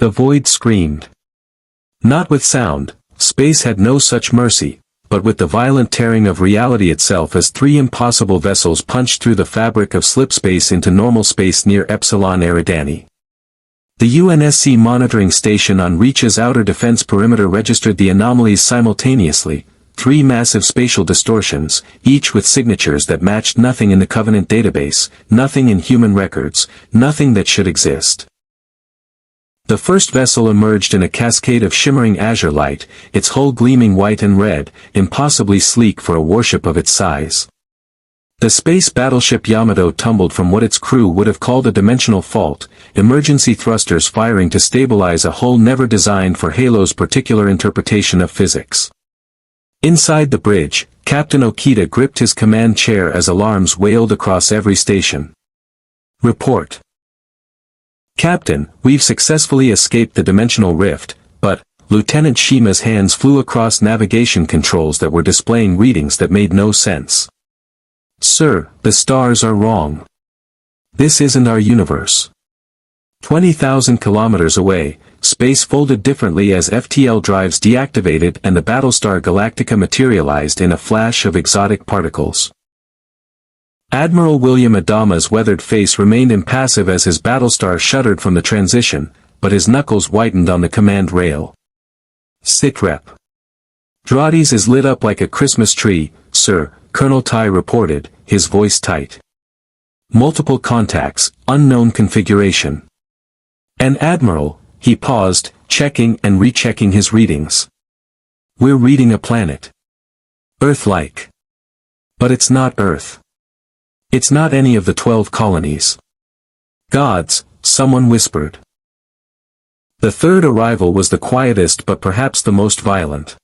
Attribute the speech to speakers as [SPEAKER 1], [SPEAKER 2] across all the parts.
[SPEAKER 1] The void screamed. Not with sound, space had no such mercy, but with the violent tearing of reality itself as three impossible vessels punched through the fabric of slipspace into normal space near Epsilon Eridani. The UNSC monitoring station on Reach's outer defense perimeter registered the anomalies simultaneously, three massive spatial distortions, each with signatures that matched nothing in the Covenant database, nothing in human records, nothing that should exist. The first vessel emerged in a cascade of shimmering azure light, its hull gleaming white and red, impossibly sleek for a warship of its size. The space battleship Yamato tumbled from what its crew would have called a dimensional fault, emergency thrusters firing to stabilize a hull never designed for Halo's particular interpretation of physics. Inside the bridge, Captain Okita gripped his command chair as alarms wailed across every station. Report. Captain, we've successfully escaped the dimensional rift, but, Lieutenant Shima's hands flew across navigation controls that were displaying readings that made no sense. Sir, the stars are wrong. This isn't our universe. 20,000 kilometers away, space folded differently as FTL drives deactivated and the Battlestar Galactica materialized in a flash of exotic particles. Admiral William Adama's weathered face remained impassive as his Battlestar shuddered from the transition, but his knuckles whitened on the command rail. Sitrep. Drades is lit up like a Christmas tree, sir, Colonel Tai reported, his voice tight. Multiple contacts, unknown configuration. And Admiral, he paused, checking and rechecking his readings. We're reading a planet. Earth-like. But it's not Earth. It's not any of the 12 colonies. Gods, someone whispered. The third arrival was the quietest but perhaps the most violent.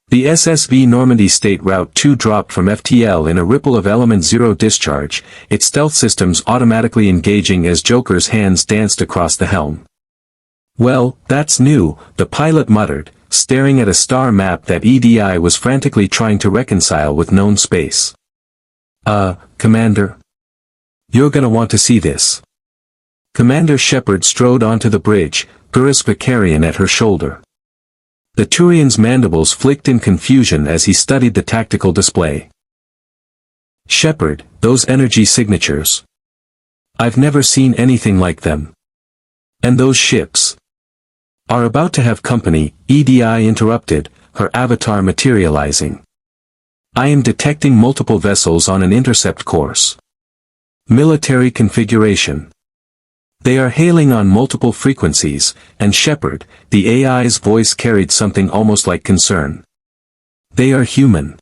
[SPEAKER 1] The SSV Normandy State Route 2 dropped from FTL in a ripple of Element 0 discharge, its stealth systems automatically engaging as Joker's hands danced across the helm. Well, that's new, the pilot muttered, staring at a star map that EDI was frantically trying to reconcile with known space. Commander? You're gonna want to see this. Commander Shepard strode onto the bridge, Gurus Vicarian at her shoulder. The Turian's mandibles flicked in confusion as he studied the tactical display. Shepard, those energy signatures. I've never seen anything like them. And those ships are about to have company, EDI interrupted, her avatar materializing. I am detecting multiple vessels on an intercept course. Military configuration. They are hailing on multiple frequencies, and Shepard, the AI's voice carried something almost like concern. They are human.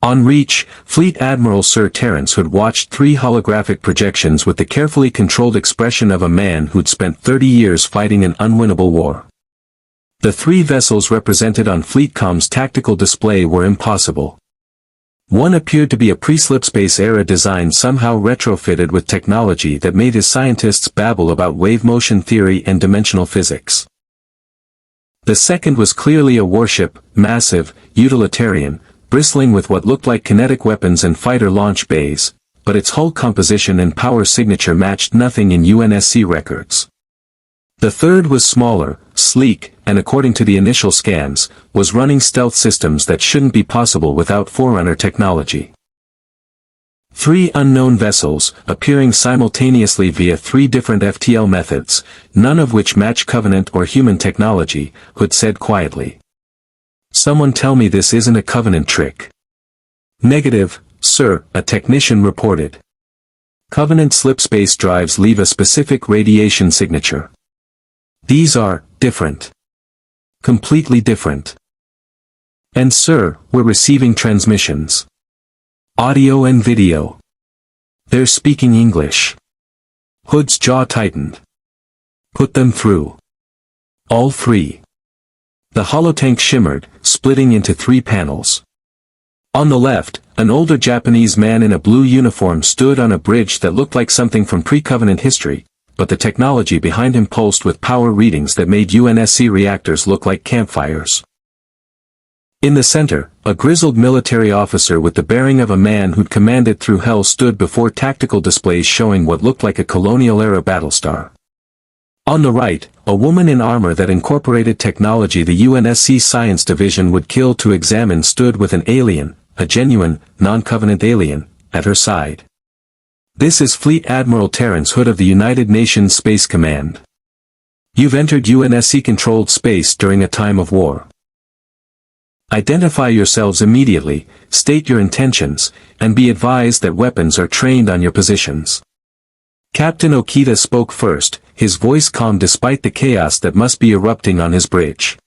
[SPEAKER 1] On Reach, Fleet Admiral Sir Terence Hood watched three holographic projections with the carefully controlled expression of a man who'd spent 30 years fighting an unwinnable war. The three vessels represented on Fleetcom's tactical display were impossible. One appeared to be a pre-slipspace era design somehow retrofitted with technology that made his scientists babble about wave motion theory and dimensional physics. The second was clearly a warship, massive, utilitarian, bristling with what looked like kinetic weapons and fighter launch bays, but its hull composition and power signature matched nothing in UNSC records. The third was smaller, sleek, and according to the initial scans, was running stealth systems that shouldn't be possible without Forerunner technology. Three unknown vessels, appearing simultaneously via three different FTL methods, none of which match Covenant or human technology, Hood said quietly. Someone tell me this isn't a Covenant trick. Negative, sir, a technician reported. Covenant slipspace drives leave a specific radiation signature. These are different. Completely different. And sir, we're receiving transmissions. Audio and video. They're speaking English. Hood's jaw tightened. Put them through. All three. The holotank shimmered, splitting into three panels. On the left, an older Japanese man in a blue uniform stood on a bridge that looked like something from pre-Covenant history, but the technology behind him pulsed with power readings that made UNSC reactors look like campfires. In the center, a grizzled military officer with the bearing of a man who'd commanded through hell stood before tactical displays showing what looked like a colonial-era battlestar. On the right, a woman in armor that incorporated technology the UNSC Science Division would kill to examine stood with an alien, a genuine, non-covenant alien, at her side. This is Fleet Admiral Terrence Hood of the United Nations Space Command. You've entered UNSC-controlled space during a time of war. Identify yourselves immediately, state your intentions, and be advised that weapons are trained on your positions. Captain Okita spoke first, his voice calm despite the chaos that must be erupting on his bridge.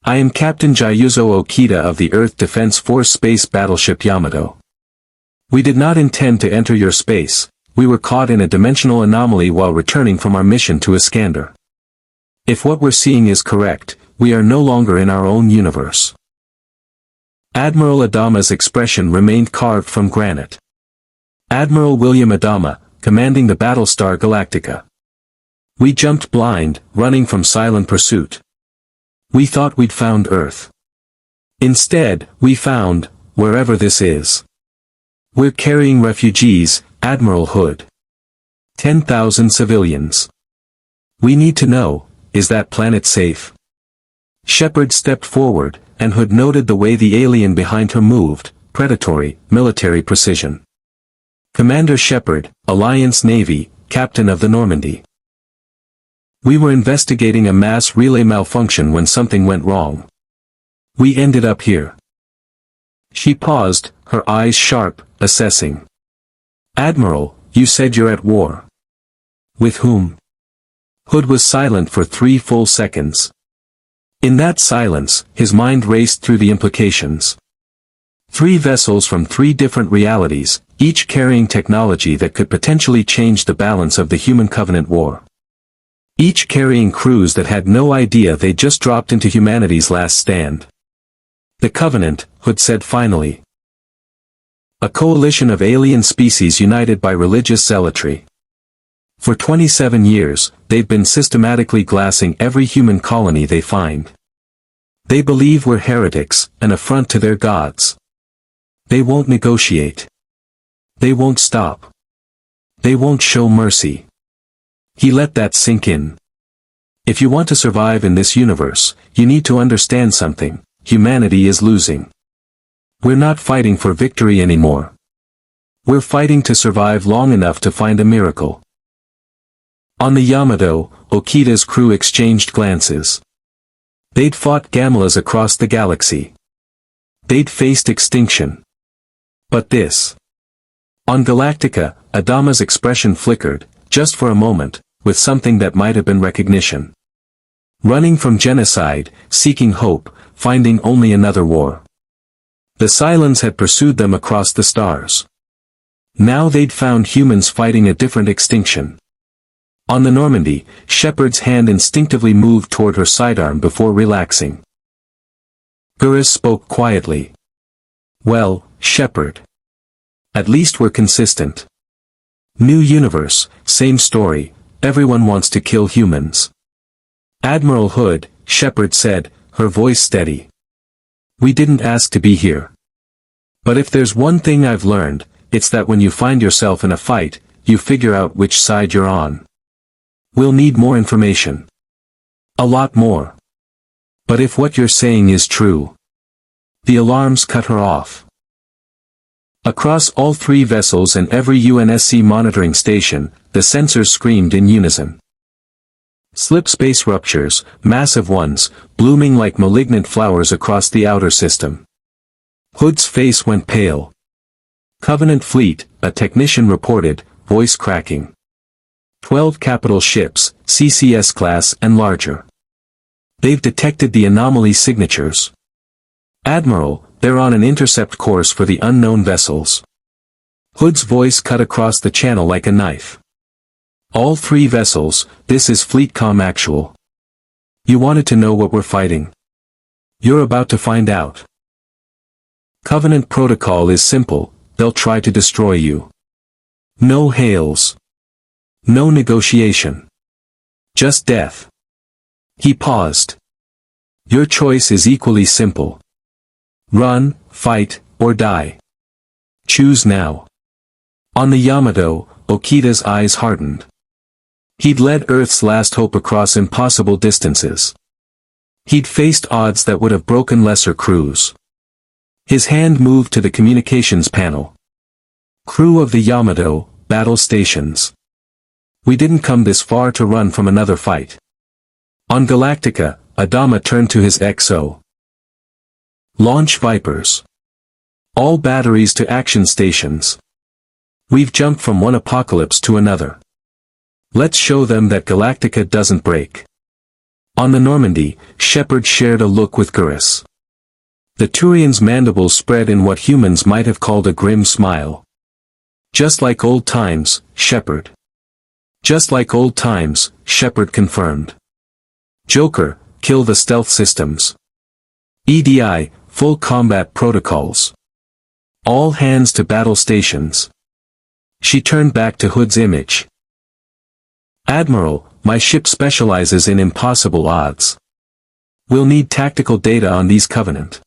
[SPEAKER 1] I am Captain Jayuzo Okita of the Earth Defense Force Space Battleship Yamato. We did not intend to enter your space, we were caught in a dimensional anomaly while returning from our mission to Iskander. If what we're seeing is correct, we are no longer in our own universe. Admiral Adama's expression remained carved from granite. Admiral William Adama, commanding the Battlestar Galactica. We jumped blind, running from silent pursuit. We thought we'd found Earth. Instead, we found, wherever this is. We're carrying refugees, Admiral Hood. 10,000 civilians. We need to know, is that planet safe? Shepard stepped forward, and Hood noted the way the alien behind her moved, predatory, military precision. Commander Shepard, Alliance Navy, Captain of the Normandy. We were investigating a mass relay malfunction when something went wrong. We ended up here. She paused, her eyes sharp, assessing. Admiral, you said you're at war. With whom? Hood was silent for 3 full seconds. In that silence, his mind raced through the implications. 3 vessels from 3 different realities, each carrying technology that could potentially change the balance of the human covenant war. Each carrying crews that had no idea they just dropped into humanity's last stand. The Covenant, Hood said finally. A coalition of alien species united by religious zealotry. For 27 years, they've been systematically glassing every human colony they find. They believe we're heretics, an affront to their gods. They won't negotiate. They won't stop. They won't show mercy. He let that sink in. If you want to survive in this universe, you need to understand something. Humanity is losing. We're not fighting for victory anymore. We're fighting to survive long enough to find a miracle. On the Yamato, Okita's crew exchanged glances. They'd fought Gamalas across the galaxy. They'd faced extinction. But this. On Galactica, Adama's expression flickered, just for a moment, with something that might have been recognition. Running from genocide, seeking hope, finding only another war. The Cylons had pursued them across the stars. Now they'd found humans fighting a different extinction. On the Normandy, Shepard's hand instinctively moved toward her sidearm before relaxing. Gurus spoke quietly. Well, Shepard. At least we're consistent. New universe, same story, everyone wants to kill humans. Admiral Hood, Shepard said, her voice steady. We didn't ask to be here. But if there's one thing I've learned, it's that when you find yourself in a fight, you figure out which side you're on. We'll need more information. A lot more. But if what you're saying is true. The alarms cut her off. Across all 3 vessels and every UNSC monitoring station, the sensors screamed in unison. Slip space ruptures, massive ones, blooming like malignant flowers across the outer system. Hood's face went pale. Covenant fleet, a technician reported, voice cracking. 12 capital ships, CCS class and larger. They've detected the anomaly signatures. Admiral, they're on an intercept course for the unknown vessels. Hood's voice cut across the channel like a knife. All 3 vessels, this is FleetCom Actual. You wanted to know what we're fighting? You're about to find out. Covenant protocol is simple, they'll try to destroy you. No hails. No negotiation. Just death. He paused. Your choice is equally simple. Run, fight, or die. Choose now. On the Yamato, Okita's eyes hardened. He'd led Earth's last hope across impossible distances. He'd faced odds that would have broken lesser crews. His hand moved to the communications panel. Crew of the Yamato, battle stations. We didn't come this far to run from another fight. On Galactica, Adama turned to his XO. Launch Vipers. All batteries to action stations. We've jumped from one apocalypse to another. Let's show them that Galactica doesn't break. On the Normandy, Shepard shared a look with Gurus. The Turian's mandibles spread in what humans might have called a grim smile. Just like old times, Shepard. Just like old times, Shepard confirmed. Joker, kill the stealth systems. EDI, full combat protocols. All hands to battle stations. She turned back to Hood's image. Admiral, my ship specializes in impossible odds. We'll need tactical data on these Covenant.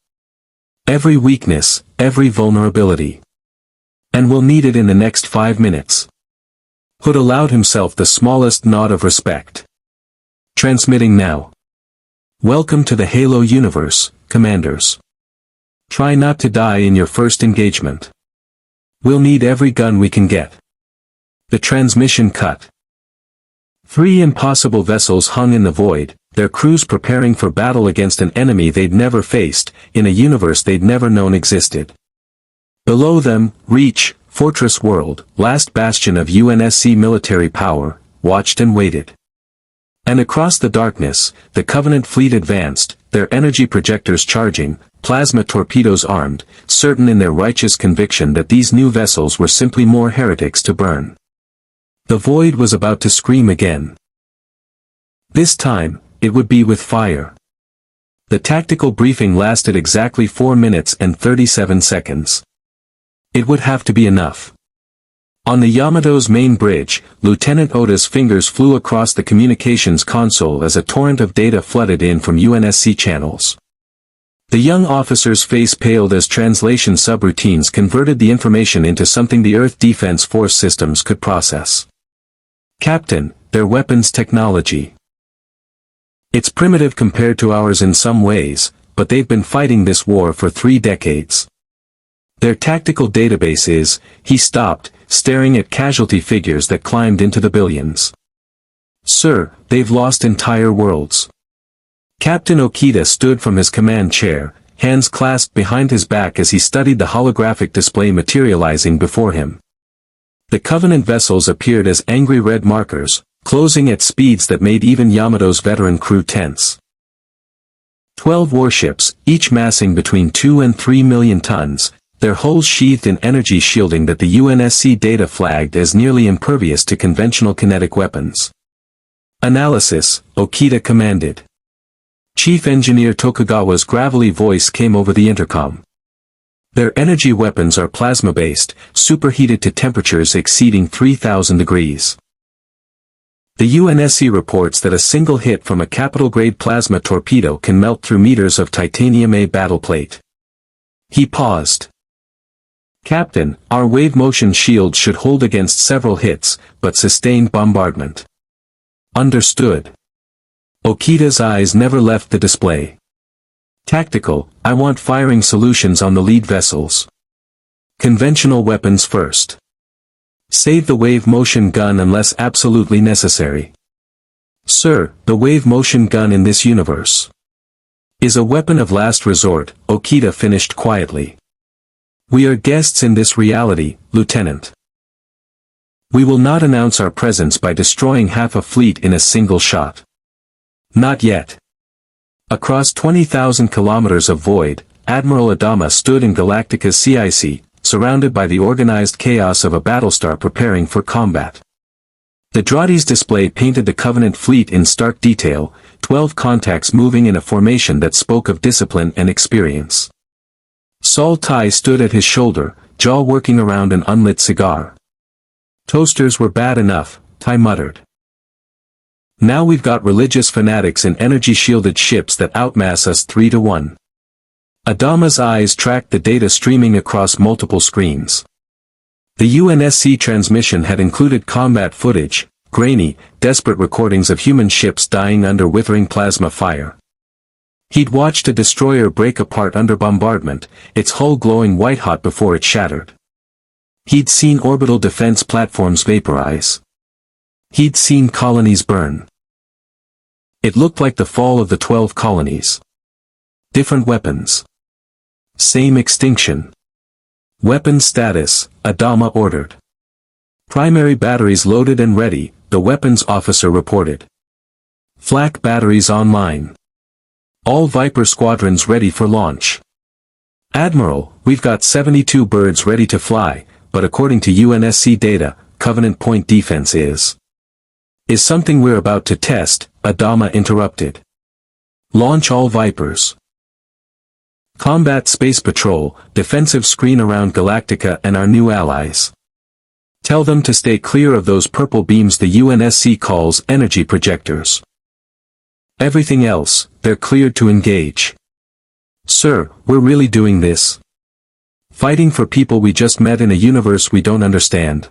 [SPEAKER 1] Every weakness, every vulnerability. And we'll need it in the next 5 minutes. Hood allowed himself the smallest nod of respect. Transmitting now. Welcome to the Halo universe, Commanders. Try not to die in your first engagement. We'll need every gun we can get. The transmission cut. 3 impossible vessels hung in the void, their crews preparing for battle against an enemy they'd never faced, in a universe they'd never known existed. Below them, Reach, Fortress World, last bastion of UNSC military power, watched and waited. And across the darkness, the Covenant fleet advanced, their energy projectors charging, plasma torpedoes armed, certain in their righteous conviction that these new vessels were simply more heretics to burn. The void was about to scream again. This time, it would be with fire. The tactical briefing lasted exactly 4 minutes and 37 seconds. It would have to be enough. On the Yamato's main bridge, Lieutenant Oda's fingers flew across the communications console as a torrent of data flooded in from UNSC channels. The young officer's face paled as translation subroutines converted the information into something the Earth Defense Force systems could process. Captain, their weapons technology. It's primitive compared to ours in some ways, but they've been fighting this war for 3 decades. Their tactical database is, he stopped, staring at casualty figures that climbed into the billions. Sir, they've lost entire worlds. Captain Okita stood from his command chair, hands clasped behind his back as he studied the holographic display materializing before him. The Covenant vessels appeared as angry red markers, closing at speeds that made even Yamato's veteran crew tense. 12 warships, each massing between 2 and 3 million tons, their hulls sheathed in energy shielding that the UNSC data flagged as nearly impervious to conventional kinetic weapons. Analysis, Okita commanded. Chief Engineer Tokugawa's gravelly voice came over the intercom. Their energy weapons are plasma-based, superheated to temperatures exceeding 3,000 degrees. The UNSC reports that a single hit from a capital-grade plasma torpedo can melt through meters of titanium A battle plate. He paused. Captain, our wave-motion shield should hold against several hits, but sustained bombardment. Understood. Okita's eyes never left the display. Tactical, I want firing solutions on the lead vessels. Conventional weapons first. Save the wave-motion gun unless absolutely necessary. Sir, the wave-motion gun in this universe is a weapon of last resort, Okita finished quietly. We are guests in this reality, Lieutenant. We will not announce our presence by destroying half a fleet in a single shot. Not yet. Across 20,000 kilometers of void, Admiral Adama stood in Galactica's CIC, surrounded by the organized chaos of a battlestar preparing for combat. The Draughty's display painted the Covenant fleet in stark detail, 12 contacts moving in a formation that spoke of discipline and experience. Saul Tai stood at his shoulder, jaw working around an unlit cigar. Toasters were bad enough, Tai muttered. Now we've got religious fanatics in energy-shielded ships that outmass us 3-1. Adama's eyes tracked the data streaming across multiple screens. The UNSC transmission had included combat footage, grainy, desperate recordings of human ships dying under withering plasma fire. He'd watched a destroyer break apart under bombardment, its hull glowing white-hot before it shattered. He'd seen orbital defense platforms vaporize. He'd seen colonies burn. It looked like the fall of the 12 colonies. Different weapons. Same extinction. Weapon status, Adama ordered. Primary batteries loaded and ready, the weapons officer reported. Flak batteries online. All Viper squadrons ready for launch. Admiral, we've got 72 birds ready to fly, but according to UNSC data, Covenant point defense is something we're about to test, Adama interrupted. Launch all Vipers. Combat Space Patrol, defensive screen around Galactica and our new allies. Tell them to stay clear of those purple beams the UNSC calls energy projectors. Everything else, they're cleared to engage. Sir, we're really doing this. Fighting for people we just met in a universe we don't understand.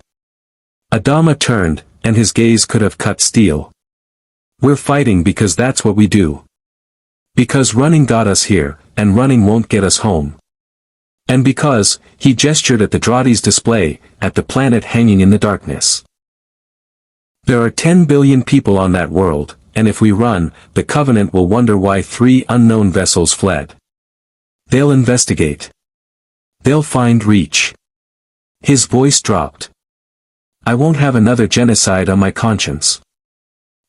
[SPEAKER 1] Adama turned, and his gaze could have cut steel. We're fighting because that's what we do. Because running got us here, and running won't get us home. And because, he gestured at the Draughties display, at the planet hanging in the darkness. There are 10 billion people on that world, and if we run, the Covenant will wonder why 3 unknown vessels fled. They'll investigate. They'll find Reach. His voice dropped. I won't have another genocide on my conscience.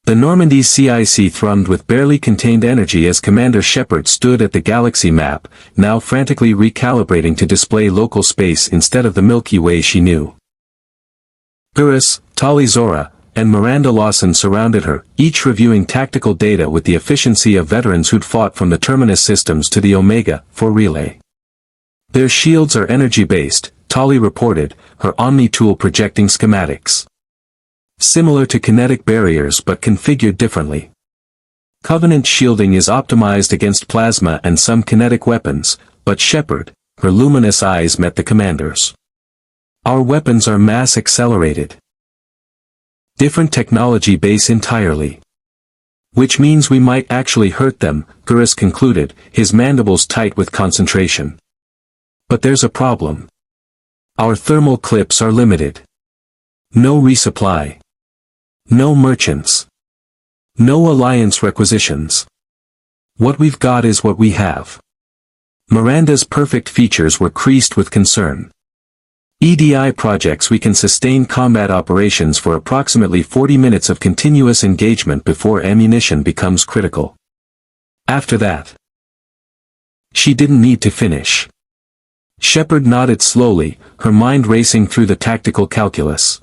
[SPEAKER 1] The Normandy's CIC thrummed with barely contained energy as Commander Shepard stood at the galaxy map, now frantically recalibrating to display local space instead of the Milky Way she knew. Gurus, Tali Zora, and Miranda Lawson surrounded her, each reviewing tactical data with the efficiency of veterans who'd fought from the Terminus systems to the Omega, for relay. Their shields are energy-based, Tali reported, her Omni tool projecting schematics. Similar to kinetic barriers but configured differently. Covenant shielding is optimized against plasma and some kinetic weapons, but Shepard, her luminous eyes met the commander's. Our weapons are mass-accelerated. Different technology base entirely. Which means we might actually hurt them, Gurus concluded, his mandibles tight with concentration. But there's a problem. Our thermal clips are limited. No resupply. No merchants. No alliance requisitions. What we've got is what we have. Miranda's perfect features were creased with concern. EDI projects we can sustain combat operations for approximately 40 minutes of continuous engagement before ammunition becomes critical. After that. She didn't need to finish. Shepard nodded slowly, her mind racing through the tactical calculus.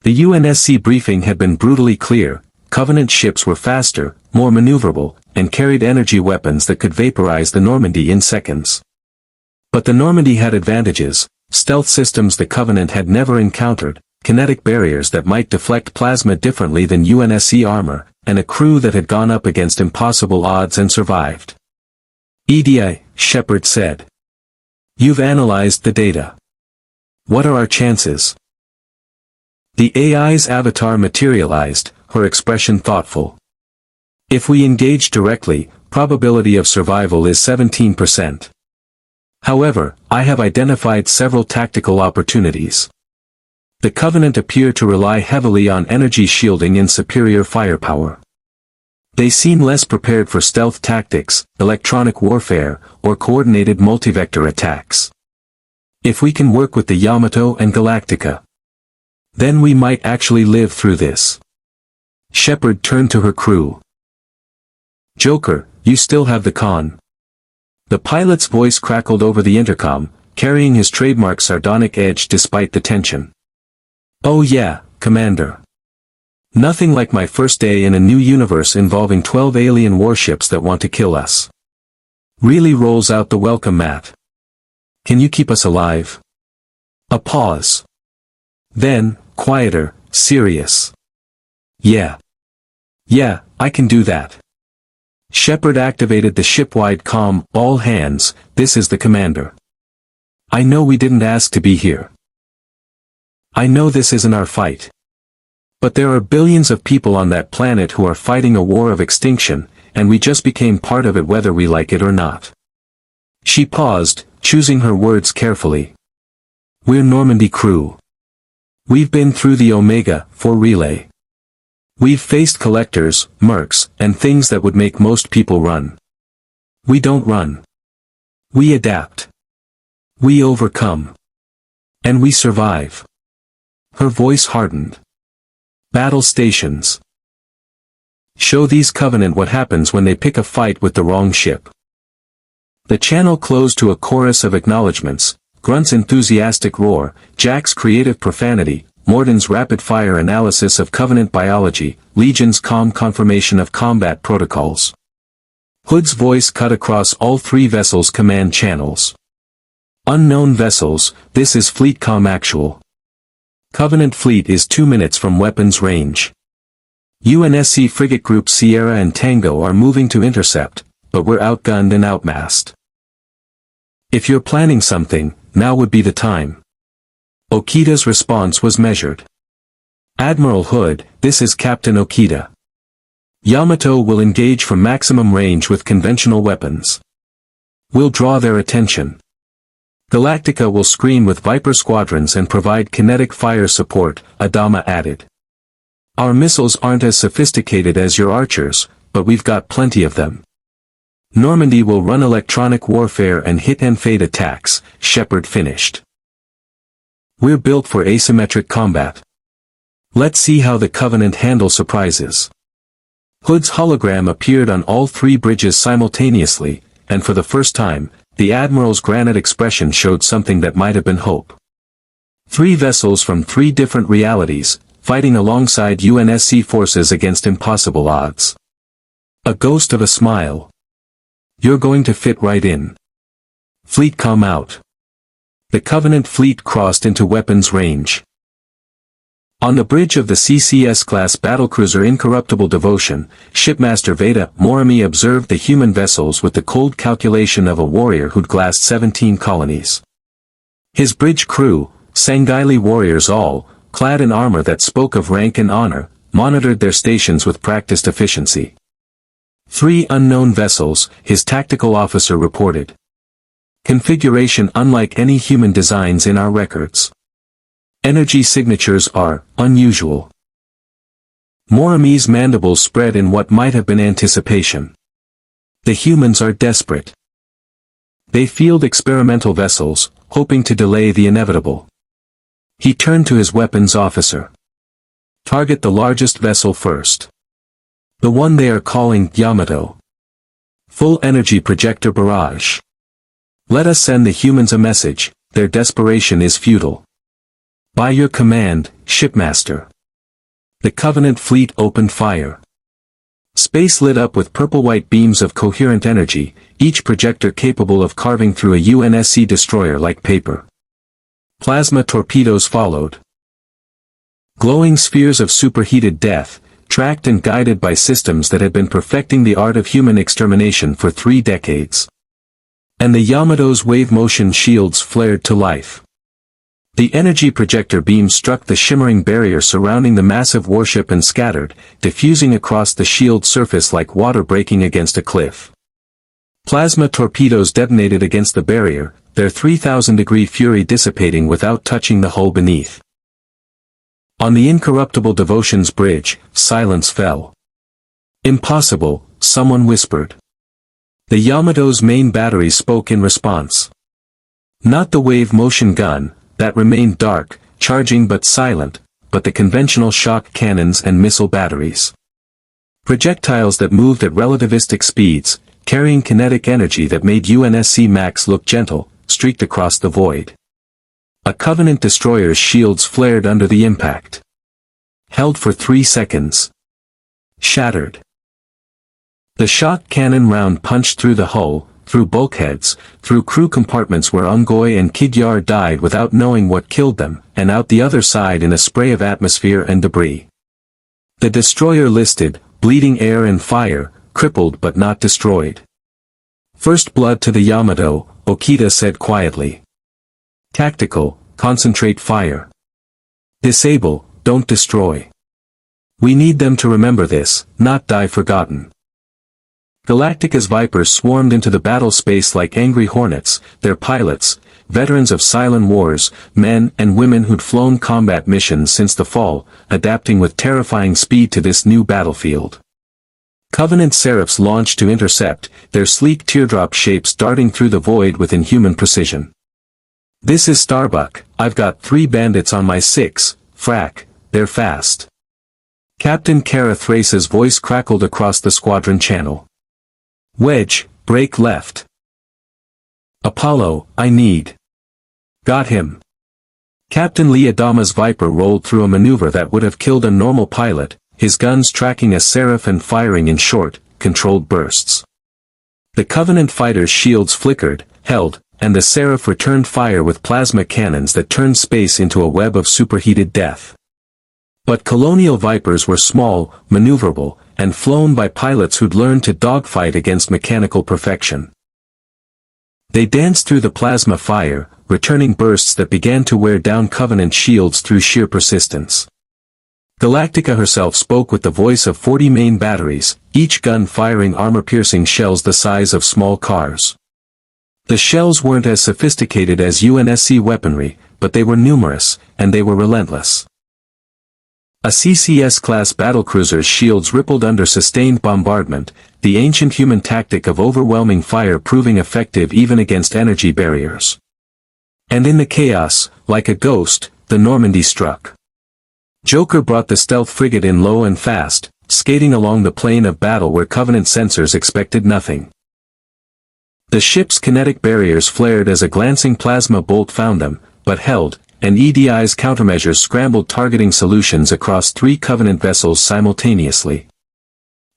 [SPEAKER 1] The UNSC briefing had been brutally clear, Covenant ships were faster, more maneuverable, and carried energy weapons that could vaporize the Normandy in seconds. But the Normandy had advantages, stealth systems the Covenant had never encountered, kinetic barriers that might deflect plasma differently than UNSC armor, and a crew that had gone up against impossible odds and survived. EDI, Shepard said. You've analyzed the data. What are our chances? The AI's avatar materialized, her expression thoughtful. If we engage directly, probability of survival is 17%. However, I have identified several tactical opportunities. The Covenant appear to rely heavily on energy shielding and superior firepower. They seem less prepared for stealth tactics, electronic warfare, or coordinated multivector attacks. If we can work with the Yamato and Galactica, then we might actually live through this. Shepard turned to her crew. Joker, you still have the con. The pilot's voice crackled over the intercom, carrying his trademark sardonic edge despite the tension. Oh yeah, Commander. Nothing like my first day in a new universe involving 12 alien warships that want to kill us. Really rolls out the welcome mat. Can you keep us alive? A pause. Then, quieter, serious. Yeah. Yeah, I can do that. Shepard activated the ship-wide comm, all hands, this is the commander. I know we didn't ask to be here. I know this isn't our fight. But there are billions of people on that planet who are fighting a war of extinction, and we just became part of it whether we like it or not. She paused, choosing her words carefully. We're Normandy crew. We've been through the Omega-4 relay. We've faced collectors, mercs, and things that would make most people run. We don't run. We adapt. We overcome. And we survive. Her voice hardened. Battle stations. Show these Covenant what happens when they pick a fight with the wrong ship. The channel closed to a chorus of acknowledgements, Grunt's enthusiastic roar, Jack's creative profanity, Morden's rapid-fire analysis of Covenant biology, Legion's calm confirmation of combat protocols. Hood's voice cut across all three vessels' command channels. Unknown vessels, this is FleetCom Actual. Covenant fleet is 2 minutes from weapons range. UNSC frigate groups Sierra and Tango are moving to intercept, but we're outgunned and outmassed. If you're planning something, now would be the time. Okita's response was measured. Admiral Hood, this is Captain Okita. Yamato will engage from maximum range with conventional weapons. We'll draw their attention. Galactica will screen with Viper squadrons and provide kinetic fire support, Adama added. Our missiles aren't as sophisticated as your archers, but we've got plenty of them. Normandy will run electronic warfare and hit and fade attacks, Shepard finished. We're built for asymmetric combat. Let's see how the Covenant handle surprises. Hood's hologram appeared on all three bridges simultaneously, and for the first time, the Admiral's granite expression showed something that might have been hope. 3 vessels from 3 different realities, fighting alongside UNSC forces against impossible odds. A ghost of a smile. You're going to fit right in. Fleet come out. The Covenant fleet crossed into weapons range. On the bridge of the CCS-class battlecruiser Incorruptible Devotion, Shipmaster Veda Morami observed the human vessels with the cold calculation of a warrior who'd glassed 17 colonies. His bridge crew, Sanghaili warriors all, clad in armor that spoke of rank and honor, monitored their stations with practiced efficiency. 3 unknown vessels, his tactical officer reported. Configuration unlike any human designs in our records. Energy signatures are unusual. Morami's mandibles spread in what might have been anticipation. The humans are desperate. They field experimental vessels, hoping to delay the inevitable. He turned to his weapons officer. Target the largest vessel first. The one they are calling Yamato. Full energy projector barrage. Let us send the humans a message, their desperation is futile. By your command, Shipmaster. The Covenant fleet opened fire. Space lit up with purple-white beams of coherent energy, each projector capable of carving through a UNSC destroyer like paper. Plasma torpedoes followed. Glowing spheres of superheated death, tracked and guided by systems that had been perfecting the art of human extermination for 3 decades. And the Yamato's wave-motion shields flared to life. The energy projector beams struck the shimmering barrier surrounding the massive warship and scattered, diffusing across the shield surface like water breaking against a cliff. Plasma torpedoes detonated against the barrier, their 3,000-degree fury dissipating without touching the hull beneath. On the Incorruptible Devotion's bridge, silence fell. Impossible, someone whispered. The Yamato's main battery spoke in response. Not the wave motion gun, that remained dark, charging but silent, but the conventional shock cannons and missile batteries. Projectiles that moved at relativistic speeds, carrying kinetic energy that made UNSC Max look gentle, streaked across the void. A Covenant destroyer's shields flared under the impact. Held for 3 seconds. Shattered. The shock cannon round punched through the hull, through bulkheads, through crew compartments where Ungoy and Kidyar died without knowing what killed them, and out the other side in a spray of atmosphere and debris. The destroyer listed, bleeding air and fire, crippled but not destroyed. First blood to the Yamato, Okita said quietly. Tactical, concentrate fire. Disable, don't destroy. We need them to remember this, not die forgotten. Galactica's Vipers swarmed into the battle space like angry hornets, their pilots, veterans of silent wars, men and women who'd flown combat missions since the fall, adapting with terrifying speed to this new battlefield. Covenant Seraphs launched to intercept, their sleek teardrop shapes darting through the void with inhuman precision. This is Starbuck, I've got 3 bandits on my 6, frack, they're fast. Captain Kara Thrace's voice crackled across the squadron channel. Wedge, break left. Apollo, I need. Got him. Captain Lee Adama's Viper rolled through a maneuver that would have killed a normal pilot, his guns tracking a Seraph and firing in short, controlled bursts. The Covenant fighters' shields flickered, held, and the Seraph returned fire with plasma cannons that turned space into a web of superheated death. But Colonial Vipers were small, maneuverable, and flown by pilots who'd learned to dogfight against mechanical perfection. They danced through the plasma fire, returning bursts that began to wear down Covenant shields through sheer persistence. Galactica herself spoke with the voice of 40 main batteries, each gun firing armor-piercing shells the size of small cars. The shells weren't as sophisticated as UNSC weaponry, but they were numerous, and they were relentless. A CCS-class battlecruiser's shields rippled under sustained bombardment, the ancient human tactic of overwhelming fire proving effective even against energy barriers. And in the chaos, like a ghost, the Normandy struck. Joker brought the stealth frigate in low and fast, skating along the plane of battle where Covenant sensors expected nothing. The ship's kinetic barriers flared as a glancing plasma bolt found them, but held, and EDI's countermeasures scrambled targeting solutions across 3 Covenant vessels simultaneously.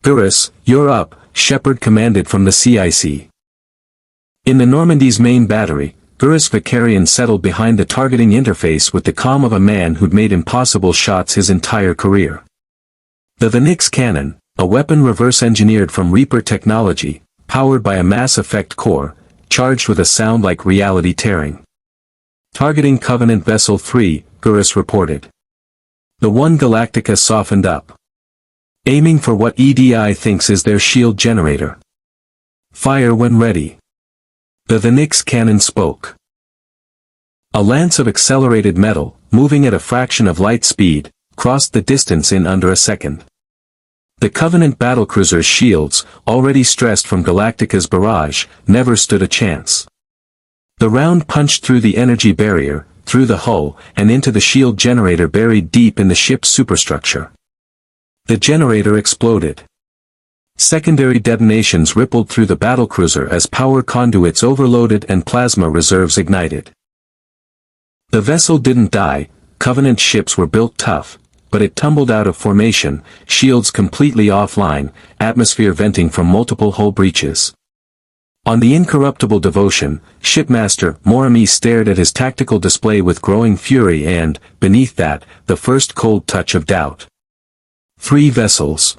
[SPEAKER 1] "Gurus, you're up," Shepard commanded from the CIC. In the Normandy's main battery, Gurus Vicarian settled behind the targeting interface with the calm of a man who'd made impossible shots his entire career. The Nix cannon, a weapon reverse-engineered from Reaper technology, powered by a mass effect core, charged with a sound like reality tearing. Targeting Covenant Vessel 3, Gurus reported. The one Galactica softened up. Aiming for what EDI thinks is their shield generator. Fire when ready. The Nix cannon spoke. A lance of accelerated metal, moving at a fraction of light speed, crossed the distance in under a second. The Covenant battlecruiser's shields, already stressed from Galactica's barrage, never stood a chance. The round punched through the energy barrier, through the hull, and into the shield generator buried deep in the ship's superstructure. The generator exploded. Secondary detonations rippled through the battlecruiser as power conduits overloaded and plasma reserves ignited. The vessel didn't die. Covenant ships were built tough, but it tumbled out of formation, shields completely offline, atmosphere venting from multiple hull breaches. On the incorruptible Devotion, Shipmaster Morami stared at his tactical display with growing fury and, beneath that, the first cold touch of doubt. 3 vessels.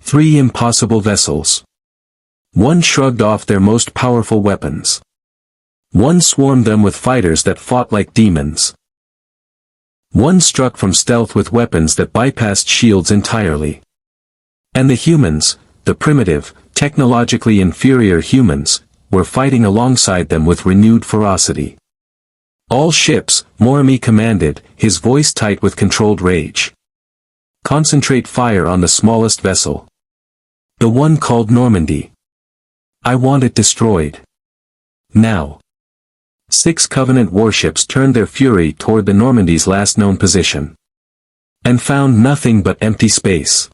[SPEAKER 1] 3 impossible vessels. 1 shrugged off their most powerful weapons. 1 swarmed them with fighters that fought like demons. 1 struck from stealth with weapons that bypassed shields entirely. And the humans, the primitive, technologically inferior humans, were fighting alongside them with renewed ferocity. "All ships," Morami commanded, his voice tight with controlled rage. "Concentrate fire on the smallest vessel. The one called Normandy. I want it destroyed. Now." 6 Covenant warships turned their fury toward the Normandy's last known position. And found nothing but empty space.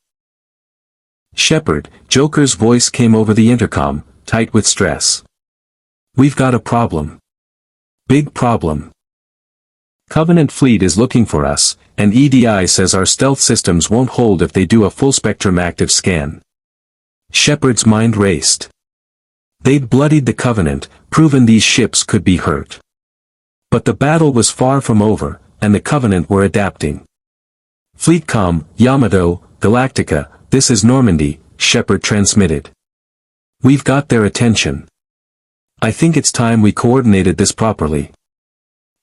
[SPEAKER 1] "Shepard," Joker's voice came over the intercom, tight with stress. "We've got a problem. Big problem. Covenant fleet is looking for us, and EDI says our stealth systems won't hold if they do a full-spectrum active scan." Shepard's mind raced. They'd bloodied the Covenant, proven these ships could be hurt. But the battle was far from over, and the Covenant were adapting. "Fleetcom, Yamato, Galactica, this is Normandy," Shepard transmitted. "We've got their attention. I think it's time we coordinated this properly.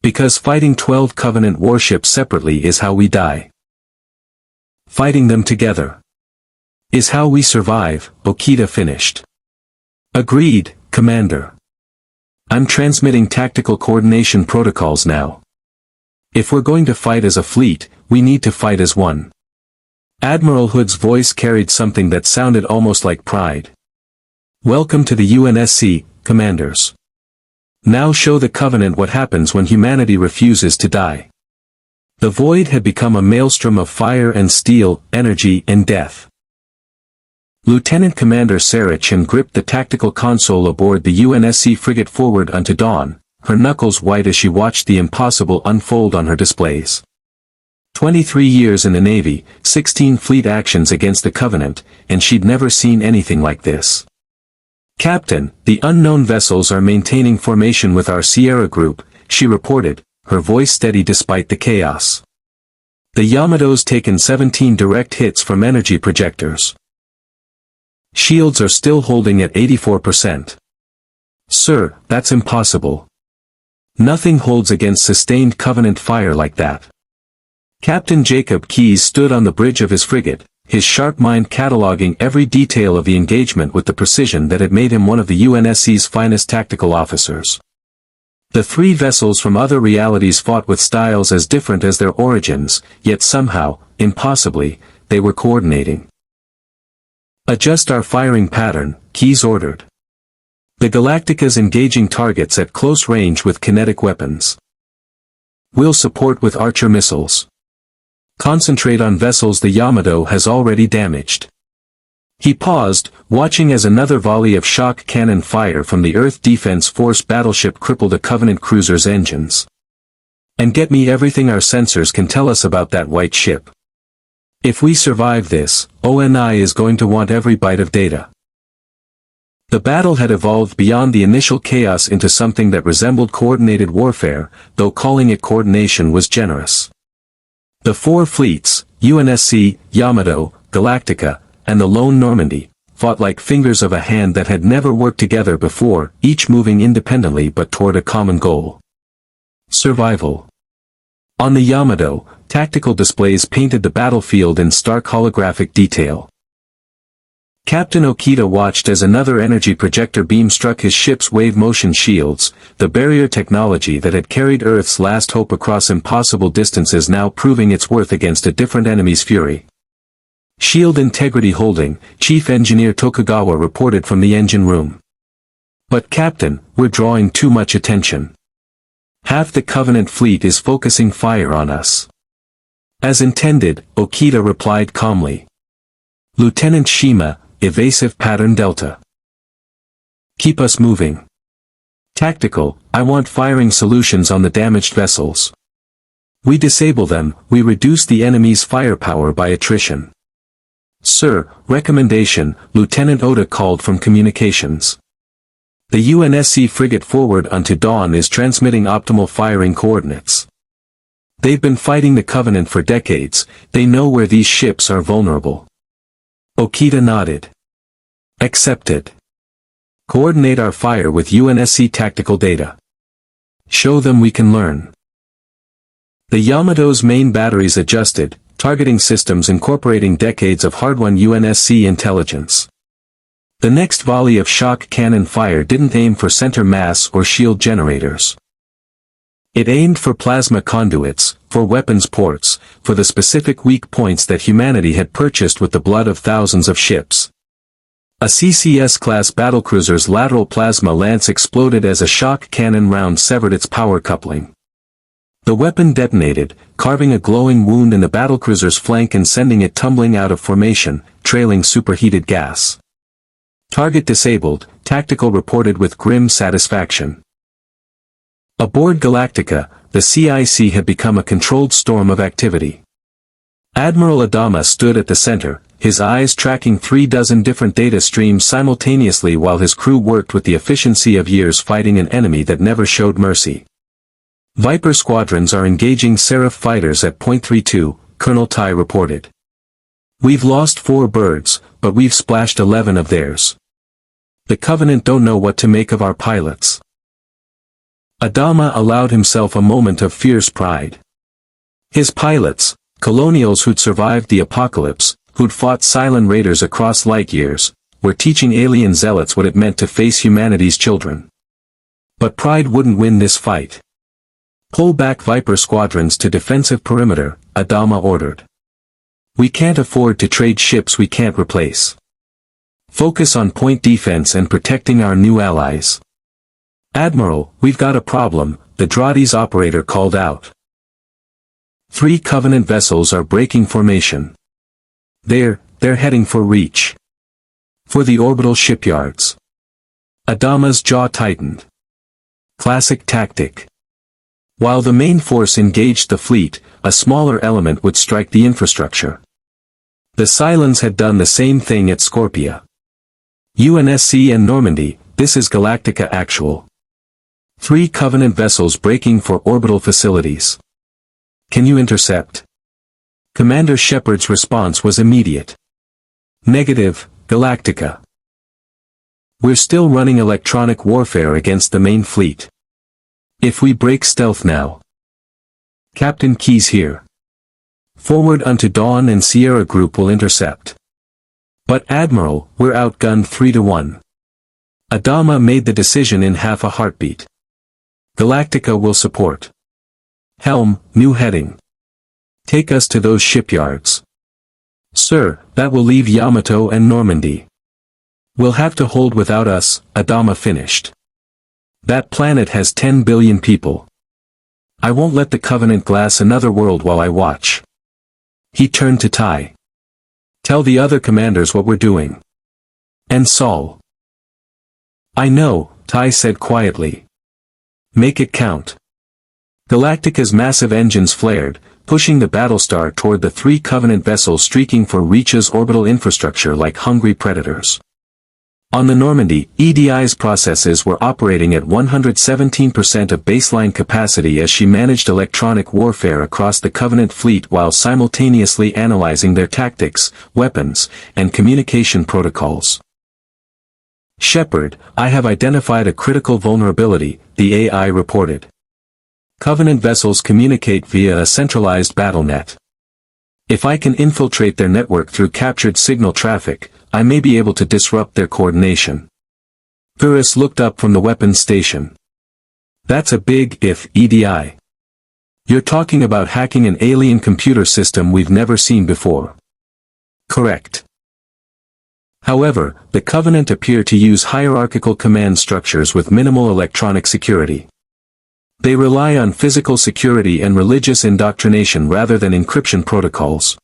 [SPEAKER 1] Because fighting 12 Covenant warships separately is how we die." Fighting them together is how we survive, Okita finished. Agreed, Commander. I'm transmitting tactical coordination protocols now. If we're going to fight as a fleet, we need to fight as one. Admiral Hood's voice carried something that sounded almost like pride. Welcome to the UNSC, Commanders. Now show the Covenant what happens when humanity refuses to die. The void had become a maelstrom of fire and steel, energy and death. Lieutenant Commander Sarachan gripped the tactical console aboard the UNSC frigate forward unto dawn, her knuckles white as she watched the impossible unfold on her displays. 23 years in the Navy, 16 fleet actions against the Covenant, and she'd never seen anything like this. Captain, the unknown vessels are maintaining formation with our Sierra group, she reported, her voice steady despite the chaos. The Yamato's taken 17 direct hits from energy projectors. Shields are still holding at 84%. Sir, that's impossible. Nothing holds against sustained Covenant fire like that. Captain Jacob Keyes stood on the bridge of his frigate, his sharp mind cataloging every detail of the engagement with the precision that had made him one of the UNSC's finest tactical officers. The three vessels from other realities fought with styles as different as their origins, yet somehow, impossibly, they were coordinating. Adjust our firing pattern, Keyes ordered. The Galactica's engaging targets at close range with kinetic weapons. We'll support with Archer missiles. Concentrate on vessels the Yamato has already damaged. He paused, watching as another volley of shock cannon fire from the Earth Defense Force battleship crippled a Covenant cruiser's engines. And get me everything our sensors can tell us about that white ship. If we survive this, ONI is going to want every byte of data. The battle had evolved beyond the initial chaos into something that resembled coordinated warfare, though calling it coordination was generous. The four fleets, UNSC, Yamato, Galactica, and the lone Normandy, fought like fingers of a hand that had never worked together before, each moving independently but toward a common goal. Survival. On the Yamato, tactical displays painted the battlefield in stark holographic detail. Captain Okita watched as another energy projector beam struck his ship's wave-motion shields, the barrier technology that had carried Earth's last hope across impossible distances now proving its worth against a different enemy's fury. Shield integrity holding, Chief Engineer Tokugawa reported from the engine room. But Captain, we're drawing too much attention. Half the Covenant fleet is focusing fire on us. As intended, Okita replied calmly. Lieutenant Shima, evasive pattern Delta. Keep us moving. Tactical, I want firing solutions on the damaged vessels. We disable them, we reduce the enemy's firepower by attrition. Sir, recommendation, Lieutenant Oda called from communications. The UNSC frigate forward unto dawn is transmitting optimal firing coordinates. They've been fighting the Covenant for decades, they know where these ships are vulnerable. Okita nodded. Accepted. Coordinate our fire with UNSC tactical data. Show them we can learn. The Yamato's main batteries adjusted, targeting systems incorporating decades of hard-won UNSC intelligence. The next volley of shock cannon fire didn't aim for center mass or shield generators. It aimed for plasma conduits, for weapons ports, for the specific weak points that humanity had purchased with the blood of thousands of ships. A CCS-class battlecruiser's lateral plasma lance exploded as a shock cannon round severed its power coupling. The weapon detonated, carving a glowing wound in the battlecruiser's flank and sending it tumbling out of formation, trailing superheated gas. Target disabled, Tactical reported with grim satisfaction. Aboard Galactica, the CIC had become a controlled storm of activity. Admiral Adama stood at the center, his eyes tracking 36 different data streams simultaneously while his crew worked with the efficiency of years fighting an enemy that never showed mercy. Viper squadrons are engaging Seraph fighters at Point 32, Colonel Tai reported. We've lost 4 birds, but we've splashed 11 of theirs. The Covenant don't know what to make of our pilots. Adama allowed himself a moment of fierce pride. His pilots, Colonials who'd survived the apocalypse, who'd fought silent raiders across light years, were teaching alien zealots what it meant to face humanity's children. But pride wouldn't win this fight. Pull back Viper squadrons to defensive perimeter, Adama ordered. We can't afford to trade ships we can't replace. Focus on point defense and protecting our new allies. Admiral, we've got a problem, the Drades operator called out. 3 Covenant vessels are breaking formation. They're heading for Reach. For the orbital shipyards. Adama's jaw tightened. Classic tactic. While the main force engaged the fleet, a smaller element would strike the infrastructure. The Cylons had done the same thing at Scorpia. UNSC and Normandy, this is Galactica actual. 3 Covenant vessels breaking for orbital facilities. Can you intercept? Commander Shepard's response was immediate. Negative, Galactica. We're still running electronic warfare against the main fleet. If we break stealth now. Captain Keyes here. Forward unto Dawn and Sierra Group will intercept. But Admiral, we're outgunned 3-1. Adama made the decision in half a heartbeat. Galactica will support. Helm, new heading. Take us to those shipyards. Sir, that will leave Yamato and Normandy. We'll have to hold without us, Adama finished. That planet has 10 billion people. I won't let the Covenant glass another world while I watch. He turned to Tai. Tell the other commanders what we're doing. And Saul. I know, Tai said quietly. Make it count. Galactica's massive engines flared, pushing the Battlestar toward the 3 Covenant vessels streaking for Reach's orbital infrastructure like hungry predators. On the Normandy, EDI's processes were operating at 117% of baseline capacity as she managed electronic warfare across the Covenant fleet while simultaneously analyzing their tactics, weapons, and communication protocols. Shepard, I have identified a critical vulnerability, the AI reported. Covenant vessels communicate via a centralized battlenet. If I can infiltrate their network through captured signal traffic, I may be able to disrupt their coordination. Pyrrhus looked up from the weapons station. That's a big if, EDI. You're talking about hacking an alien computer system we've never seen before. Correct. However, the Covenant appear to use hierarchical command structures with minimal electronic security. They rely on physical security and religious indoctrination rather than encryption protocols.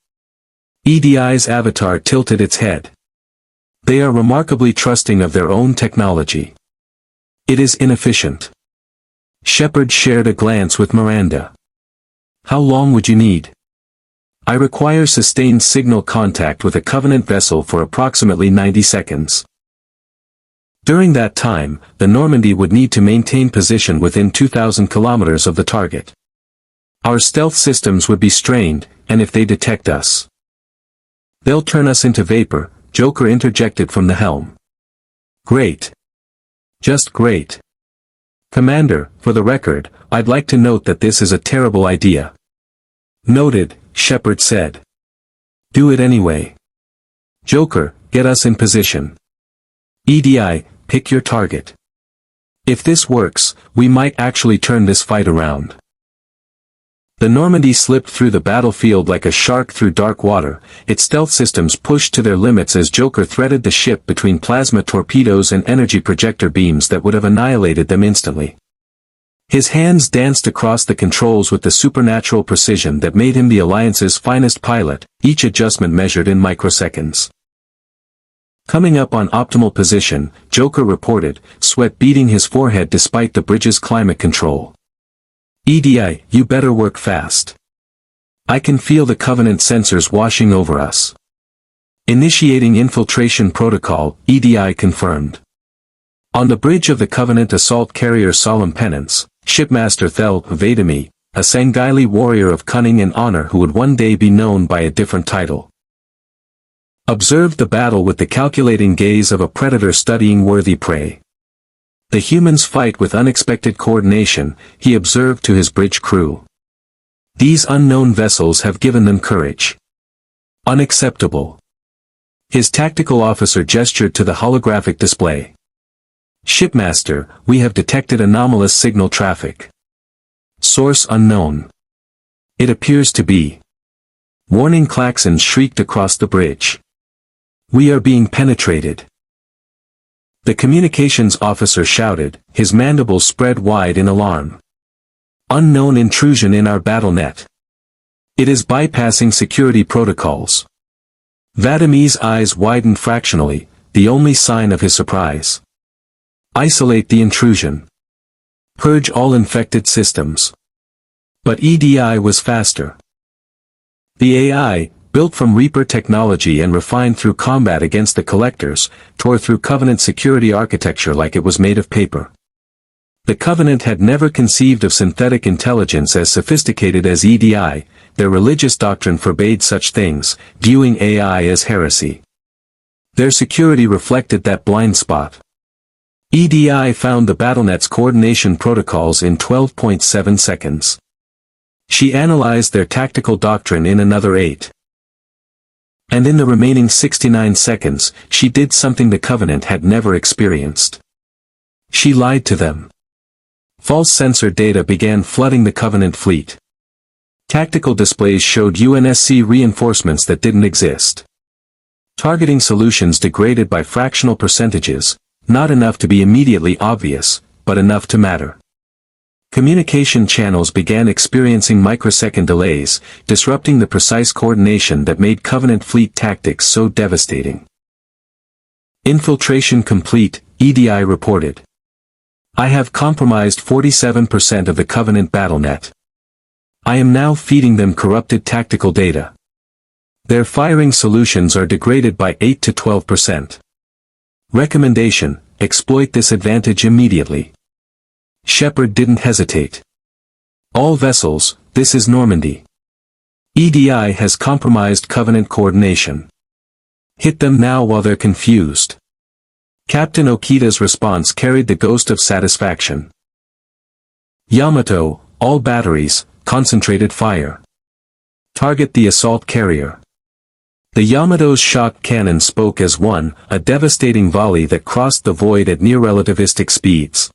[SPEAKER 1] EDI's avatar tilted its head. They are remarkably trusting of their own technology. It is inefficient. Shepard shared a glance with Miranda. How long would you need? I require sustained signal contact with a Covenant vessel for approximately 90 seconds. During that time, the Normandy would need to maintain position within 2,000 kilometers of the target. Our stealth systems would be strained, and if they detect us, they'll turn us into vapor, Joker interjected from the helm. Great. Just great. Commander, for the record, I'd like to note that this is a terrible idea. Noted, Shepard said. Do it anyway. Joker, get us in position. EDI, pick your target. If this works, we might actually turn this fight around. The Normandy slipped through the battlefield like a shark through dark water, its stealth systems pushed to their limits as Joker threaded the ship between plasma torpedoes and energy projector beams that would have annihilated them instantly. His hands danced across the controls with the supernatural precision that made him the Alliance's finest pilot, each adjustment measured in microseconds. Coming up on optimal position, Joker reported, sweat beading his forehead despite the bridge's climate control. EDI, you better work fast. I can feel the Covenant sensors washing over us. Initiating infiltration protocol, EDI confirmed. On the bridge of the Covenant assault carrier Solemn Penance, Shipmaster Thel Vadami, a Sanghaili warrior of cunning and honor who would one day be known by a different title, observed the battle with the calculating gaze of a predator studying worthy prey. The humans fight with unexpected coordination, he observed to his bridge crew. These unknown vessels have given them courage. Unacceptable. His tactical officer gestured to the holographic display. Shipmaster, we have detected anomalous signal traffic. Source unknown. It appears to be. Warning klaxons shrieked across the bridge. We are being penetrated. The communications officer shouted, his mandibles spread wide in alarm. Unknown intrusion in our battlenet. It is bypassing security protocols. Vadimir's eyes widened fractionally, the only sign of his surprise. Isolate the intrusion. Purge all infected systems. But EDI was faster. The AI, built from Reaper technology and refined through combat against the Collectors, tore through Covenant security architecture like it was made of paper. The Covenant had never conceived of synthetic intelligence as sophisticated as EDI, their religious doctrine forbade such things, viewing AI as heresy. Their security reflected that blind spot. EDI found the BattleNet's coordination protocols in 12.7 seconds. She analyzed their tactical doctrine in another 8. And in the remaining 69 seconds, she did something the Covenant had never experienced. She lied to them. False sensor data began flooding the Covenant fleet. Tactical displays showed UNSC reinforcements that didn't exist. Targeting solutions degraded by fractional percentages, not enough to be immediately obvious, but enough to matter. Communication channels began experiencing microsecond delays, disrupting the precise coordination that made Covenant fleet tactics so devastating. Infiltration complete, EDI reported. I have compromised 47% of the Covenant BattleNet. I am now feeding them corrupted tactical data. Their firing solutions are degraded by 8 to 12%. Recommendation, exploit this advantage immediately. Shepard didn't hesitate. All vessels, this is Normandy. EDI has compromised Covenant coordination. Hit them now while they're confused. Captain Okita's response carried the ghost of satisfaction. Yamato, all batteries, concentrated fire. Target the assault carrier. The Yamato's shock cannon spoke as one, a devastating volley that crossed the void at near-relativistic speeds.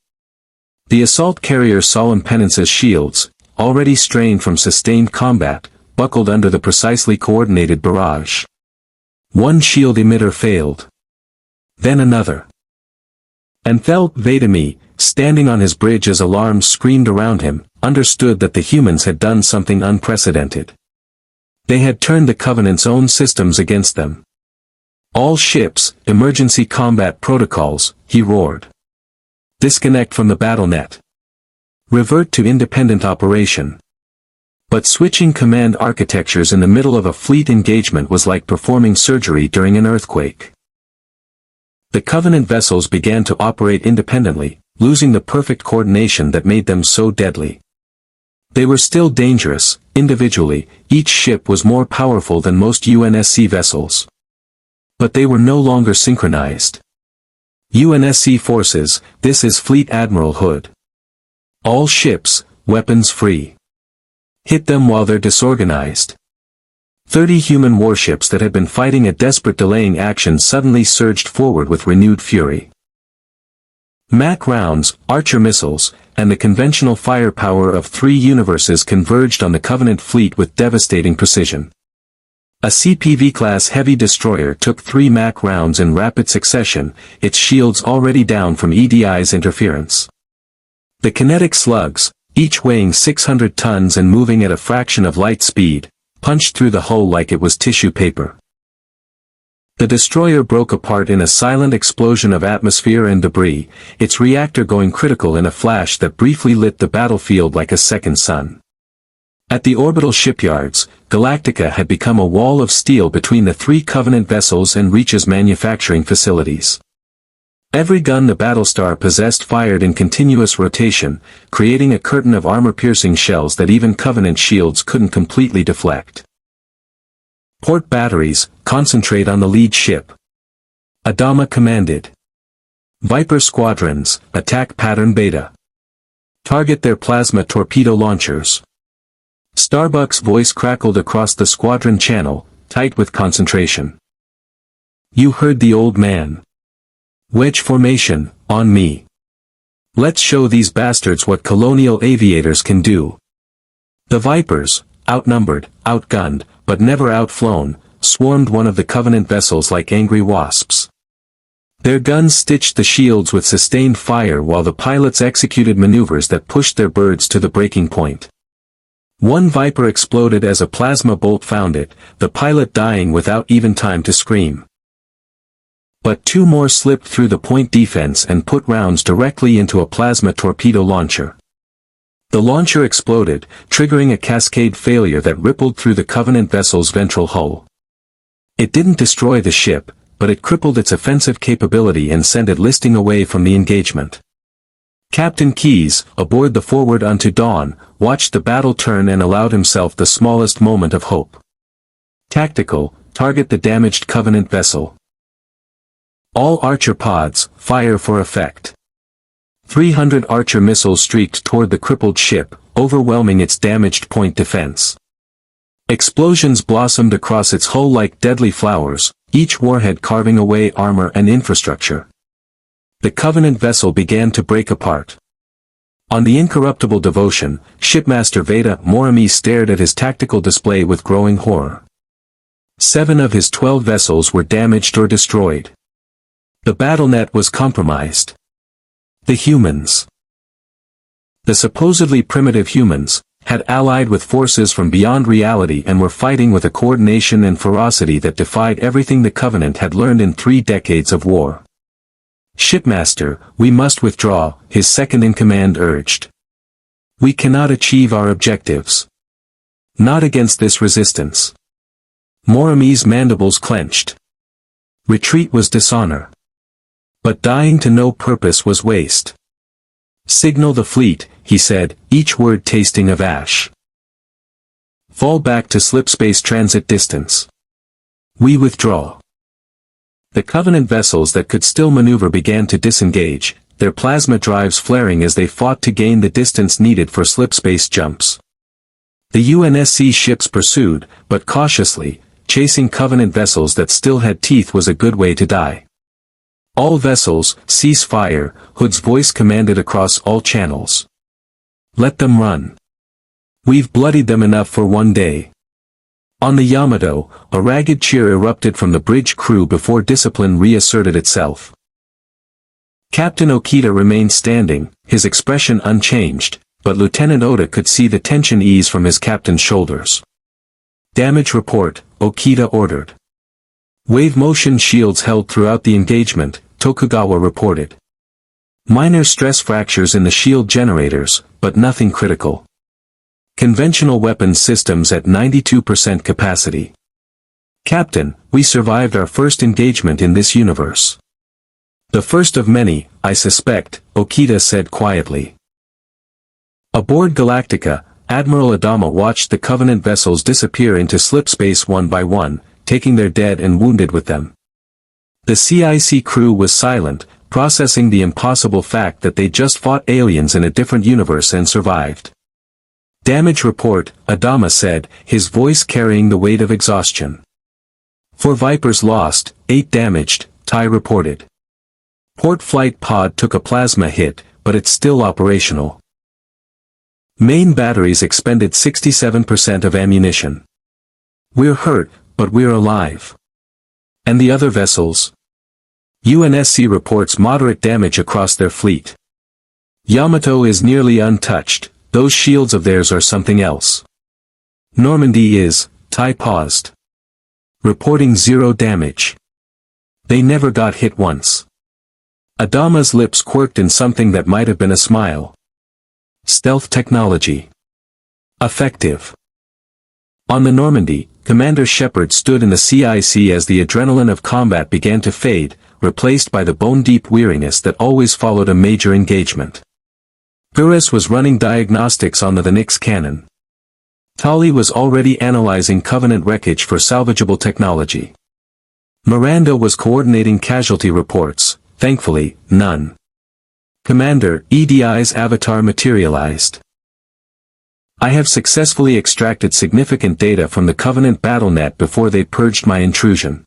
[SPEAKER 1] The assault carrier's solemn penance's shields, already strained from sustained combat, buckled under the precisely coordinated barrage. One shield emitter failed. Then another. And Vladimir, standing on his bridge as alarms screamed around him, understood that the humans had done something unprecedented. They had turned the Covenant's own systems against them. All ships, emergency combat protocols, he roared. Disconnect from the BattleNet. Revert to independent operation. But switching command architectures in the middle of a fleet engagement was like performing surgery during an earthquake. The Covenant vessels began to operate independently, losing the perfect coordination that made them so deadly. They were still dangerous, individually, each ship was more powerful than most UNSC vessels. But they were no longer synchronized. UNSC forces, this is Fleet Admiral Hood. All ships, weapons free. Hit them while they're disorganized. 30 human warships that had been fighting a desperate delaying action suddenly surged forward with renewed fury. Mac rounds, Archer missiles, and the conventional firepower of 3 universes converged on the Covenant fleet with devastating precision. A CPV-class heavy destroyer took 3 Mac rounds in rapid succession, its shields already down from EDI's interference. The kinetic slugs, each weighing 600 tons and moving at a fraction of light speed, punched through the hull like it was tissue paper. The destroyer broke apart in a silent explosion of atmosphere and debris, its reactor going critical in a flash that briefly lit the battlefield like a second sun. At the orbital shipyards, Galactica had become a wall of steel between the 3 Covenant vessels and Reach's manufacturing facilities. Every gun the Battlestar possessed fired in continuous rotation, creating a curtain of armor-piercing shells that even Covenant shields couldn't completely deflect. Port batteries, concentrate on the lead ship. Adama commanded. Viper squadrons, attack pattern beta. Target their plasma torpedo launchers. Starbuck's voice crackled across the squadron channel, tight with concentration. You heard the old man. Wedge formation, on me. Let's show these bastards what colonial aviators can do. The Vipers, outnumbered, outgunned, but never outflown, swarmed one of the Covenant vessels like angry wasps. Their guns stitched the shields with sustained fire while the pilots executed maneuvers that pushed their birds to the breaking point. One Viper exploded as a plasma bolt found it, the pilot dying without even time to scream. But two more slipped through the point defense and put rounds directly into a plasma torpedo launcher. The launcher exploded, triggering a cascade failure that rippled through the Covenant vessel's ventral hull. It didn't destroy the ship, but it crippled its offensive capability and sent it listing away from the engagement. Captain Keyes, aboard the Forward Unto Dawn, watched the battle turn and allowed himself the smallest moment of hope. Tactical, target the damaged Covenant vessel. All Archer pods, fire for effect. 300 Archer missiles streaked toward the crippled ship, overwhelming its damaged point defense. Explosions blossomed across its hull like deadly flowers, each warhead carving away armor and infrastructure. The Covenant vessel began to break apart. On the incorruptible devotion, Shipmaster Veda Morami stared at his tactical display with growing horror. 7 of his 12 vessels were damaged or destroyed. The BattleNet was compromised. The humans. The supposedly primitive humans, had allied with forces from beyond reality and were fighting with a coordination and ferocity that defied everything the Covenant had learned in 3 decades of war. Shipmaster, we must withdraw, his second-in-command urged. We cannot achieve our objectives. Not against this resistance. Morami's mandibles clenched. Retreat was dishonor. But dying to no purpose was waste. Signal the fleet, he said, each word tasting of ash. Fall back to slipspace transit distance. We withdraw. The Covenant vessels that could still maneuver began to disengage, their plasma drives flaring as they fought to gain the distance needed for slipspace jumps. The UNSC ships pursued, but cautiously, chasing Covenant vessels that still had teeth was a good way to die. All vessels, cease fire, Hood's voice commanded across all channels. Let them run. We've bloodied them enough for one day. On the Yamato, a ragged cheer erupted from the bridge crew before discipline reasserted itself. Captain Okita remained standing, his expression unchanged, but Lieutenant Oda could see the tension ease from his captain's shoulders. Damage report, Okita ordered. Wave motion shields held throughout the engagement, Tokugawa reported. Minor stress fractures in the shield generators, but nothing critical. Conventional weapons systems at 92% capacity. Captain, we survived our first engagement in this universe. The first of many, I suspect, Okita said quietly. Aboard Galactica, Admiral Adama watched the Covenant vessels disappear into slipspace one by one, taking their dead and wounded with them. The CIC crew was silent, processing the impossible fact that they just fought aliens in a different universe and survived. Damage report, Adama said, his voice carrying the weight of exhaustion. 4 Vipers lost, 8 damaged, Tai reported. Port flight pod took a plasma hit, but it's still operational. Main batteries expended 67% of ammunition. We're hurt, but we're alive. And the other vessels? UNSC reports moderate damage across their fleet. Yamato is nearly untouched. Those shields of theirs are something else. Normandy is, Tai paused. Reporting 0 damage. They never got hit once. Adama's lips quirked in something that might have been a smile. Stealth technology. Effective. On the Normandy, Commander Shepard stood in the CIC as the adrenaline of combat began to fade, replaced by the bone-deep weariness that always followed a major engagement. Gures was running diagnostics on the Nix cannon. Tali was already analyzing Covenant wreckage for salvageable technology. Miranda was coordinating casualty reports, thankfully, none. Commander, EDI's avatar materialized. I have successfully extracted significant data from the Covenant BattleNet before they purged my intrusion.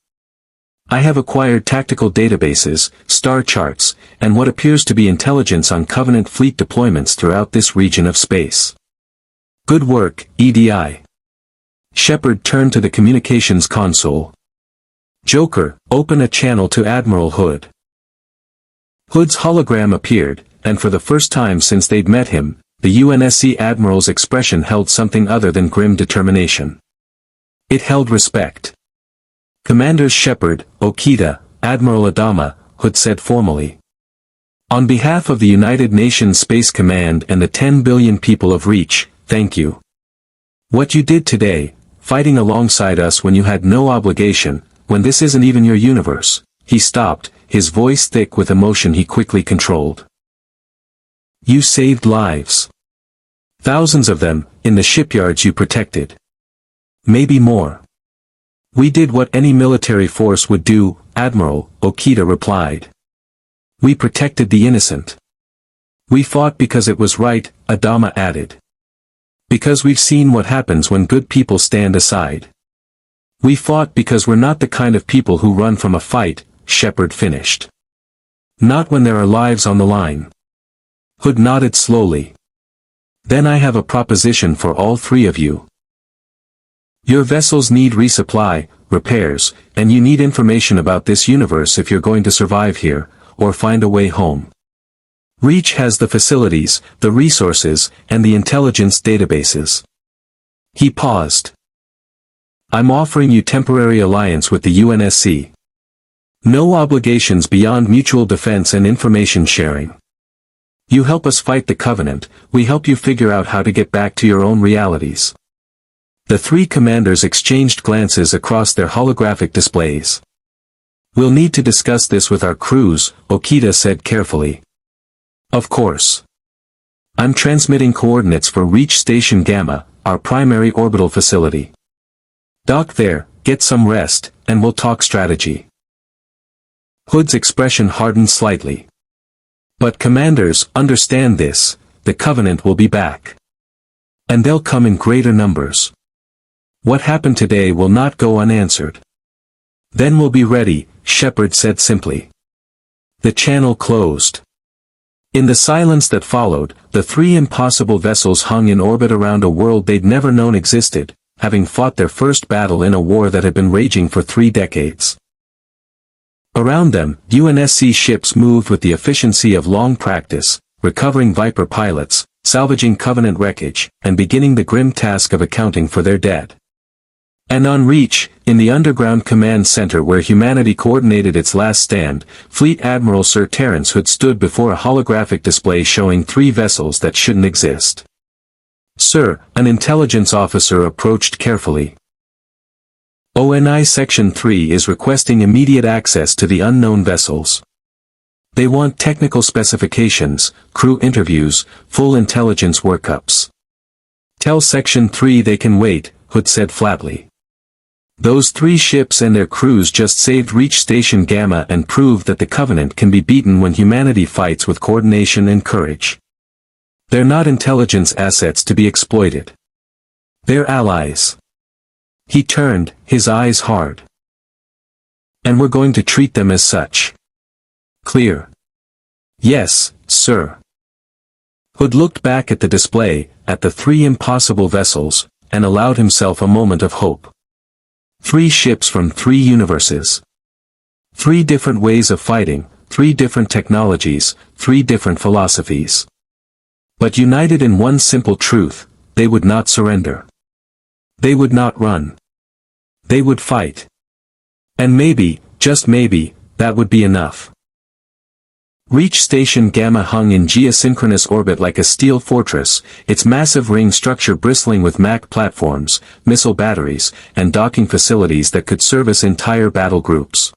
[SPEAKER 1] I have acquired tactical databases, star charts, and what appears to be intelligence on Covenant fleet deployments throughout this region of space. Good work, EDI. Shepard turned to the communications console. Joker, open a channel to Admiral Hood. Hood's hologram appeared, and for the first time since they'd met him, the UNSC Admiral's expression held something other than grim determination. It held respect. Commanders Shepard, Okita, Admiral Adama, Hood said formally. On behalf of the United Nations Space Command and the 10 billion people of Reach, thank you. What you did today, fighting alongside us when you had no obligation, when this isn't even your universe, he stopped, his voice thick with emotion he quickly controlled. You saved lives. Thousands of them, in the shipyards you protected. Maybe more. We did what any military force would do, Admiral, Okita replied. We protected the innocent. We fought because it was right, Adama added. Because we've seen what happens when good people stand aside. We fought because we're not the kind of people who run from a fight, Shepard finished. Not when there are lives on the line. Hood nodded slowly. Then I have a proposition for all three of you. Your vessels need resupply, repairs, and you need information about this universe if you're going to survive here, or find a way home. Reach has the facilities, the resources, and the intelligence databases. He paused. I'm offering you temporary alliance with the UNSC. No obligations beyond mutual defense and information sharing. You help us fight the Covenant, we help you figure out how to get back to your own realities. The three commanders exchanged glances across their holographic displays. We'll need to discuss this with our crews, Okita said carefully. Of course. I'm transmitting coordinates for Reach Station Gamma, our primary orbital facility. Dock there, get some rest, and we'll talk strategy. Hood's expression hardened slightly. But commanders, understand this, the Covenant will be back. And they'll come in greater numbers. What happened today will not go unanswered. Then we'll be ready, Shepard said simply. The channel closed. In the silence that followed, the three impossible vessels hung in orbit around a world they'd never known existed, having fought their first battle in a war that had been raging for 3 decades. Around them, UNSC ships moved with the efficiency of long practice, recovering Viper pilots, salvaging Covenant wreckage, and beginning the grim task of accounting for their dead. And on Reach, in the underground command center where humanity coordinated its last stand, Fleet Admiral Sir Terence Hood stood before a holographic display showing 3 vessels that shouldn't exist. Sir, an intelligence officer approached carefully. ONI Section 3 is requesting immediate access to the unknown vessels. They want technical specifications, crew interviews, full intelligence workups. Tell Section 3 they can wait, Hood said flatly. Those 3 ships and their crews just saved Reach Station Gamma and proved that the Covenant can be beaten when humanity fights with coordination and courage. They're not intelligence assets to be exploited. They're allies. He turned, his eyes hard. And we're going to treat them as such. Clear? Yes, sir. Hood looked back at the display, at the 3 impossible vessels, and allowed himself a moment of hope. 3 ships from 3 universes. 3 different ways of fighting, 3 different technologies, 3 different philosophies. But united in one simple truth, they would not surrender. They would not run. They would fight. And maybe, just maybe, that would be enough. Reach Station Gamma hung in geosynchronous orbit like a steel fortress, its massive ring structure bristling with MAC platforms, missile batteries, and docking facilities that could service entire battle groups.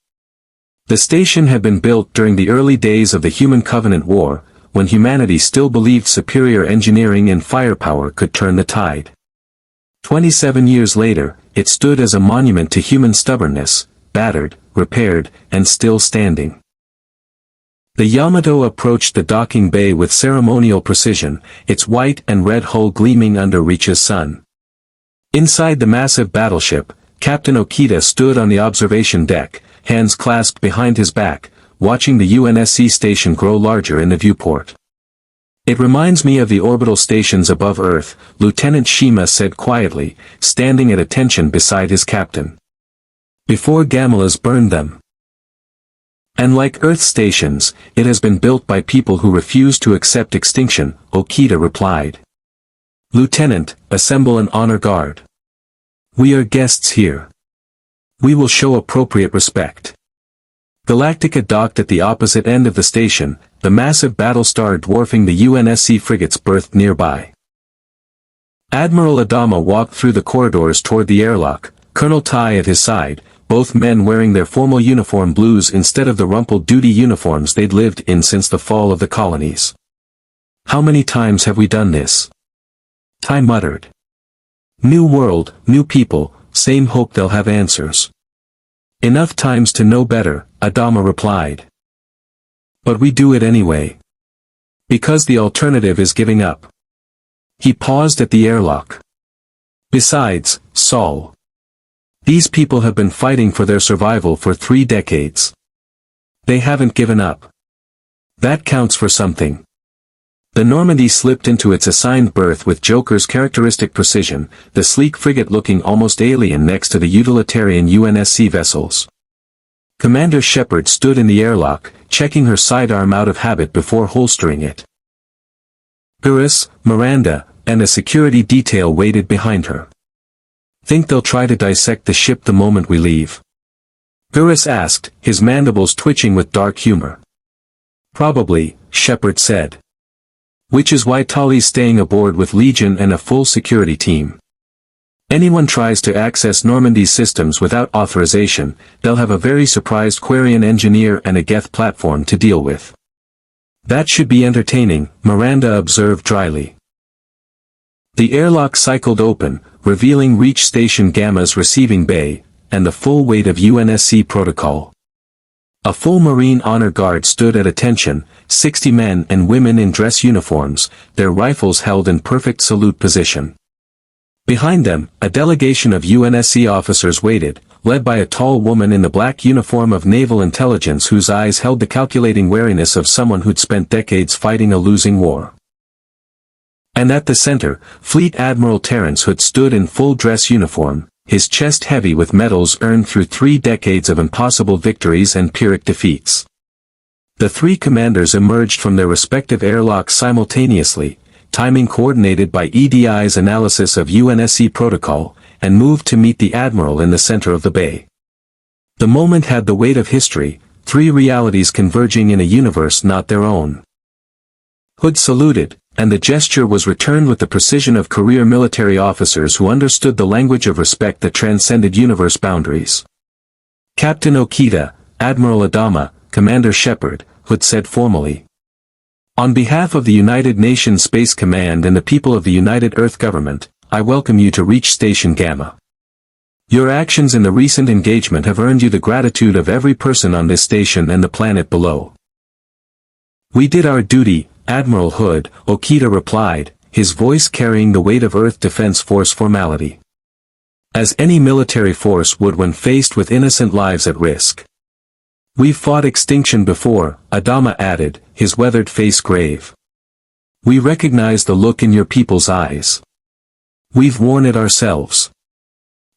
[SPEAKER 1] The station had been built during the early days of the Human Covenant War, when humanity still believed superior engineering and firepower could turn the tide. 27 years later, it stood as a monument to human stubbornness, battered, repaired, and still standing. The Yamato approached the docking bay with ceremonial precision, its white and red hull gleaming under Reach's sun. Inside the massive battleship, Captain Okita stood on the observation deck, hands clasped behind his back, watching the UNSC station grow larger in the viewport. "It reminds me of the orbital stations above Earth," Lieutenant Shima said quietly, standing at attention beside his captain. "Before Gamalas burned them. And like Earth stations, it has been built by people who refuse to accept extinction," Okita replied. "Lieutenant, assemble an honor guard. We are guests here. We will show appropriate respect." Galactica docked at the opposite end of the station, the massive Battlestar dwarfing the UNSC frigates berthed nearby. Admiral Adama walked through the corridors toward the airlock, Colonel Tai at his side, both men wearing their formal uniform blues instead of the rumpled duty uniforms they'd lived in since the fall of the colonies. "How many times have we done this?" Tai muttered. "New world, new people, same hope they'll have answers." "Enough times to know better," Adama replied. "But we do it anyway. Because the alternative is giving up." He paused at the airlock. "Besides, Saul. These people have been fighting for their survival for 3 decades. They haven't given up. That counts for something." The Normandy slipped into its assigned berth with Joker's characteristic precision, the sleek frigate looking almost alien next to the utilitarian UNSC vessels. Commander Shepard stood in the airlock, checking her sidearm out of habit before holstering it. Gurus, Miranda, and a security detail waited behind her. "Think they'll try to dissect the ship the moment we leave?" Gurus asked, his mandibles twitching with dark humor. "Probably," Shepard said. "Which is why Tali's staying aboard with Legion and a full security team. Anyone tries to access Normandy's systems without authorization, they'll have a very surprised Quarian engineer and a Geth platform to deal with." "That should be entertaining," Miranda observed dryly. The airlock cycled open, revealing Reach Station Gamma's receiving bay, and the full weight of UNSC protocol. A full Marine honor guard stood at attention, 60 men and women in dress uniforms, their rifles held in perfect salute position. Behind them, a delegation of UNSC officers waited, led by a tall woman in the black uniform of naval intelligence whose eyes held the calculating wariness of someone who'd spent decades fighting a losing war. And at the center, Fleet Admiral Terrence Hood stood in full dress uniform, his chest heavy with medals earned through 3 decades of impossible victories and Pyrrhic defeats. The 3 commanders emerged from their respective airlocks simultaneously, timing coordinated by EDI's analysis of UNSC protocol, and moved to meet the Admiral in the center of the bay. The moment had the weight of history, 3 realities converging in a universe not their own. Hood saluted, and the gesture was returned with the precision of career military officers who understood the language of respect that transcended universe boundaries. "Captain Okita, Admiral Adama, Commander Shepard," Hood said formally. "On behalf of the United Nations Space Command and the people of the United Earth Government, I welcome you to Reach Station Gamma. Your actions in the recent engagement have earned you the gratitude of every person on this station and the planet below." "We did our duty, Admiral Hood," Okita replied, his voice carrying the weight of Earth Defense Force formality. "As any military force would when faced with innocent lives at risk. We've fought extinction before," Adama added, his weathered face grave. "We recognize the look in your people's eyes. We've worn it ourselves."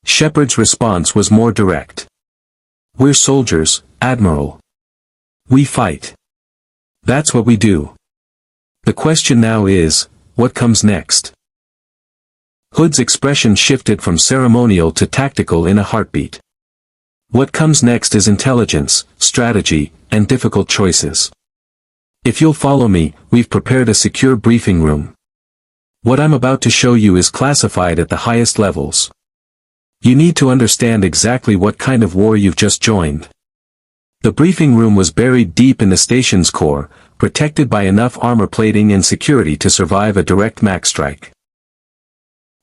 [SPEAKER 1] Shepard's response was more direct. "We're soldiers, Admiral. We fight. That's what we do. The question now is, what comes next?" Hood's expression shifted from ceremonial to tactical in a heartbeat. "What comes next is intelligence, strategy, and difficult choices. If you'll follow me, we've prepared a secure briefing room. What I'm about to show you is classified at the highest levels. You need to understand exactly what kind of war you've just joined." The briefing room was buried deep in the station's core, protected by enough armor plating and security to survive a direct MAC strike.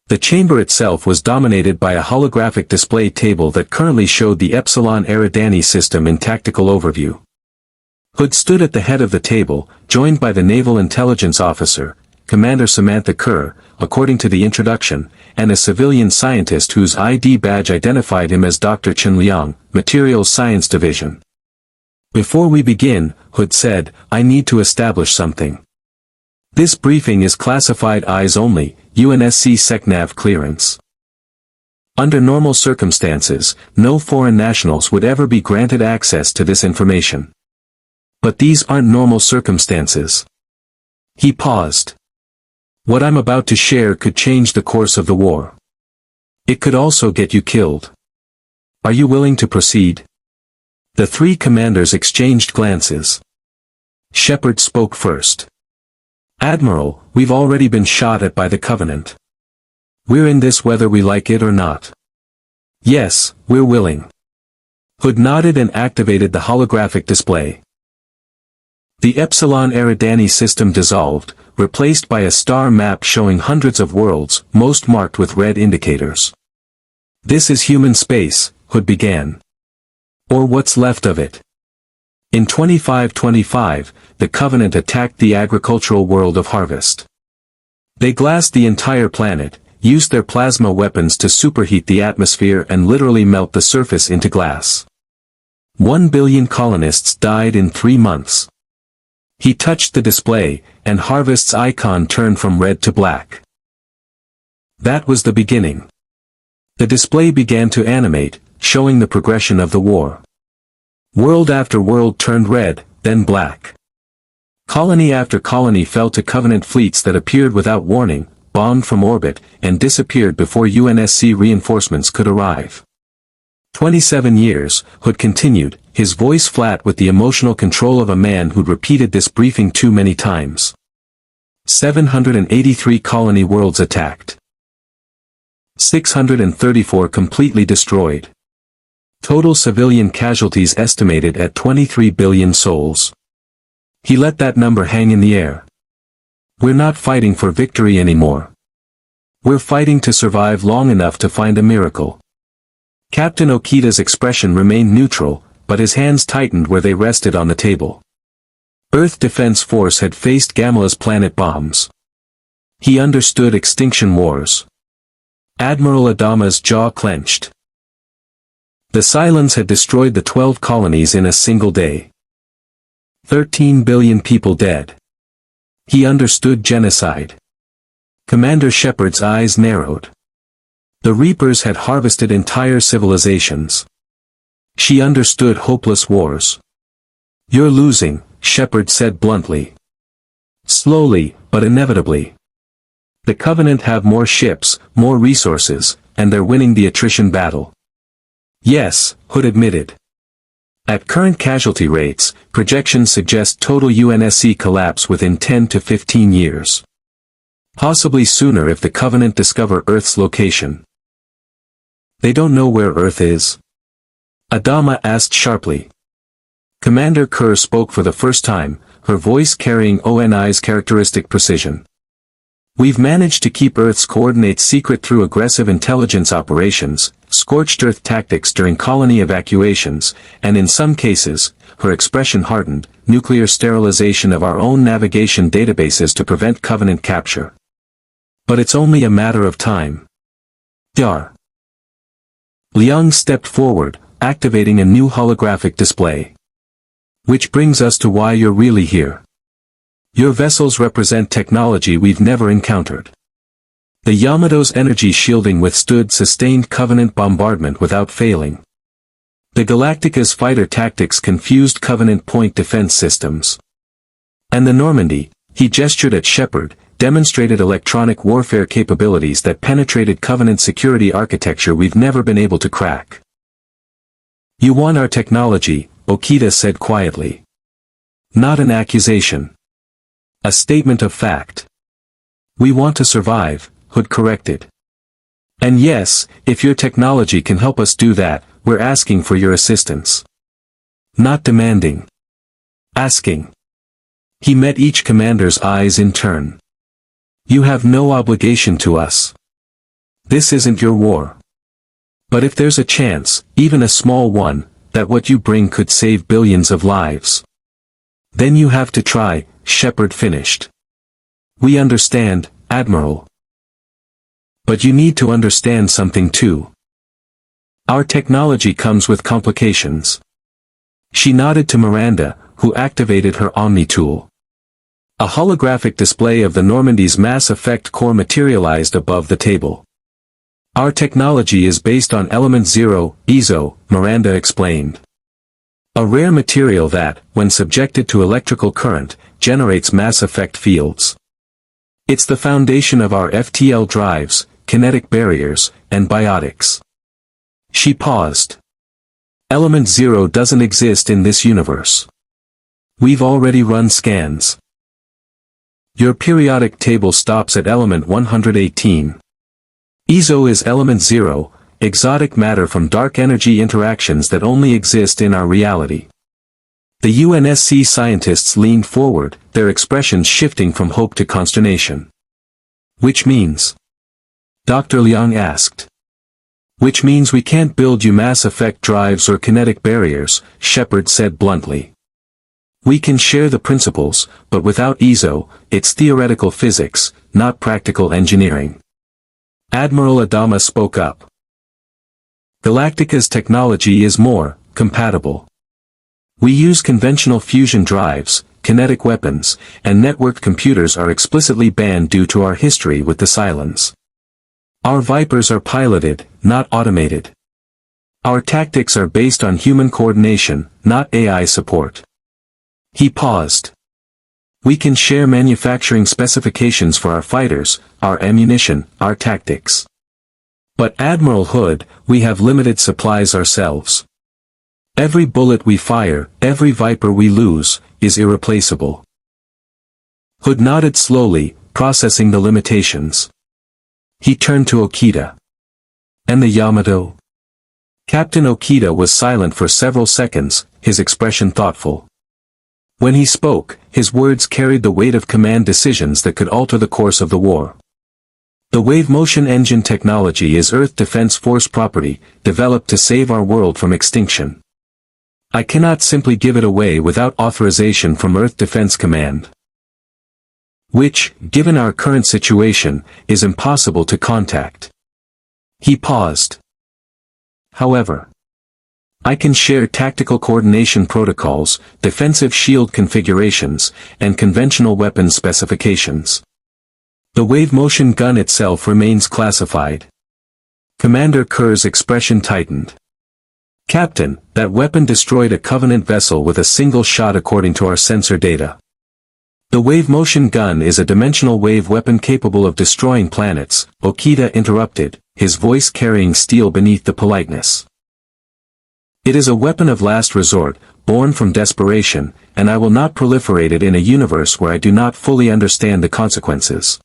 [SPEAKER 1] The chamber itself was dominated by a holographic display table that currently showed the Epsilon Eridani system in tactical overview. Hood stood at the head of the table, joined by the Naval Intelligence Officer, Commander Samantha Kerr, according to the introduction, and a civilian scientist whose ID badge identified him as Dr. Chen Liang, Materials Science Division. Before we begin, Hood said, I need to establish something. This briefing is classified eyes only, UNSC SecNav clearance. Under normal circumstances, no foreign nationals would ever be granted access to this information. But these aren't normal circumstances. He paused. What I'm about to share could change the course of the war. It could also get you killed. Are you willing to proceed? The three commanders exchanged glances. Shepard spoke first. Admiral, we've already been shot at by the Covenant. We're in this whether we like it or not. Yes, we're willing. Hood nodded and activated the holographic display. The Epsilon Eridani system dissolved, replaced by a star map showing hundreds of worlds, most marked with red indicators. This is human space, Hood began. Or what's left of it. In 2525, the Covenant attacked the agricultural world of Harvest. They glassed the entire planet, used their plasma weapons to superheat the atmosphere and literally melt the surface into glass. 1 billion colonists died in 3 months. He touched the display, and Harvest's icon turned from red to black. That was the beginning. The display began to animate, showing the progression of the war. World after world turned red, then black. Colony after colony fell to Covenant fleets that appeared without warning, bombed from orbit, and disappeared before UNSC reinforcements could arrive. 27 years, Hood continued, his voice flat with the emotional control of a man who'd repeated this briefing too many times. 783 colony worlds attacked. 634 completely destroyed. Total civilian casualties estimated at 23 billion souls. He let that number hang in the air. We're not fighting for victory anymore. We're fighting to survive long enough to find a miracle. Captain Okita's expression remained neutral, but his hands tightened where they rested on the table. Earth Defense Force had faced Gamala's planet bombs. He understood extinction wars. Admiral Adama's jaw clenched. The Cylons had destroyed the 12 colonies in a single day. 13 billion people dead. He understood genocide. Commander Shepard's eyes narrowed. The Reapers had harvested entire civilizations. She understood hopeless wars. You're losing, Shepard said bluntly. Slowly, but inevitably. The Covenant have more ships, more resources, and they're winning the attrition battle. Yes, Hood admitted. At current casualty rates, projections suggest total UNSC collapse within 10 to 15 years. Possibly sooner if the Covenant discover Earth's location. They don't know where Earth is? Adama asked sharply. Commander Kerr spoke for the first time, her voice carrying ONI's characteristic precision. We've managed to keep Earth's coordinates secret through aggressive intelligence operations, scorched earth tactics during colony evacuations, and in some cases, her expression hardened, nuclear sterilization of our own navigation databases to prevent Covenant capture. But it's only a matter of time. Dar. Liang stepped forward, activating a new holographic display. Which brings us to why you're really here. Your vessels represent technology we've never encountered. The Yamato's energy shielding withstood sustained Covenant bombardment without failing. The Galactica's fighter tactics confused Covenant point defense systems. And the Normandy, he gestured at Shepard, demonstrated electronic warfare capabilities that penetrated Covenant security architecture we've never been able to crack. You want our technology, Okita said quietly. Not an accusation. A statement of fact. We want to survive, Hood corrected. And yes, if your technology can help us do that, we're asking for your assistance. Not demanding. Asking. He met each commander's eyes in turn. You have no obligation to us. This isn't your war. But if there's a chance, even a small one, that what you bring could save billions of lives. Then you have to try, Shepard finished. We understand, Admiral. But you need to understand something too. Our technology comes with complications. She nodded to Miranda, who activated her Omni tool. A holographic display of the Normandy's mass effect core materialized above the table. Our technology is based on element 0, ESO, Miranda explained. A rare material that, when subjected to electrical current, generates mass effect fields. It's the foundation of our FTL drives, kinetic barriers, and biotics. She paused. Element 0 doesn't exist in this universe. We've already run scans. Your periodic table stops at element 118. ESO is element 0, exotic matter from dark energy interactions that only exist in our reality. The UNSC scientists leaned forward, their expressions shifting from hope to consternation. Which means? Dr. Liang asked. Which means we can't build you mass effect drives or kinetic barriers, Shepard said bluntly. We can share the principles, but without ESO, it's theoretical physics, not practical engineering. Admiral Adama spoke up. Galactica's technology is more compatible. We use conventional fusion drives, kinetic weapons, and networked computers are explicitly banned due to our history with the Cylons. Our Vipers are piloted, not automated. Our tactics are based on human coordination, not AI support. He paused. We can share manufacturing specifications for our fighters, our ammunition, our tactics. But Admiral Hood, we have limited supplies ourselves. Every bullet we fire, every Viper we lose, is irreplaceable. Hood nodded slowly, processing the limitations. He turned to Okita. And the Yamato? Captain Okita was silent for several seconds, his expression thoughtful. When he spoke, his words carried the weight of command decisions that could alter the course of the war. The wave motion engine technology is Earth Defense Force property, developed to save our world from extinction. I cannot simply give it away without authorization from Earth Defense Command. Which, given our current situation, is impossible to contact. He paused. However, I can share tactical coordination protocols, defensive shield configurations, and conventional weapons specifications. The wave motion gun itself remains classified. Commander Kerr's expression tightened. Captain, that weapon destroyed a Covenant vessel with a single shot according to our sensor data. The wave motion gun is a dimensional wave weapon capable of destroying planets, Okita interrupted, his voice carrying steel beneath the politeness. It is a weapon of last resort, born from desperation, and I will not proliferate it in a universe where I do not fully understand the consequences.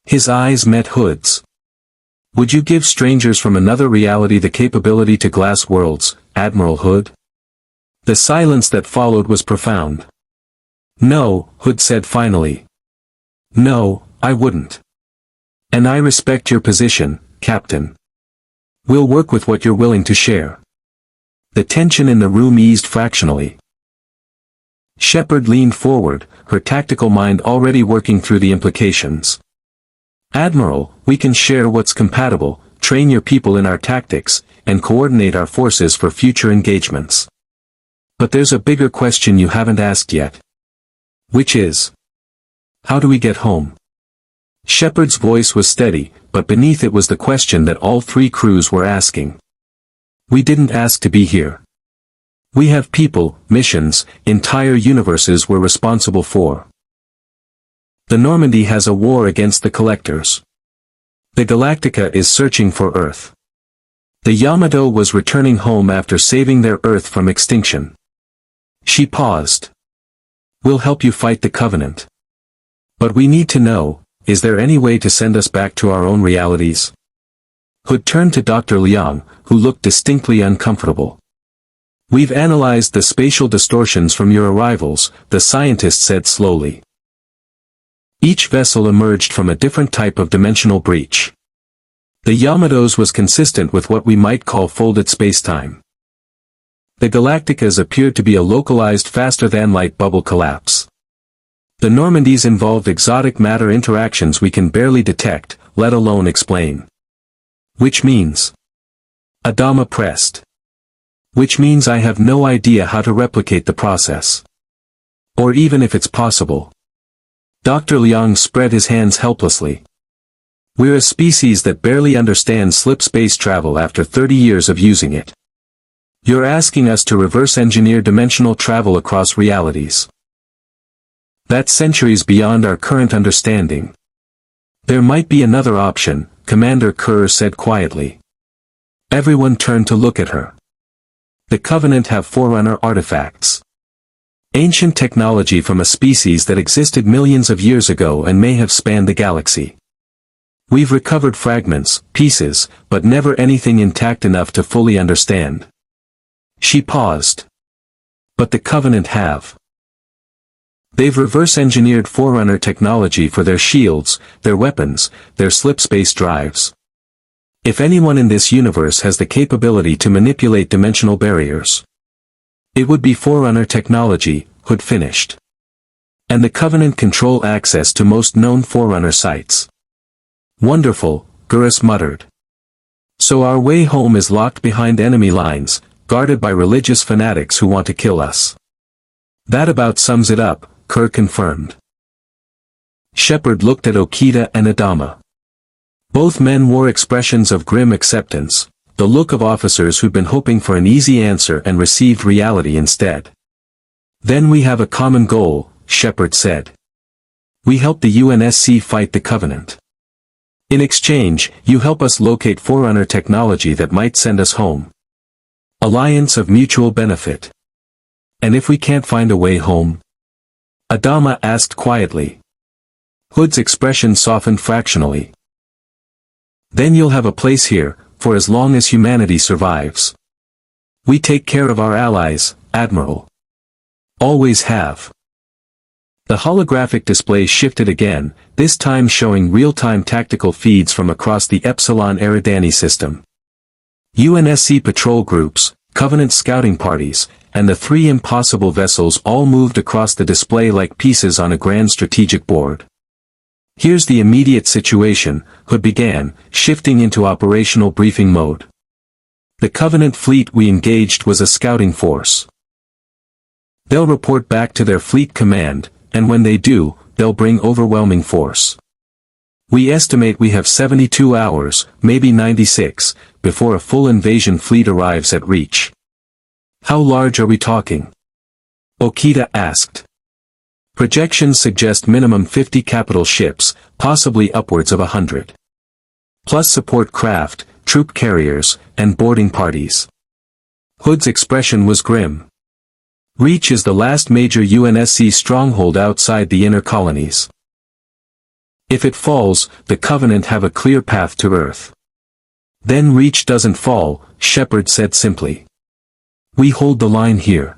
[SPEAKER 1] His eyes met Hood's. Would you give strangers from another reality the capability to glass worlds, Admiral Hood? The silence that followed was profound. No, Hood said finally. No, I wouldn't. And I respect your position, Captain. We'll work with what you're willing to share. The tension in the room eased fractionally. Shepard leaned forward, her tactical mind already working through the implications. Admiral, we can share what's compatible, train your people in our tactics, and coordinate our forces for future engagements. But there's a bigger question you haven't asked yet. Which is, how do we get home? Shepard's voice was steady, but beneath it was the question that all three crews were asking. We didn't ask to be here. We have people, missions, entire universes we're responsible for. The Normandy has a war against the Collectors. The Galactica is searching for Earth. The Yamato was returning home after saving their Earth from extinction. She paused. We'll help you fight the Covenant. But we need to know, is there any way to send us back to our own realities? Hood turned to Dr. Liang, who looked distinctly uncomfortable. We've analyzed the spatial distortions from your arrivals, the scientist said slowly. Each vessel emerged from a different type of dimensional breach. The Yamato's was consistent with what we might call folded spacetime. The Galacticas appeared to be a localized faster-than-light bubble collapse. The Normandies involved exotic matter interactions we can barely detect, let alone explain. Which means? Adama pressed. Which means I have no idea how to replicate the process. Or even if it's possible. Dr. Liang spread his hands helplessly. We're a species that barely understands slip space travel after 30 years of using it. You're asking us to reverse engineer dimensional travel across realities. That's centuries beyond our current understanding. There might be another option, Commander Kerr said quietly. Everyone turned to look at her. The Covenant have Forerunner artifacts. Ancient technology from a species that existed millions of years ago and may have spanned the galaxy. We've recovered fragments, pieces, but never anything intact enough to fully understand. She paused. But the Covenant have. They've reverse-engineered Forerunner technology for their shields, their weapons, their slipspace drives. If anyone in this universe has the capability to manipulate dimensional barriers, it would be Forerunner technology, Hood finished. And the Covenant control access to most known Forerunner sites. Wonderful, Gurus muttered. So our way home is locked behind enemy lines, guarded by religious fanatics who want to kill us. That about sums it up, Kerr confirmed. Shepard looked at Okita and Adama. Both men wore expressions of grim acceptance, the look of officers who'd been hoping for an easy answer and received reality instead. Then we have a common goal, Shepard said. We help the UNSC fight the Covenant. In exchange, you help us locate Forerunner technology that might send us home. Alliance of mutual benefit. And if we can't find a way home? Adama asked quietly. Hood's expression softened fractionally. Then you'll have a place here, for as long as humanity survives. We take care of our allies, Admiral. Always have. The holographic display shifted again, this time showing real-time tactical feeds from across the Epsilon Eridani system. UNSC patrol groups, Covenant scouting parties, and the 3 impossible vessels all moved across the display like pieces on a grand strategic board. Here's the immediate situation, Hood began, shifting into operational briefing mode. The Covenant fleet we engaged was a scouting force. They'll report back to their fleet command, and when they do, they'll bring overwhelming force. We estimate we have 72 hours, maybe 96, before a full invasion fleet arrives at Reach. How large are we talking? Okita asked. Projections suggest minimum 50 capital ships, possibly upwards of 100. Plus support craft, troop carriers, and boarding parties. Hood's expression was grim. Reach is the last major UNSC stronghold outside the inner colonies. If it falls, the Covenant have a clear path to Earth. Then Reach doesn't fall, Shepard said simply. We hold the line here.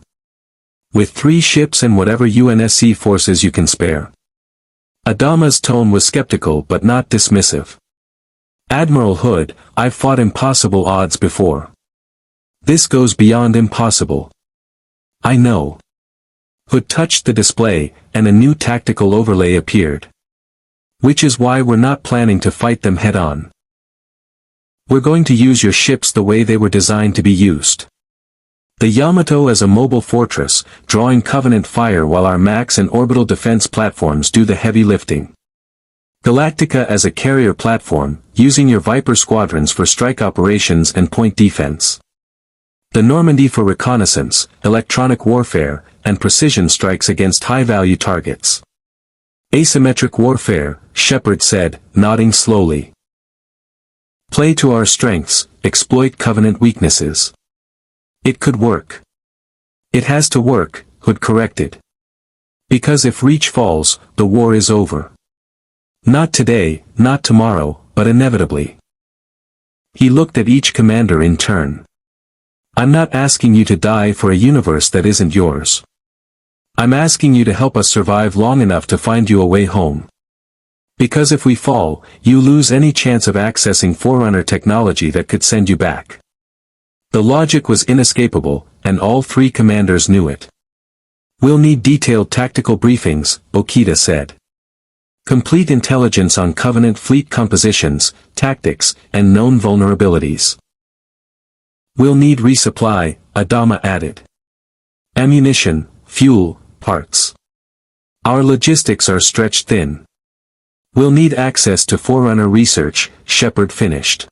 [SPEAKER 1] With 3 ships and whatever UNSC forces you can spare. Adama's tone was skeptical but not dismissive. Admiral Hood, I've fought impossible odds before. This goes beyond impossible. I know. Hood touched the display, and a new tactical overlay appeared. Which is why we're not planning to fight them head-on. We're going to use your ships the way they were designed to be used. The Yamato as a mobile fortress, drawing Covenant fire while our MAX and orbital defense platforms do the heavy lifting. Galactica as a carrier platform, using your Viper squadrons for strike operations and point defense. The Normandy for reconnaissance, electronic warfare, and precision strikes against high-value targets. Asymmetric warfare, Shepard said, nodding slowly. Play to our strengths, exploit Covenant weaknesses. It could work. It has to work, Hood corrected. Because if Reach falls, the war is over. Not today, not tomorrow, but inevitably. He looked at each commander in turn. I'm not asking you to die for a universe that isn't yours. I'm asking you to help us survive long enough to find you a way home. Because if we fall, you lose any chance of accessing Forerunner technology that could send you back. The logic was inescapable, and all three commanders knew it. "We'll need detailed tactical briefings," Okita said. "Complete intelligence on Covenant fleet compositions, tactics, and known vulnerabilities." "We'll need resupply," Adama added. "Ammunition, fuel, parts. Our logistics are stretched thin." "We'll need access to Forerunner research," Shepard finished.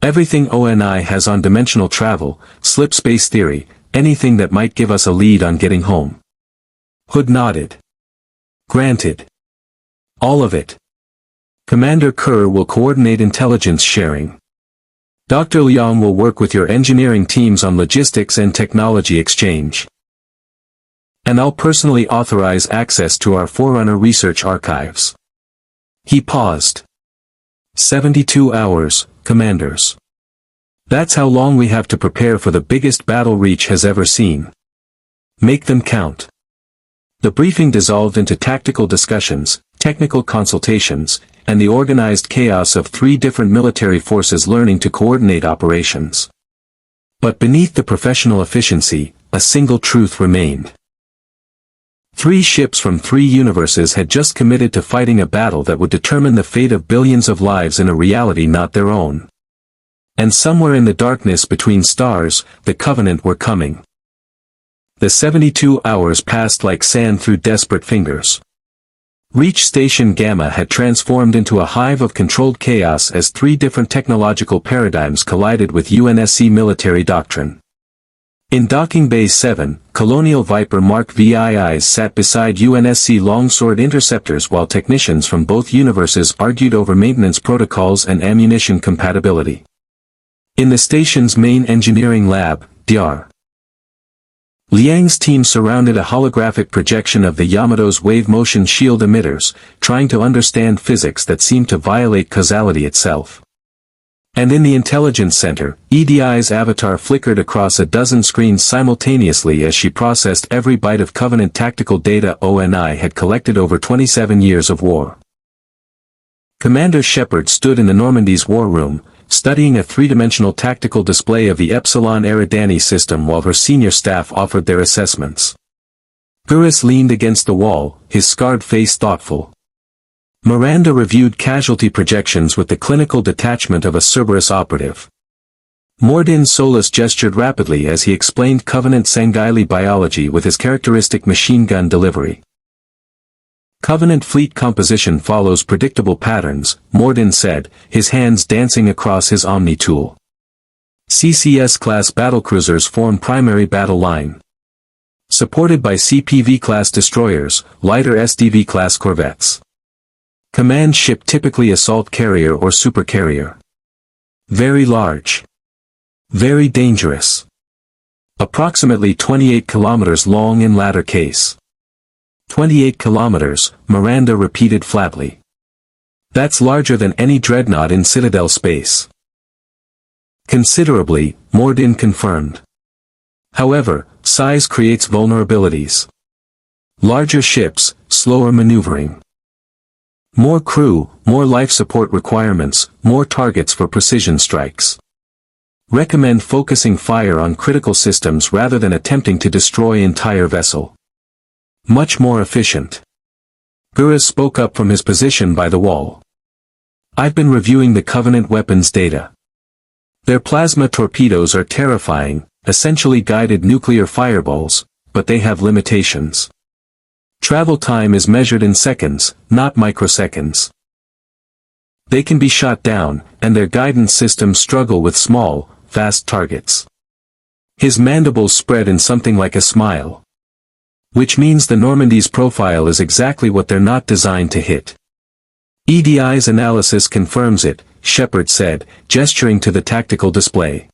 [SPEAKER 1] "Everything ONI has on dimensional travel, slip space theory, anything that might give us a lead on getting home." Hood nodded. "Granted. All of it. Commander Kerr will coordinate intelligence sharing. Dr. Liang will work with your engineering teams on logistics and technology exchange. And I'll personally authorize access to our Forerunner research archives." He paused. 72 hours, commanders. That's how long we have to prepare for the biggest battle Reach has ever seen. Make them count. The briefing dissolved into tactical discussions, technical consultations, and the organized chaos of three different military forces learning to coordinate operations. But beneath the professional efficiency, a single truth remained. Three ships from three universes had just committed to fighting a battle that would determine the fate of billions of lives in a reality not their own. And somewhere in the darkness between stars, the Covenant were coming. The 72 hours passed like sand through desperate fingers. Reach Station Gamma had transformed into a hive of controlled chaos as three different technological paradigms collided with UNSC military doctrine. In Docking Bay 7, Colonial Viper Mark VIIs sat beside UNSC longsword interceptors while technicians from both universes argued over maintenance protocols and ammunition compatibility. In the station's main engineering lab, Dr. Liang's team surrounded a holographic projection of the Yamato's wave motion shield emitters, trying to understand physics that seemed to violate causality itself. And in the intelligence center, EDI's avatar flickered across a dozen screens simultaneously as she processed every byte of Covenant tactical data ONI had collected over 27 years of war. Commander Shepard stood in the Normandy's war room, studying a three-dimensional tactical display of the Epsilon Eridani system while her senior staff offered their assessments. Gurus leaned against the wall, his scarred face thoughtful. Miranda reviewed casualty projections with the clinical detachment of a Cerberus operative. Mordin Solus gestured rapidly as he explained Covenant Sanghaili biology with his characteristic machine gun delivery. "Covenant fleet composition follows predictable patterns," Mordin said, his hands dancing across his Omni tool. CCS-class battlecruisers form primary battle line. Supported by CPV-class destroyers, lighter SDV-class corvettes. Command ship typically assault carrier or supercarrier. Very large. Very dangerous. Approximately 28 kilometers long in latter case. 28 kilometers, Miranda repeated flatly. That's larger than any dreadnought in Citadel space. Considerably, Mordin confirmed. However, size creates vulnerabilities. Larger ships, slower maneuvering. More crew, more life support requirements, more targets for precision strikes. Recommend focusing fire on critical systems rather than attempting to destroy entire vessel. Much more efficient. Gurus spoke up from his position by the wall. "I've been reviewing the Covenant weapons data. Their plasma torpedoes are terrifying, essentially guided nuclear fireballs, but they have limitations. Travel time is measured in seconds, not microseconds. They can be shot down, and their guidance systems struggle with small, fast targets." His mandibles spread in something like a smile. "Which means the Normandy's profile is exactly what they're not designed to hit." "EDI's analysis confirms it," Shepard said, gesturing to the tactical display.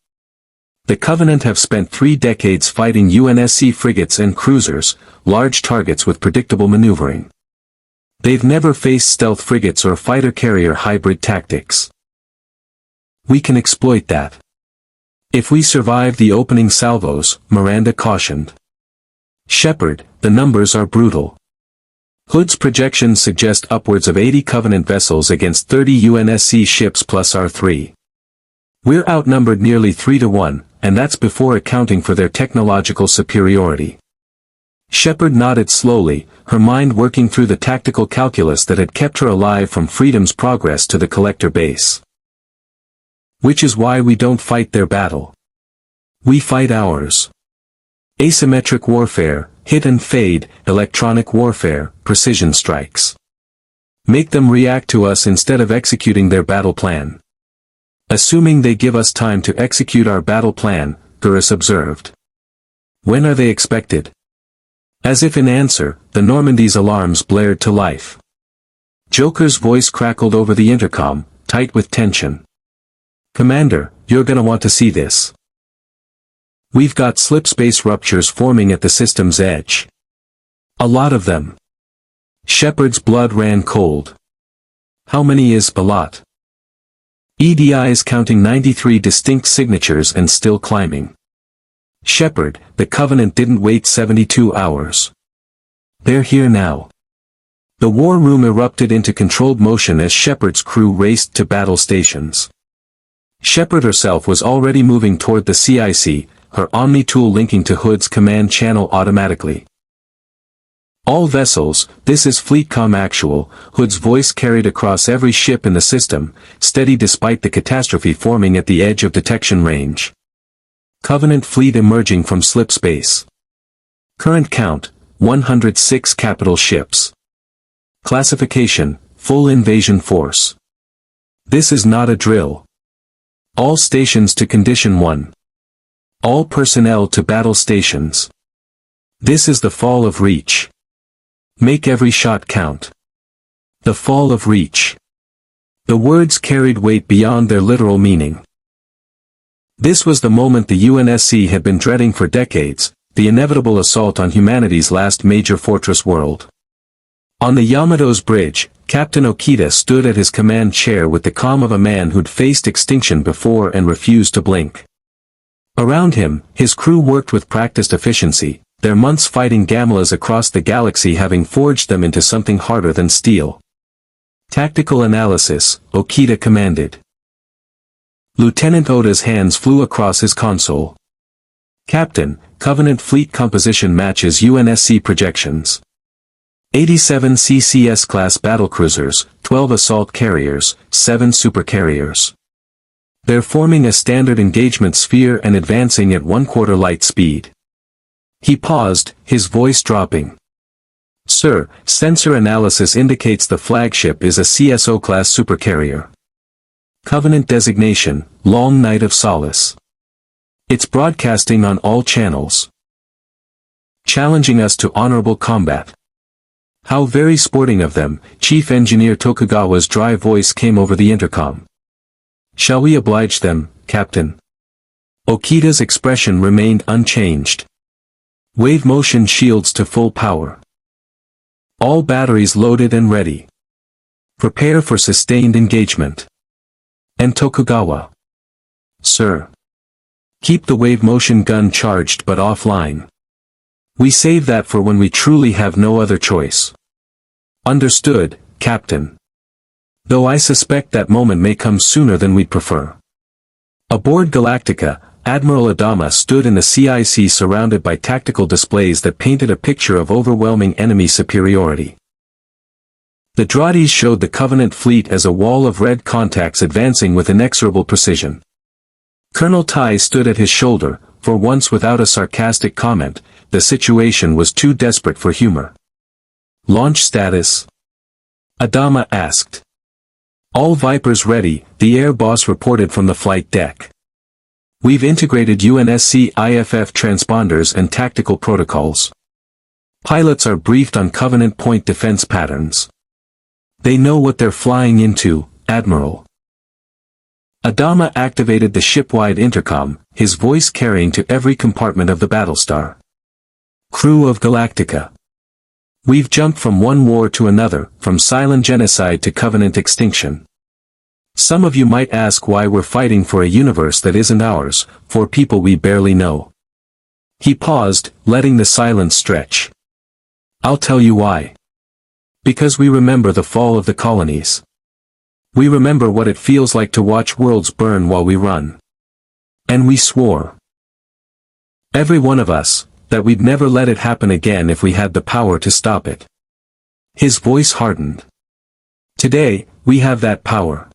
[SPEAKER 1] "The Covenant have spent 3 decades fighting UNSC frigates and cruisers, large targets with predictable maneuvering. They've never faced stealth frigates or fighter-carrier hybrid tactics. We can exploit that. If we survive the opening salvos," Miranda cautioned. "Shepard, the numbers are brutal. Hood's projections suggest upwards of 80 Covenant vessels against 30 UNSC ships plus our 3. We're outnumbered nearly 3 to 1, and that's before accounting for their technological superiority. Shepard nodded slowly, her mind working through the tactical calculus that had kept her alive from Freedom's progress to the collector base. Which is why we don't fight their battle. We fight ours. Asymmetric warfare, hit and fade, electronic warfare, precision strikes. Make them react to us instead of executing their battle plan. Assuming they give us time to execute our battle plan, Gurus observed. When are they expected? As if in answer, the Normandy's alarms blared to life. Joker's voice crackled over the intercom, tight with tension. Commander, you're gonna want to see this. We've got slipspace ruptures forming at the system's edge. A lot of them. Shepard's blood ran cold. How many is a lot? EDI is counting 93 distinct signatures and still climbing. Shepard, the Covenant didn't wait 72 hours. They're here now. The war room erupted into controlled motion as Shepard's crew raced to battle stations. Shepard herself was already moving toward the CIC, her Omni tool linking to Hood's command channel automatically. All vessels, this is Fleetcom Actual, Hood's voice carried across every ship in the system, steady despite the catastrophe forming at the edge of detection range. Covenant fleet emerging from slipspace. Current count, 106 capital ships. Classification, full invasion force. This is not a drill. All stations to Condition 1. All personnel to battle stations. This is the fall of Reach. Make every shot count. The fall of Reach. The words carried weight beyond their literal meaning. This was the moment the UNSC had been dreading for decades, the inevitable assault on humanity's last major fortress world. On the Yamato's bridge, Captain Okita stood at his command chair with the calm of a man who'd faced extinction before and refused to blink. Around him, his crew worked with practiced efficiency, their months fighting Gamlas across the galaxy having forged them into something harder than steel. Tactical analysis, Okita commanded. Lieutenant Oda's hands flew across his console. Captain, Covenant fleet composition matches UNSC projections. 87 CCS-class battlecruisers, 12 assault carriers, 7 supercarriers. They're forming a standard engagement sphere and advancing at 1/4 light speed. He paused, his voice dropping. Sir, sensor analysis indicates the flagship is a CSO-class supercarrier. Covenant designation, Long Night of Solace. It's broadcasting on all channels. Challenging us to honorable combat. How very sporting of them, Chief Engineer Tokugawa's dry voice came over the intercom. Shall we oblige them, Captain? Okita's expression remained unchanged. Wave motion shields to full power. All batteries loaded and ready. Prepare for sustained engagement. And Tokugawa. Sir. Keep the wave motion gun charged but offline. We save that for when we truly have no other choice. Understood, Captain. Though I suspect that moment may come sooner than we'd prefer. Aboard Galactica, Admiral Adama stood in the CIC surrounded by tactical displays that painted a picture of overwhelming enemy superiority. The Drades showed the Covenant fleet as a wall of red contacts advancing with inexorable precision. Colonel Tai stood at his shoulder, for once without a sarcastic comment, the situation was too desperate for humor. Launch status? Adama asked. All Vipers ready, the air boss reported from the flight deck. We've integrated UNSC IFF transponders and tactical protocols. Pilots are briefed on Covenant point defense patterns. They know what they're flying into, Admiral. Adama activated the ship-wide intercom, his voice carrying to every compartment of the Battlestar. Crew of Galactica. We've jumped from one war to another, from silent genocide to Covenant extinction. Some of you might ask why we're fighting for a universe that isn't ours, for people we barely know. He paused, letting the silence stretch. I'll tell you why. Because we remember the fall of the colonies. We remember what it feels like to watch worlds burn while we run. And we swore. Every one of us, that we'd never let it happen again if we had the power to stop it. His voice hardened. Today, we have that power.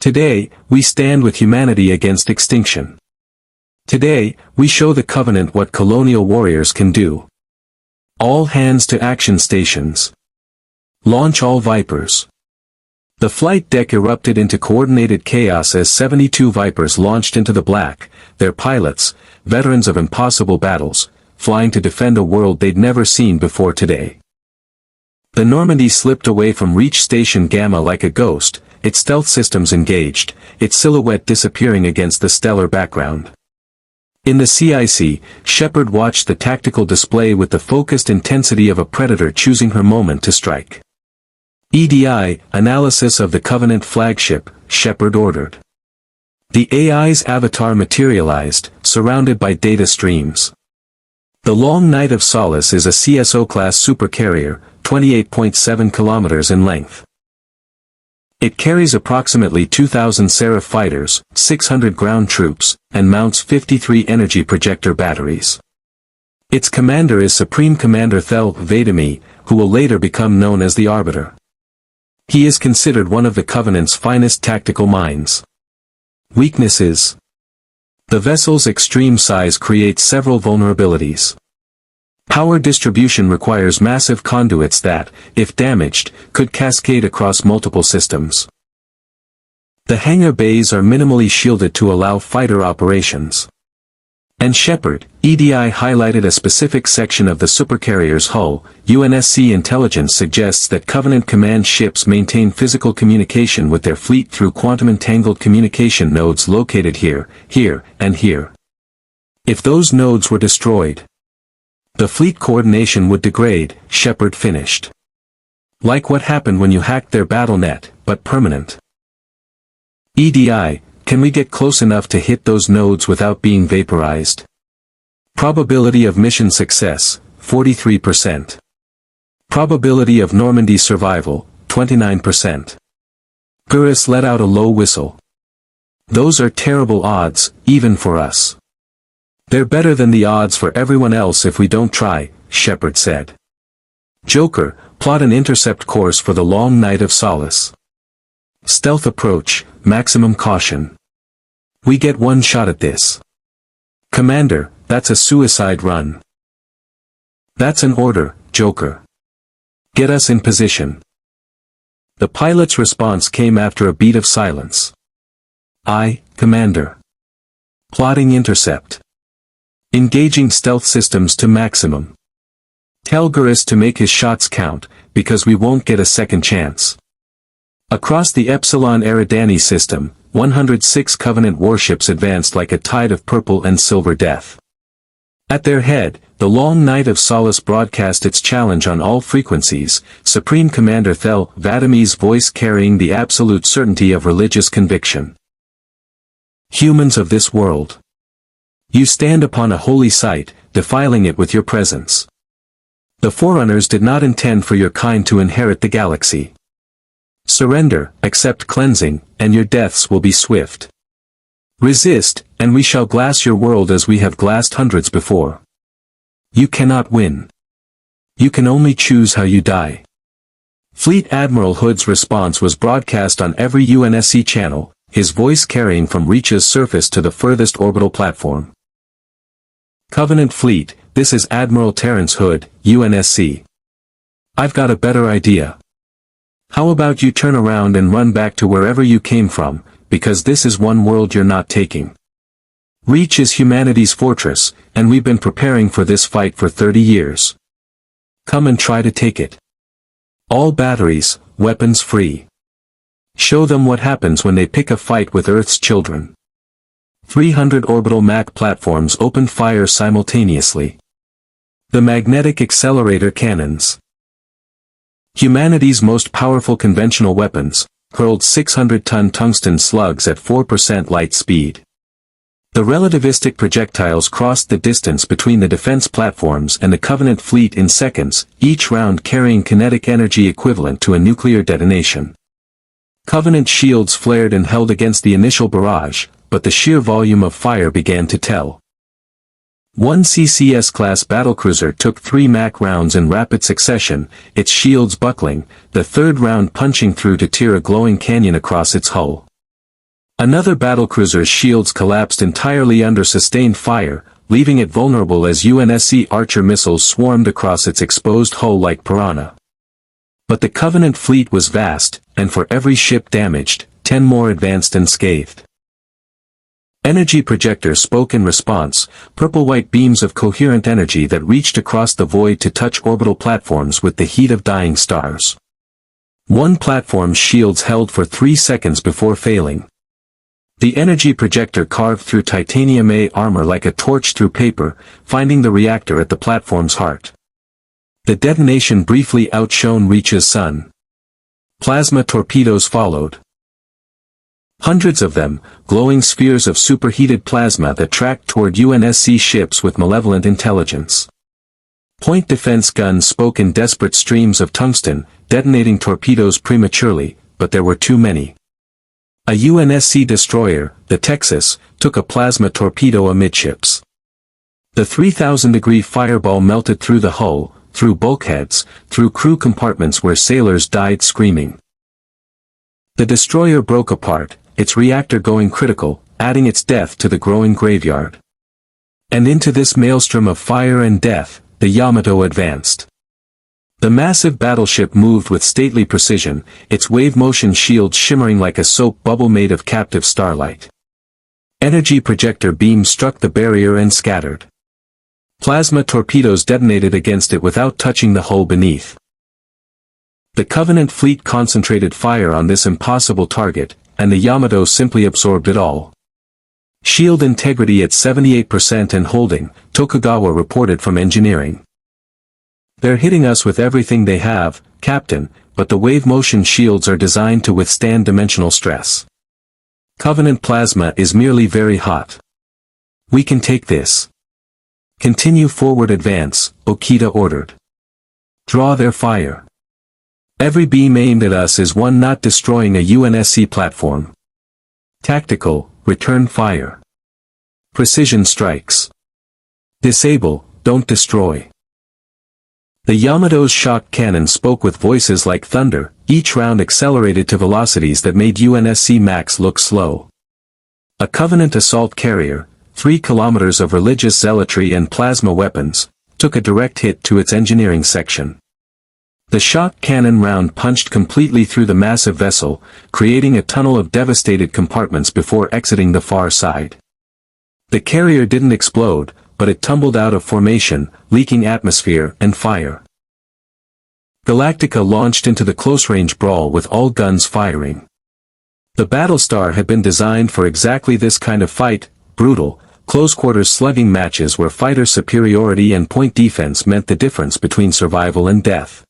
[SPEAKER 1] Today, we stand with humanity against extinction. Today, we show the Covenant what colonial warriors can do. All hands to action stations. Launch all Vipers. The flight deck erupted into coordinated chaos as 72 Vipers launched into the black, their pilots, veterans of impossible battles, flying to defend a world they'd never seen before today. The Normandy slipped away from Reach Station Gamma like a ghost, its stealth systems engaged, its silhouette disappearing against the stellar background. In the CIC, Shepard watched the tactical display with the focused intensity of a predator choosing her moment to strike. EDI, analysis of the Covenant flagship, Shepard ordered. The AI's avatar materialized, surrounded by data streams. The Long Night of Solace is a CSO-class supercarrier, 28.7 kilometers in length. It carries approximately 2,000 Seraph fighters, 600 ground troops, and mounts 53 energy projector batteries. Its commander is Supreme Commander Thel Vadami, who will later become known as the Arbiter. He is considered one of the Covenant's finest tactical minds. Weaknesses. The vessel's extreme size creates several vulnerabilities. Power distribution requires massive conduits that, if damaged, could cascade across multiple systems. The hangar bays are minimally shielded to allow fighter operations. And Shepard, EDI highlighted a specific section of the supercarrier's hull. UNSC intelligence suggests that Covenant command ships maintain physical communication with their fleet through quantum-entangled communication nodes located here, here, and here. If those nodes were destroyed, the fleet coordination would degrade, Shepard finished. Like what happened when you hacked their BattleNet, but permanent. EDI, can we get close enough to hit those nodes without being vaporized? Probability of mission success, 43%. Probability of Normandy survival, 29%. Gurus let out a low whistle. Those are terrible odds, even for us. They're better than the odds for everyone else if we don't try, Shepard said. Joker, plot an intercept course for the Long Night of Solace. Stealth approach, maximum caution. We get one shot at this. Commander, that's a suicide run. That's an order, Joker. Get us in position. The pilot's response came after a beat of silence. Aye, Commander. Plotting intercept. Engaging stealth systems to maximum. Tell Gurus to make his shots count, because we won't get a second chance. Across the Epsilon Eridani system, 106 Covenant warships advanced like a tide of purple and silver death. At their head, the Long Night of Solace broadcast its challenge on all frequencies, Supreme Commander Thel Vadami's voice carrying the absolute certainty of religious conviction. Humans of this world. You stand upon a holy site, defiling it with your presence. The Forerunners did not intend for your kind to inherit the galaxy. Surrender, accept cleansing, and your deaths will be swift. Resist, and we shall glass your world as we have glassed hundreds before. You cannot win. You can only choose how you die. Fleet Admiral Hood's response was broadcast on every UNSC channel, his voice carrying from Reach's surface to the furthest orbital platform. Covenant Fleet, this is Admiral Terrence Hood, UNSC. I've got a better idea. How about you turn around and run back to wherever you came from, because this is one world you're not taking. Reach is humanity's fortress, and we've been preparing for this fight for 30 years. Come and try to take it. All batteries, weapons free. Show them what happens when they pick a fight with Earth's children. 300 orbital MAC platforms opened fire simultaneously. The magnetic accelerator cannons. Humanity's most powerful conventional weapons, hurled 600-ton tungsten slugs at 4% light speed. The relativistic projectiles crossed the distance between the defense platforms and the Covenant fleet in seconds, each round carrying kinetic energy equivalent to a nuclear detonation. Covenant shields flared and held against the initial barrage, but the sheer volume of fire began to tell. One CCS-class battlecruiser took 3 MAC rounds in rapid succession, its shields buckling, the third round punching through to tear a glowing canyon across its hull. Another battlecruiser's shields collapsed entirely under sustained fire, leaving it vulnerable as UNSC Archer missiles swarmed across its exposed hull like piranha. But the Covenant fleet was vast, and for every ship damaged, 10 more advanced unscathed. Energy projector spoke in response, purple-white beams of coherent energy that reached across the void to touch orbital platforms with the heat of dying stars. One platform's shields held for 3 seconds before failing. The energy projector carved through titanium A armor like a torch through paper, finding the reactor at the platform's heart. The detonation briefly outshone Reach's sun. Plasma torpedoes followed. Hundreds of them, glowing spheres of superheated plasma that tracked toward UNSC ships with malevolent intelligence. Point defense guns spoke in desperate streams of tungsten, detonating torpedoes prematurely, but there were too many. A UNSC destroyer, the Texas, took a plasma torpedo amidships. The 3,000-degree fireball melted through the hull, through bulkheads, through crew compartments where sailors died screaming. The destroyer broke apart, its reactor going critical, adding its death to the growing graveyard. And into this maelstrom of fire and death, the Yamato advanced. The massive battleship moved with stately precision, its wave-motion shield shimmering like a soap bubble made of captive starlight. Energy projector beams struck the barrier and scattered. Plasma torpedoes detonated against it without touching the hull beneath. The Covenant fleet concentrated fire on this impossible target, and the Yamato simply absorbed it all. Shield integrity at 78% and holding, Tokugawa reported from engineering. They're hitting us with everything they have, Captain, but the wave-motion shields are designed to withstand dimensional stress. Covenant plasma is merely very hot. We can take this. Continue forward advance, Okita ordered. Draw their fire. Every beam aimed at us is one not destroying a UNSC platform. Tactical, return fire. Precision strikes. Disable, don't destroy. The Yamato's shock cannon spoke with voices like thunder, each round accelerated to velocities that made UNSC Max look slow. A Covenant assault carrier, 3 kilometers of religious zealotry and plasma weapons, took a direct hit to its engineering section. The shock cannon round punched completely through the massive vessel, creating a tunnel of devastated compartments before exiting the far side. The carrier didn't explode, but it tumbled out of formation, leaking atmosphere and fire. Galactica launched into the close-range brawl with all guns firing. The Battlestar had been designed for exactly this kind of fight, brutal, close-quarters slugging matches where fighter superiority and point defense meant the difference between survival and death.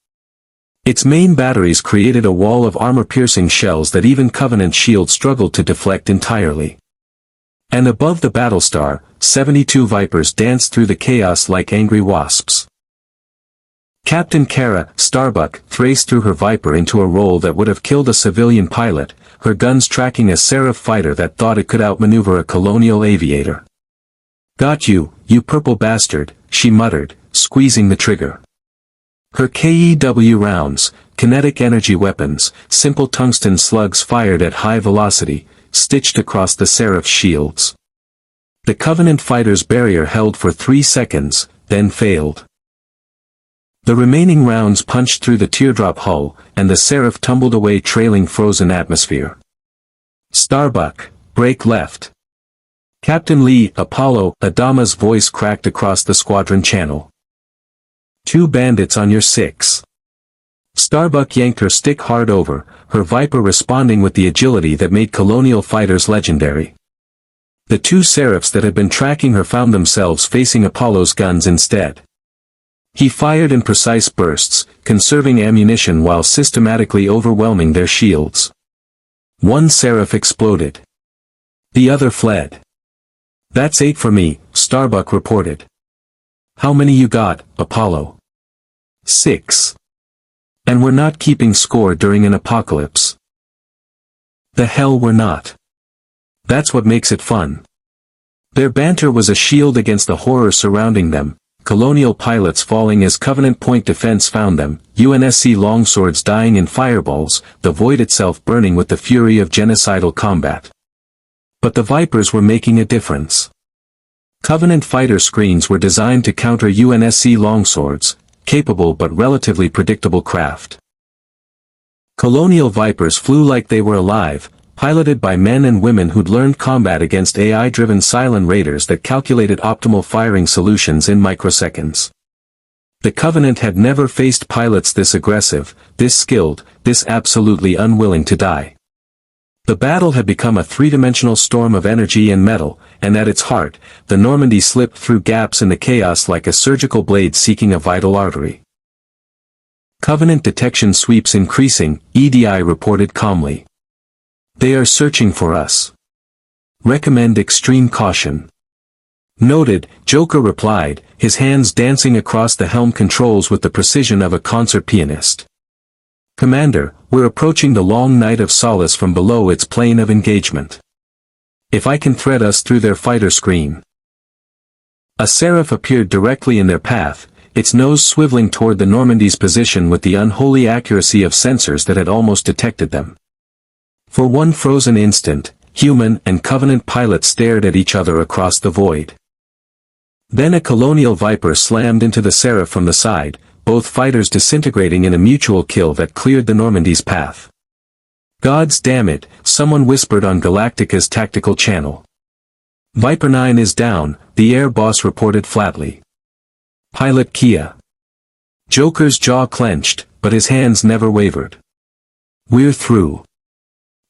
[SPEAKER 1] Its main batteries created a wall of armor-piercing shells that even Covenant shields struggled to deflect entirely. And above the Battlestar, 72 Vipers danced through the chaos like angry wasps. Captain Kara Starbuck thrashed through her Viper into a roll that would have killed a civilian pilot, her guns tracking a Seraph fighter that thought it could outmaneuver a Colonial aviator. "Got you, you purple bastard," she muttered, squeezing the trigger. Her KEW rounds, kinetic energy weapons, simple tungsten slugs fired at high velocity, stitched across the Seraph's shields. The Covenant fighter's barrier held for 3 seconds, then failed. The remaining rounds punched through the teardrop hull, and the Seraph tumbled away trailing frozen atmosphere. "Starbuck, break left." Captain Lee Apollo Adama's voice cracked across the squadron channel. "2 bandits on your 6. Starbuck yanked her stick hard over, her Viper responding with the agility that made Colonial fighters legendary. The 2 Seraphs that had been tracking her found themselves facing Apollo's guns instead. He fired in precise bursts, conserving ammunition while systematically overwhelming their shields. One Seraph exploded. The other fled. "That's 8 for me," Starbuck reported. "How many you got, Apollo?" 6. "And we're not keeping score during an apocalypse." "The hell we're not. That's what makes it fun." Their banter was a shield against the horror surrounding them, Colonial pilots falling as Covenant point defense found them, UNSC longswords dying in fireballs, the void itself burning with the fury of genocidal combat. But the Vipers were making a difference. Covenant fighter screens were designed to counter UNSC longswords, capable but relatively predictable craft. Colonial Vipers flew like they were alive, piloted by men and women who'd learned combat against AI-driven Cylon raiders that calculated optimal firing solutions in microseconds. The Covenant had never faced pilots this aggressive, this skilled, this absolutely unwilling to die. The battle had become a three-dimensional storm of energy and metal, and at its heart, the Normandy slipped through gaps in the chaos like a surgical blade seeking a vital artery. Covenant detection sweeps increasing, EDI reported calmly. They are searching for us. Recommend extreme caution. Noted, Joker replied, his hands dancing across the helm controls with the precision of a concert pianist. Commander, we're approaching the Long Night of Solace from below its plane of engagement. If I can thread us through their fighter screen. A Seraph appeared directly in their path, its nose swiveling toward the Normandy's position with the unholy accuracy of sensors that had almost detected them. For one frozen instant, human and Covenant pilots stared at each other across the void. Then a Colonial Viper slammed into the Seraph from the side, both fighters disintegrating in a mutual kill that cleared the Normandy's path. Gods damn it, someone whispered on Galactica's tactical channel. Viper 9 is down, the air boss reported flatly. Pilot Kia. Joker's jaw clenched, but his hands never wavered. We're through.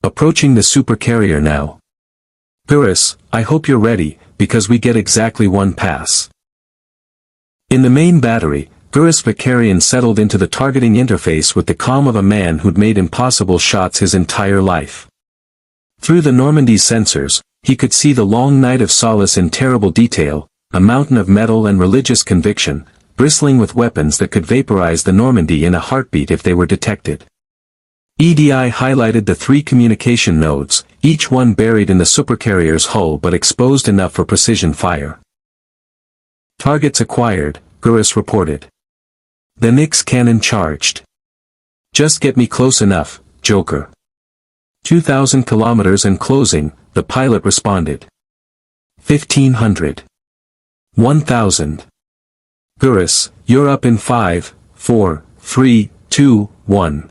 [SPEAKER 1] Approaching the supercarrier now. Gurus, I hope you're ready, because we get exactly one pass. In the main battery, Gurus Vicarian settled into the targeting interface with the calm of a man who'd made impossible shots his entire life. Through the Normandy's sensors, he could see the Long Night of Solace in terrible detail, a mountain of metal and religious conviction, bristling with weapons that could vaporize the Normandy in a heartbeat if they were detected. EDI highlighted the three communication nodes, each one buried in the supercarrier's hull but exposed enough for precision fire. Targets acquired, Gurus reported. The Nyx cannon charged. Just get me close enough, Joker. 2,000 kilometers and closing, the pilot responded. 1,500. 1,000. Gurus, you're up in 5, 4, 3, 2, 1.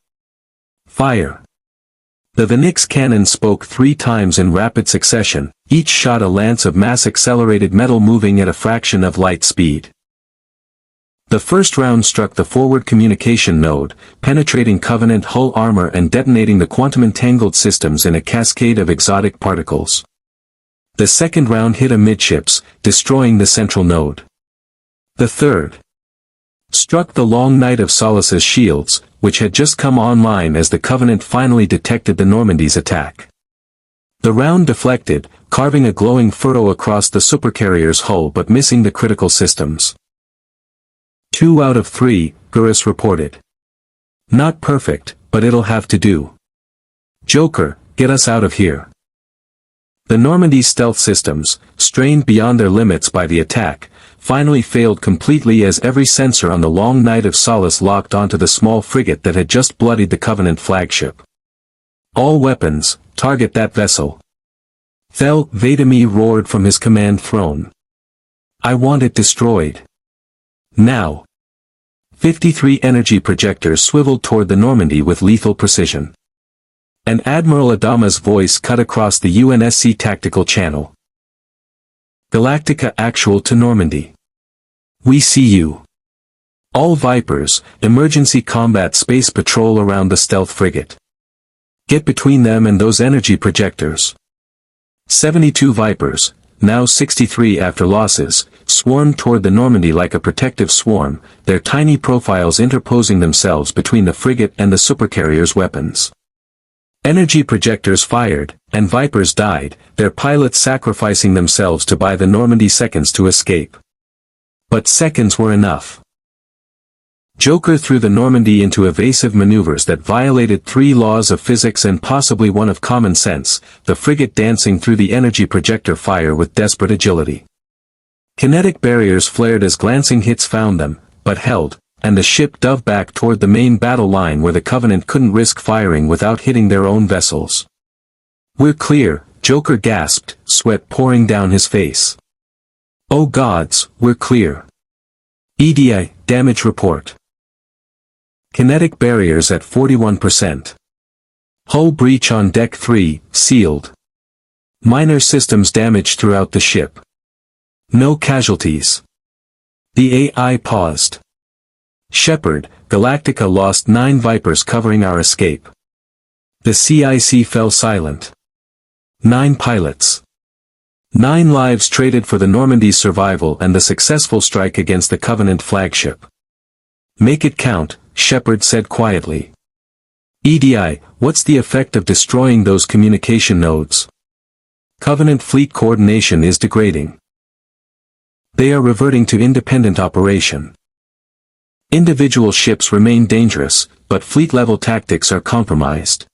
[SPEAKER 1] Fire. The Nyx cannon spoke 3 times in rapid succession, each shot a lance of mass-accelerated metal moving at a fraction of light speed. The first round struck the forward communication node, penetrating Covenant hull armor and detonating the quantum-entangled systems in a cascade of exotic particles. The second round hit amidships, destroying the central node. The third struck the Long Night of Solace's shields, which had just come online as the Covenant finally detected the Normandy's attack. The round deflected, carving a glowing furrow across the supercarrier's hull but missing the critical systems. 2 out of 3, Gurus reported. Not perfect, but it'll have to do. Joker, get us out of here. The Normandy's stealth systems, strained beyond their limits by the attack, finally failed completely as every sensor on the Long Night of Solace locked onto the small frigate that had just bloodied the Covenant flagship. All weapons, target that vessel. Thel Vadami roared from his command throne. I want it destroyed. Now. 53 energy projectors swiveled toward the Normandy with lethal precision. And Admiral Adama's voice cut across the UNSC tactical channel. Galactica actual to Normandy. We see you. All Vipers, emergency combat space patrol around the stealth frigate. Get between them and those energy projectors. 72 Vipers, now 63 after losses, swarmed toward the Normandy like a protective swarm, their tiny profiles interposing themselves between the frigate and the supercarrier's weapons. Energy projectors fired, and Vipers died, their pilots sacrificing themselves to buy the Normandy seconds to escape. But seconds were enough. Joker threw the Normandy into evasive maneuvers that violated 3 laws of physics and possibly one of common sense, the frigate dancing through the energy projector fire with desperate agility. Kinetic barriers flared as glancing hits found them, but held, and the ship dove back toward the main battle line where the Covenant couldn't risk firing without hitting their own vessels. "We're clear," Joker gasped, sweat pouring down his face. "Oh gods, we're clear." EDI, damage report. Kinetic barriers at 41%. Hull breach on Deck 3, sealed. Minor systems damage throughout the ship. No casualties. The AI paused. Shepard, Galactica lost 9 Vipers covering our escape. The CIC fell silent. 9 pilots. 9 lives traded for the Normandy's survival and the successful strike against the Covenant flagship. "Make it count," Shepard said quietly. EDI, what's the effect of destroying those communication nodes? Covenant fleet coordination is degrading. They are reverting to independent operation. Individual ships remain dangerous, but fleet-level tactics are compromised.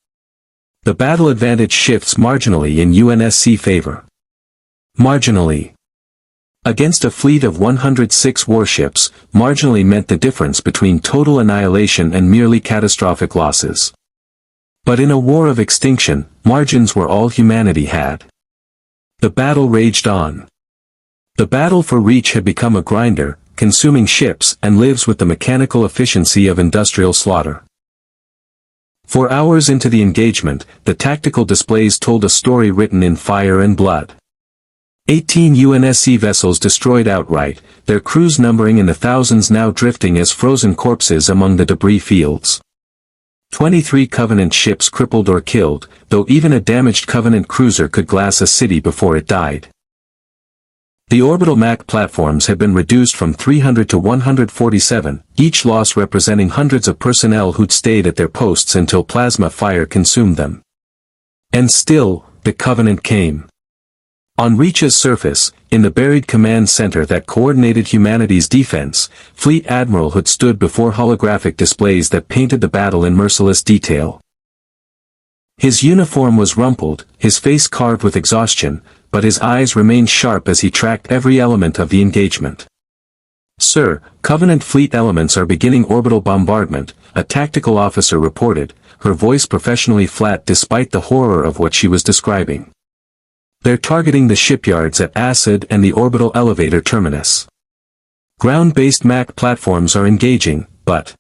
[SPEAKER 1] The battle advantage shifts marginally in UNSC favor. Marginally. Against a fleet of 106 warships, marginally meant the difference between total annihilation and merely catastrophic losses. But in a war of extinction, margins were all humanity had. The battle raged on. The battle for reach had become a grinder, consuming ships and lives with the mechanical efficiency of industrial slaughter. For hours into the engagement, the tactical displays told a story written in fire and blood. 18 UNSC vessels destroyed outright, their crews numbering in the thousands now drifting as frozen corpses among the debris fields. 23 Covenant ships crippled or killed, though even a damaged Covenant cruiser could glass a city before it died. The orbital MAC platforms had been reduced from 300 to 147, each loss representing hundreds of personnel who'd stayed at their posts until plasma fire consumed them. And still, the Covenant came. On Reach's surface, in the buried command center that coordinated humanity's defense, Fleet Admiral Hood stood before holographic displays that painted the battle in merciless detail. His uniform was rumpled, his face carved with exhaustion, but his eyes remained sharp as he tracked every element of the engagement. "Sir, Covenant fleet elements are beginning orbital bombardment," a tactical officer reported, her voice professionally flat despite the horror of what she was describing. "They're targeting the shipyards at Acid and the orbital elevator terminus. Ground-based MAC platforms are engaging, but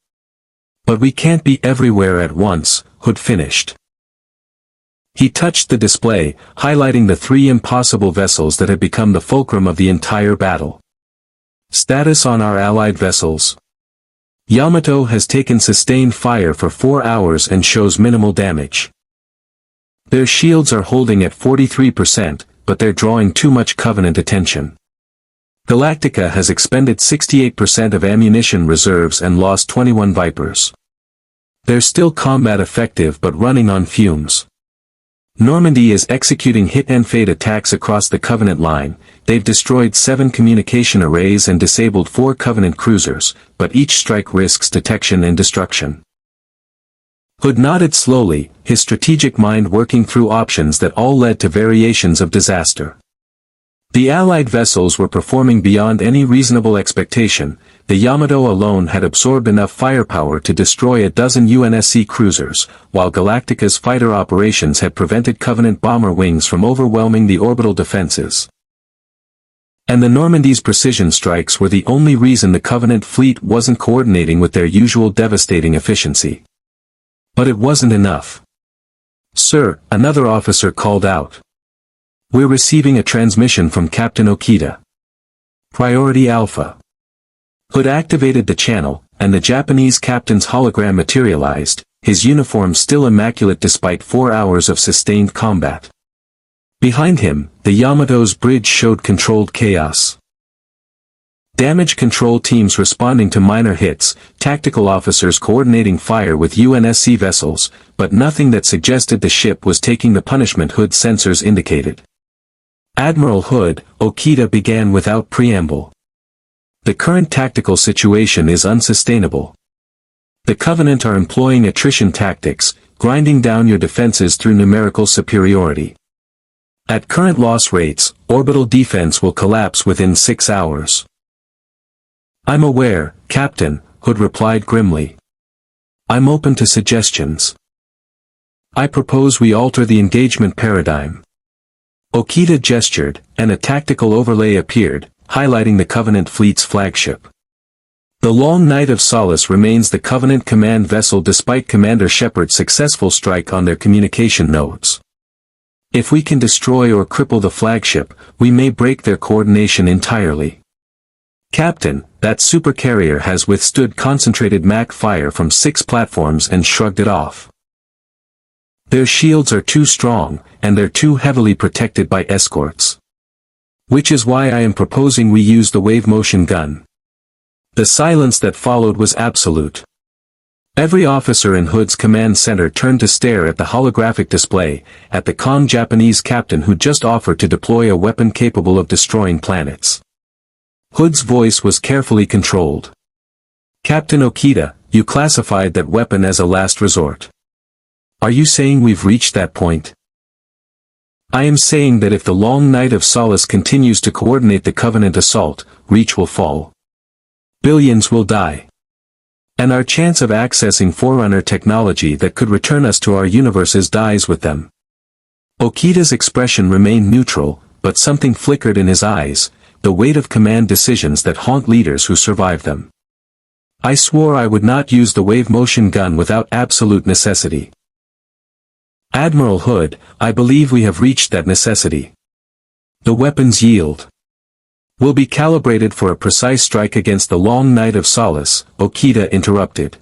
[SPEAKER 1] we can't be everywhere at once," Hood finished. He touched the display, highlighting the 3 impossible vessels that had become the fulcrum of the entire battle. Status on our allied vessels. Yamato has taken sustained fire for 4 hours and shows minimal damage. Their shields are holding at 43%, but they're drawing too much Covenant attention. Galactica has expended 68% of ammunition reserves and lost 21 Vipers. They're still combat effective but running on fumes. Normandy is executing hit-and-fade attacks across the Covenant line. They've destroyed 7 communication arrays and disabled 4 Covenant cruisers, but each strike risks detection and destruction. Hood nodded slowly, his strategic mind working through options that all led to variations of disaster. The Allied vessels were performing beyond any reasonable expectation. The Yamato alone had absorbed enough firepower to destroy a dozen UNSC cruisers, while Galactica's fighter operations had prevented Covenant bomber wings from overwhelming the orbital defenses. And the Normandy's precision strikes were the only reason the Covenant fleet wasn't coordinating with their usual devastating efficiency. But it wasn't enough. "Sir," another officer called out. "We're receiving a transmission from Captain Okita. Priority Alpha." Hood activated the channel, and the Japanese captain's hologram materialized, his uniform still immaculate despite 4 hours of sustained combat. Behind him, the Yamato's bridge showed controlled chaos. Damage control teams responding to minor hits, tactical officers coordinating fire with UNSC vessels, but nothing that suggested the ship was taking the punishment Hood's sensors indicated. "Admiral Hood," Okita began without preamble. "The current tactical situation is unsustainable. The Covenant are employing attrition tactics, grinding down your defenses through numerical superiority. At current loss rates, orbital defense will collapse within 6 hours. I'm aware, Captain, Hood replied grimly. I'm open to suggestions. I propose we alter the engagement paradigm. Okita gestured, and a tactical overlay appeared, highlighting the Covenant fleet's flagship. The Long Night of Solace remains the Covenant command vessel despite Commander Shepard's successful strike on their communication nodes. If we can destroy or cripple the flagship, we may break their coordination entirely. Captain, that supercarrier has withstood concentrated MAC fire from 6 platforms and shrugged it off. Their shields are too strong, and they're too heavily protected by escorts. Which is why I am proposing we use the wave motion gun. The silence that followed was absolute. Every officer in Hood's command center turned to stare at the holographic display, at the calm Japanese captain who just offered to deploy a weapon capable of destroying planets. Hood's voice was carefully controlled. Captain Okita, you classified that weapon as a last resort. Are you saying we've reached that point? I am saying that if the Long Night of Solace continues to coordinate the Covenant assault, Reach will fall. Billions will die. And our chance of accessing Forerunner technology that could return us to our universes dies with them. Okita's expression remained neutral, but something flickered in his eyes, the weight of command decisions that haunt leaders who survive them. I swore I would not use the wave motion gun without absolute necessity. Admiral Hood, I believe we have reached that necessity. The weapons yield. Will be calibrated for a precise strike against the Long Night of Solace, Okita interrupted.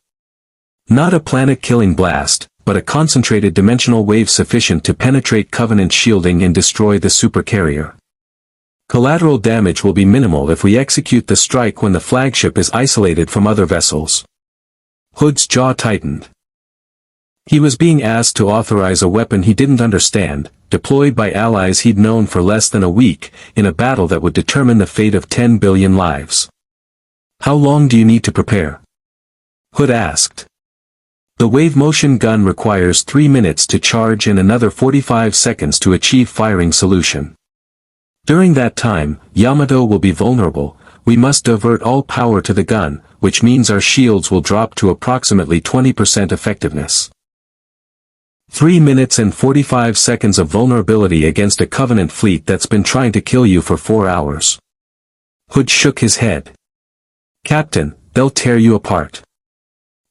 [SPEAKER 1] Not a planet-killing blast, but a concentrated dimensional wave sufficient to penetrate Covenant shielding and destroy the supercarrier. Collateral damage will be minimal if we execute the strike when the flagship is isolated from other vessels. Hood's jaw tightened. He was being asked to authorize a weapon he didn't understand, deployed by allies he'd known for less than a week, in a battle that would determine the fate of 10 billion lives. How long do you need to prepare? Hood asked. The wave motion gun requires 3 minutes to charge and another 45 seconds to achieve firing solution. During that time, Yamato will be vulnerable. We must divert all power to the gun, which means our shields will drop to approximately 20% effectiveness. 3 minutes and 45 seconds of vulnerability against a Covenant fleet that's been trying to kill you for 4 hours. Hood shook his head. Captain, they'll tear you apart.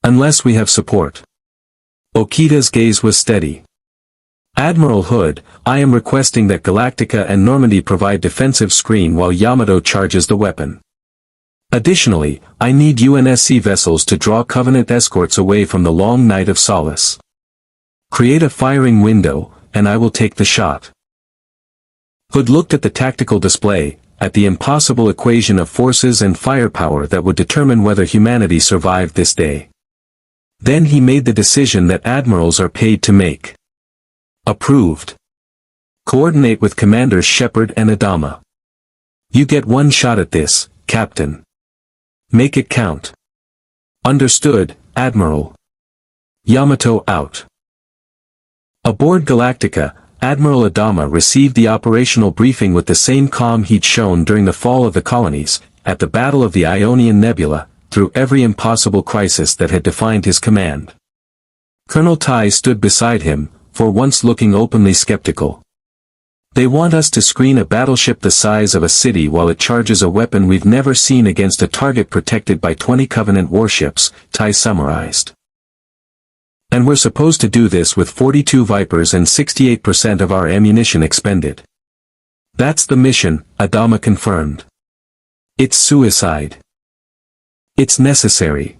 [SPEAKER 1] Unless we have support. Okita's gaze was steady. Admiral Hood, I am requesting that Galactica and Normandy provide defensive screen while Yamato charges the weapon. Additionally, I need UNSC vessels to draw Covenant escorts away from the Long Night of Solace. Create a firing window, and I will take the shot. Hood looked at the tactical display, at the impossible equation of forces and firepower that would determine whether humanity survived this day. Then he made the decision that admirals are paid to make. Approved. Coordinate with Commanders Shepard and Adama. You get one shot at this, Captain. Make it count. Understood, Admiral. Yamato out. Aboard Galactica, Admiral Adama received the operational briefing with the same calm he'd shown during the fall of the colonies, at the Battle of the Ionian Nebula, through every impossible crisis that had defined his command. Colonel Tai stood beside him, for once looking openly skeptical. They want us to screen a battleship the size of a city while it charges a weapon we've never seen against a target protected by 20 Covenant warships, Tai summarized. And we're supposed to do this with 42 Vipers and 68% of our ammunition expended. That's the mission, Adama confirmed. It's suicide. It's necessary.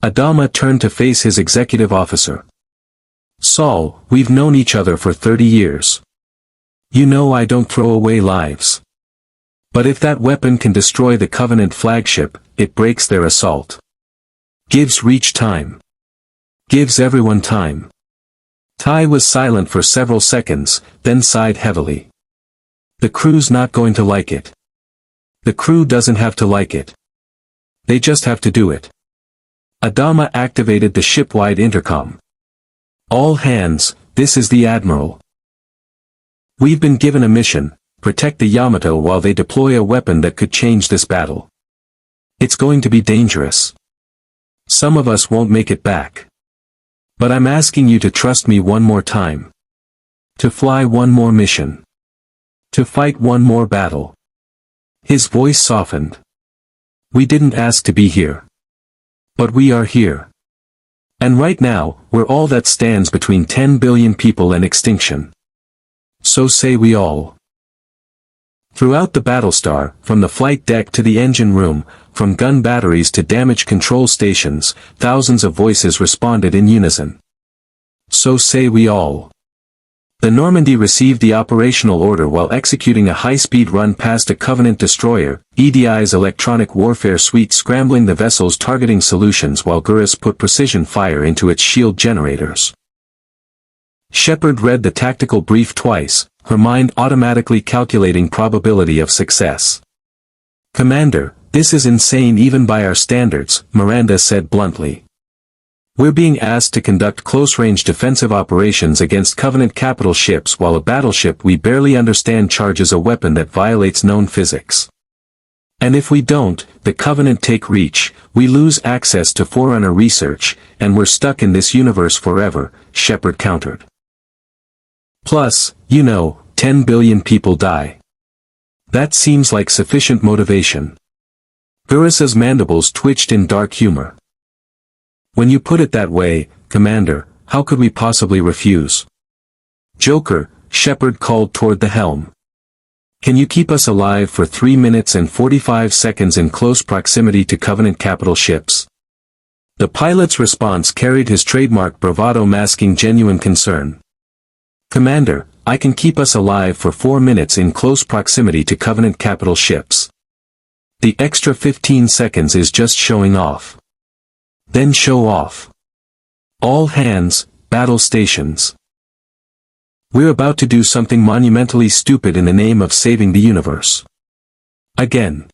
[SPEAKER 1] Adama turned to face his executive officer. Saul, we've known each other for 30 years. You know I don't throw away lives. But if that weapon can destroy the Covenant flagship, it breaks their assault. Gives Reach time. Gives everyone time. Tai was silent for several seconds, then sighed heavily. The crew's not going to like it. The crew doesn't have to like it. They just have to do it. Adama activated the ship-wide intercom. All hands, this is the Admiral. We've been given a mission, protect the Yamato while they deploy a weapon that could change this battle. It's going to be dangerous. Some of us won't make it back. But I'm asking you to trust me one more time. To fly one more mission. To fight one more battle. His voice softened. We didn't ask to be here. But we are here. And right now, we're all that stands between 10 billion people and extinction. So say we all. Throughout the Battlestar, from the flight deck to the engine room, from gun batteries to damage control stations, thousands of voices responded in unison. So say we all. The Normandy received the operational order while executing a high-speed run past a Covenant destroyer, EDI's electronic warfare suite scrambling the vessel's targeting solutions while Gurus put precision fire into its shield generators. Shepard read the tactical brief twice, her mind automatically calculating probability of success. "Commander, this is insane even by our standards," Miranda said bluntly. "We're being asked to conduct close-range defensive operations against Covenant capital ships while a battleship we barely understand charges a weapon that violates known physics. And if we don't, the Covenant take reach, we lose access to Forerunner research, and we're stuck in this universe forever," Shepard countered. "Plus, 10 billion people die. That seems like sufficient motivation." Gurus's mandibles twitched in dark humor. "When you put it that way, Commander, how could we possibly refuse?" "Joker," Shepard called toward the helm. "Can you keep us alive for 3 minutes and 45 seconds in close proximity to Covenant capital ships?" The pilot's response carried his trademark bravado masking genuine concern. "Commander, I can keep us alive for 4 minutes in close proximity to Covenant capital ships. The extra 15 seconds is just showing off." "Then show off. All hands, battle stations. We're about to do something monumentally stupid in the name of saving the universe." Again.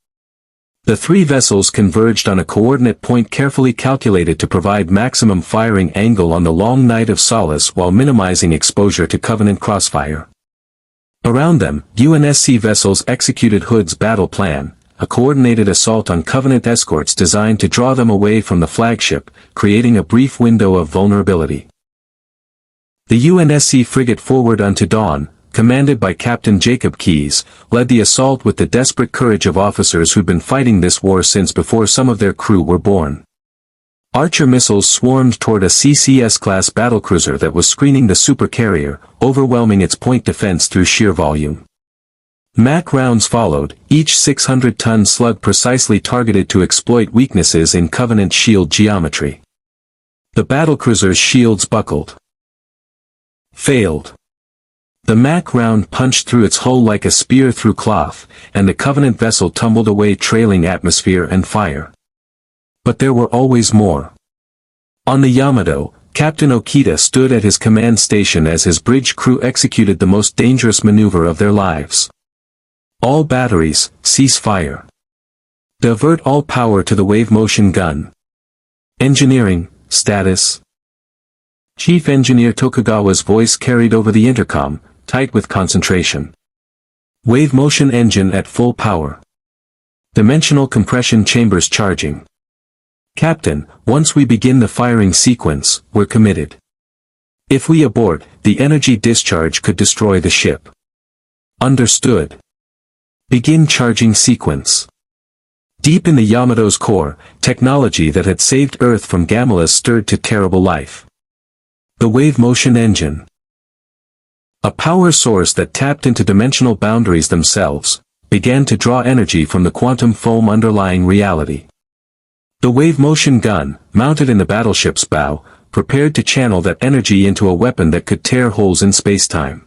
[SPEAKER 1] The three vessels converged on a coordinate point carefully calculated to provide maximum firing angle on the Long Night of Solace while minimizing exposure to Covenant crossfire. Around them, UNSC vessels executed Hood's battle plan, a coordinated assault on Covenant escorts designed to draw them away from the flagship, creating a brief window of vulnerability. The UNSC frigate Forward Unto Dawn, commanded by Captain Jacob Keyes, led the assault with the desperate courage of officers who'd been fighting this war since before some of their crew were born. Archer missiles swarmed toward a CCS-class battlecruiser that was screening the supercarrier, overwhelming its point defense through sheer volume. MAC rounds followed, each 600-ton slug precisely targeted to exploit weaknesses in Covenant shield geometry. The battlecruiser's shields buckled. Failed. The MAC round punched through its hull like a spear through cloth, and the Covenant vessel tumbled away trailing atmosphere and fire. But there were always more. On the Yamato, Captain Okita stood at his command station as his bridge crew executed the most dangerous maneuver of their lives. "All batteries, cease fire. Divert all power to the wave motion gun. Engineering, status." Chief Engineer Tokugawa's voice carried over the intercom, tight with concentration. "Wave motion engine at full power. Dimensional compression chambers charging. Captain, once we begin the firing sequence, we're committed. If we abort, the energy discharge could destroy the ship." "Understood. Begin charging sequence." Deep in the Yamato's core, technology that had saved Earth from Gamala stirred to terrible life. The wave motion engine. A power source that tapped into dimensional boundaries themselves, began to draw energy from the quantum foam underlying reality. The wave motion gun, mounted in the battleship's bow, prepared to channel that energy into a weapon that could tear holes in spacetime.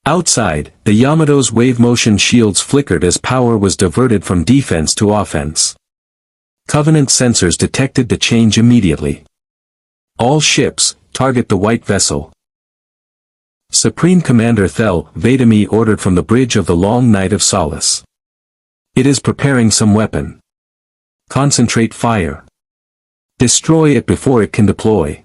[SPEAKER 1] Outside, the Yamato's wave motion shields flickered as power was diverted from defense to offense. Covenant sensors detected the change immediately. "All ships, target the white vessel." Supreme Commander Thel Vadami ordered from the bridge of the Long Night of Solace. "It is preparing some weapon. Concentrate fire." Destroy it before it can deploy.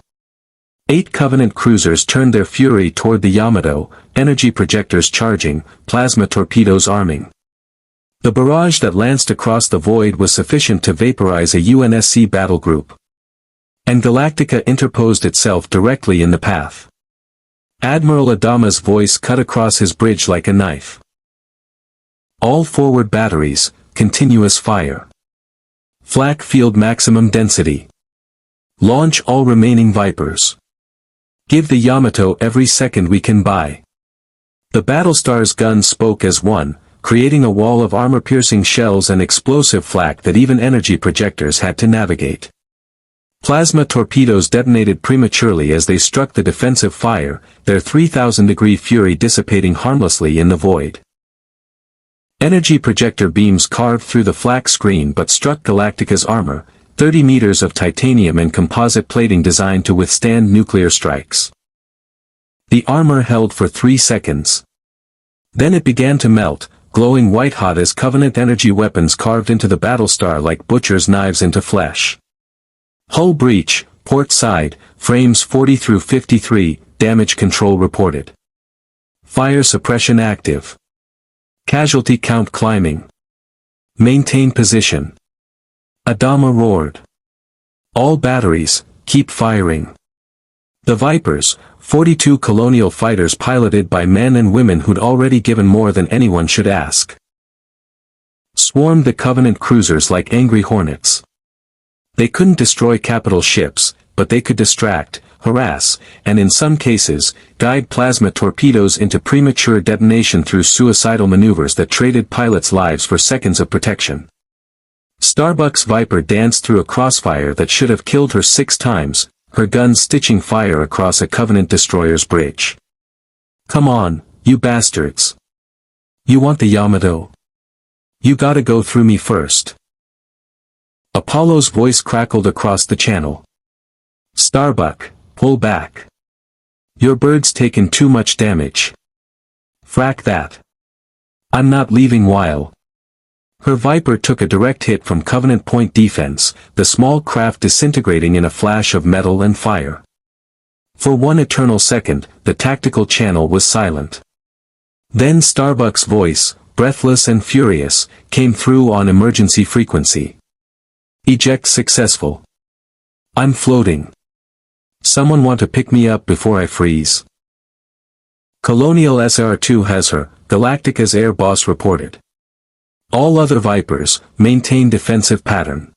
[SPEAKER 1] 8 Covenant cruisers turned their fury toward the Yamato, energy projectors charging, plasma torpedoes arming. The barrage that lanced across the void was sufficient to vaporize a UNSC battle group. And Galactica interposed itself directly in the path. Admiral Adama's voice cut across his bridge like a knife. All forward batteries, continuous fire. Flak field maximum density. Launch all remaining Vipers. Give the Yamato every second we can buy. The Battlestar's guns spoke as one, creating a wall of armor-piercing shells and explosive flak that even energy projectors had to navigate. Plasma torpedoes detonated prematurely as they struck the defensive fire, their 3,000-degree fury dissipating harmlessly in the void. Energy projector beams carved through the flak screen but struck Galactica's armor, 30 meters of titanium and composite plating designed to withstand nuclear strikes. The armor held for 3 seconds. Then it began to melt, glowing white-hot as Covenant energy weapons carved into the Battlestar like butcher's knives into flesh. Hull breach, port side, frames 40 through 53, damage control reported. Fire suppression active. Casualty count climbing. Maintain position. Adama roared. All batteries, keep firing. The Vipers, 42 colonial fighters piloted by men and women who'd already given more than anyone should ask, swarmed the Covenant cruisers like angry hornets. They couldn't destroy capital ships, but they could distract, harass, and in some cases, guide plasma torpedoes into premature detonation through suicidal maneuvers that traded pilots' lives for seconds of protection. Starbuck's Viper danced through a crossfire that should have killed her 6 times, her guns stitching fire across a Covenant destroyer's bridge. Come on, you bastards. You want the Yamato? You gotta go through me first. Apollo's voice crackled across the channel. Starbuck, pull back. Your bird's taken too much damage. Frack that. I'm not leaving while. Her Viper took a direct hit from Covenant point defense, the small craft disintegrating in a flash of metal and fire. For one eternal second, the tactical channel was silent. Then Starbuck's voice, breathless and furious, came through on emergency frequency. Eject successful. I'm floating. Someone want to pick me up before I freeze. Colonial SR-2 has her, Galactica's air boss reported. All other Vipers, maintain defensive pattern.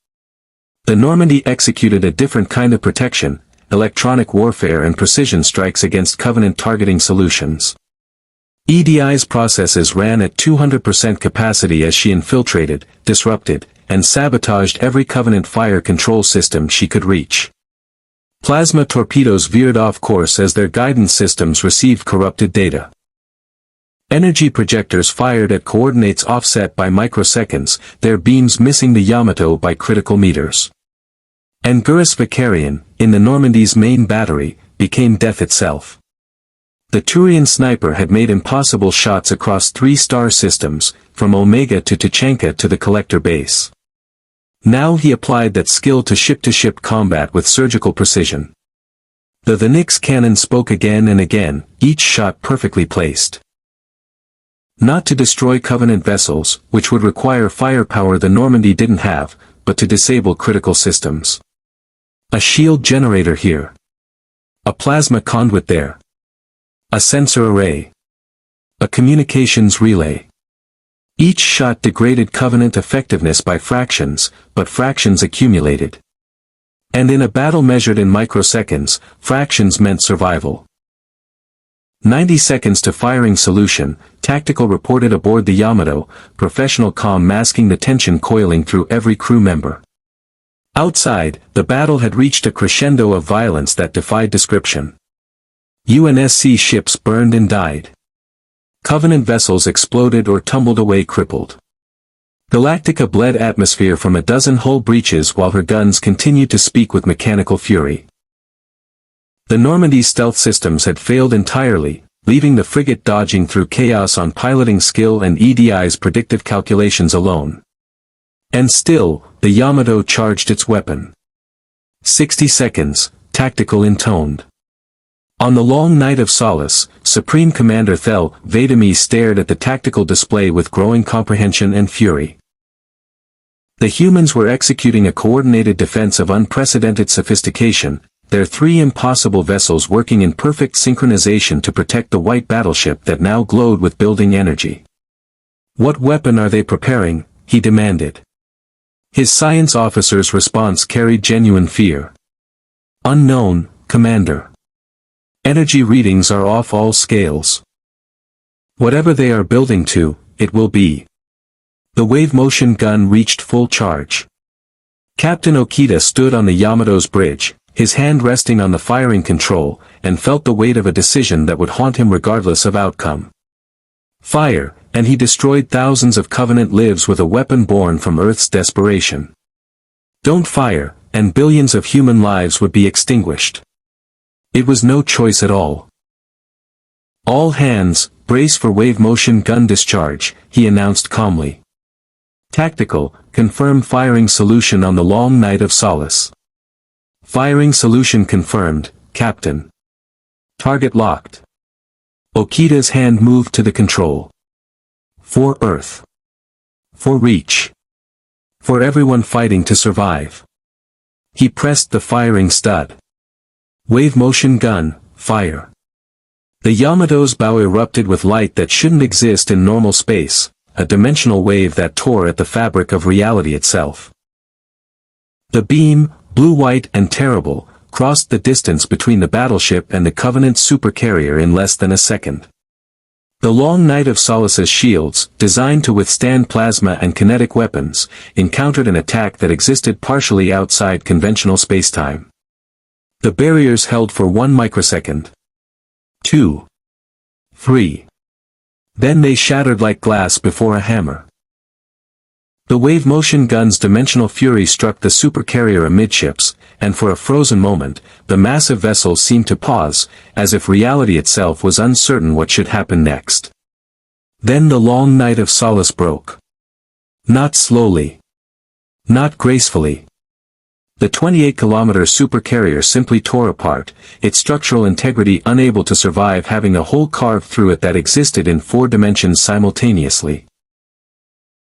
[SPEAKER 1] The Normandy executed a different kind of protection, electronic warfare and precision strikes against Covenant targeting solutions. EDI's processes ran at 200% capacity as she infiltrated, disrupted, and sabotaged every Covenant fire control system she could reach. Plasma torpedoes veered off course as their guidance systems received corrupted data. Energy projectors fired at coordinates offset by microseconds, their beams missing the Yamato by critical meters. And Vakarian, in the Normandy's main battery, became death itself. The Turian sniper had made impossible shots across 3 star systems, from Omega to Tuchanka to the collector base. Now he applied that skill to ship-to-ship combat with surgical precision. The Nix cannon spoke again and again, each shot perfectly placed. Not to destroy Covenant vessels, which would require firepower the Normandy didn't have, but to disable critical systems. A shield generator here. A plasma conduit there. A sensor array. A communications relay. Each shot degraded Covenant effectiveness by fractions, but fractions accumulated. And in a battle measured in microseconds, fractions meant survival. 90 seconds to firing solution, tactical reported aboard the Yamato, professional comm masking the tension coiling through every crew member. Outside, the battle had reached a crescendo of violence that defied description. UNSC ships burned and died. Covenant vessels exploded or tumbled away crippled. Galactica bled atmosphere from a dozen hull breaches while her guns continued to speak with mechanical fury. The Normandy's stealth systems had failed entirely, leaving the frigate dodging through chaos on piloting skill and EDI's predictive calculations alone. And still, the Yamato charged its weapon. 60 seconds, tactical intoned. On the Long Night of Solace, Supreme Commander Thel Vadami stared at the tactical display with growing comprehension and fury. The humans were executing a coordinated defense of unprecedented sophistication, their 3 impossible vessels working in perfect synchronization to protect the white battleship that now glowed with building energy. "What weapon are they preparing?" he demanded. His science officer's response carried genuine fear. "Unknown, Commander. Energy readings are off all scales. Whatever they are building to, it will be." The wave motion gun reached full charge. Captain Okita stood on the Yamato's bridge, his hand resting on the firing control, and felt the weight of a decision that would haunt him regardless of outcome. Fire, and he destroyed thousands of Covenant lives with a weapon born from Earth's desperation. Don't fire, and billions of human lives would be extinguished. It was no choice at all. "All hands, brace for wave motion gun discharge," he announced calmly. "Tactical, confirm firing solution on the Long Night of Solace." "Firing solution confirmed, Captain." "Target locked." Okita's hand moved to the control. "For Earth. For reach. For everyone fighting to survive." He pressed the firing stud. Wave motion gun, fire. The Yamato's bow erupted with light that shouldn't exist in normal space, a dimensional wave that tore at the fabric of reality itself. The beam, blue-white and terrible, crossed the distance between the battleship and the Covenant supercarrier in less than a second. The Long Night of Solace's shields, designed to withstand plasma and kinetic weapons, encountered an attack that existed partially outside conventional spacetime. The barriers held for 1 microsecond. 2. 3. Then they shattered like glass before a hammer. The wave motion gun's dimensional fury struck the supercarrier amidships, and for a frozen moment, the massive vessel seemed to pause, as if reality itself was uncertain what should happen next. Then the Long Night of Solace broke. Not slowly. Not gracefully. The 28-kilometer supercarrier simply tore apart, its structural integrity unable to survive having a hole carved through it that existed in 4 dimensions simultaneously.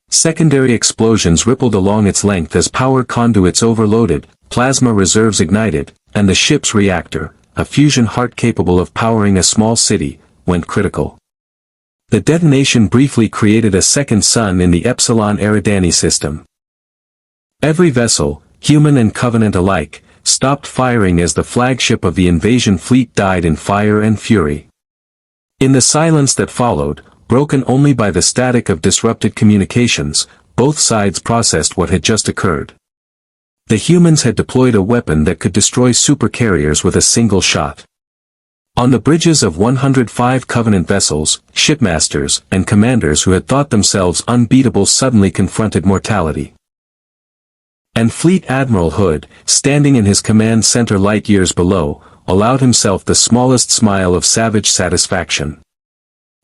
[SPEAKER 1] Secondary explosions rippled along its length as power conduits overloaded, plasma reserves ignited, and the ship's reactor, a fusion heart capable of powering a small city, went critical. The detonation briefly created a second sun in the Epsilon Eridani system. Every vessel, human and Covenant alike, stopped firing as the flagship of the invasion fleet died in fire and fury. In the silence that followed, broken only by the static of disrupted communications, both sides processed what had just occurred. The humans had deployed a weapon that could destroy supercarriers with a single shot. On the bridges of 105 Covenant vessels, shipmasters and commanders who had thought themselves unbeatable suddenly confronted mortality. And Fleet Admiral Hood, standing in his command center light years below, allowed himself the smallest smile of savage satisfaction.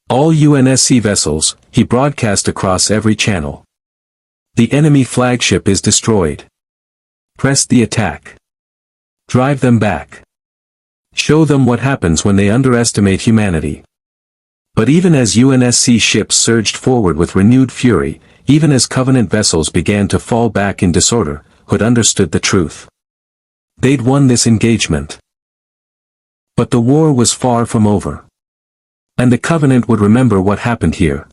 [SPEAKER 1] "All UNSC vessels," he broadcast across every channel. "The enemy flagship is destroyed. Press the attack. Drive them back. Show them what happens when they underestimate humanity." But even as UNSC ships surged forward with renewed fury, even as Covenant vessels began to fall back in disorder, Hood understood the truth. They'd won this engagement. But the war was far from over. And the Covenant would remember what happened here.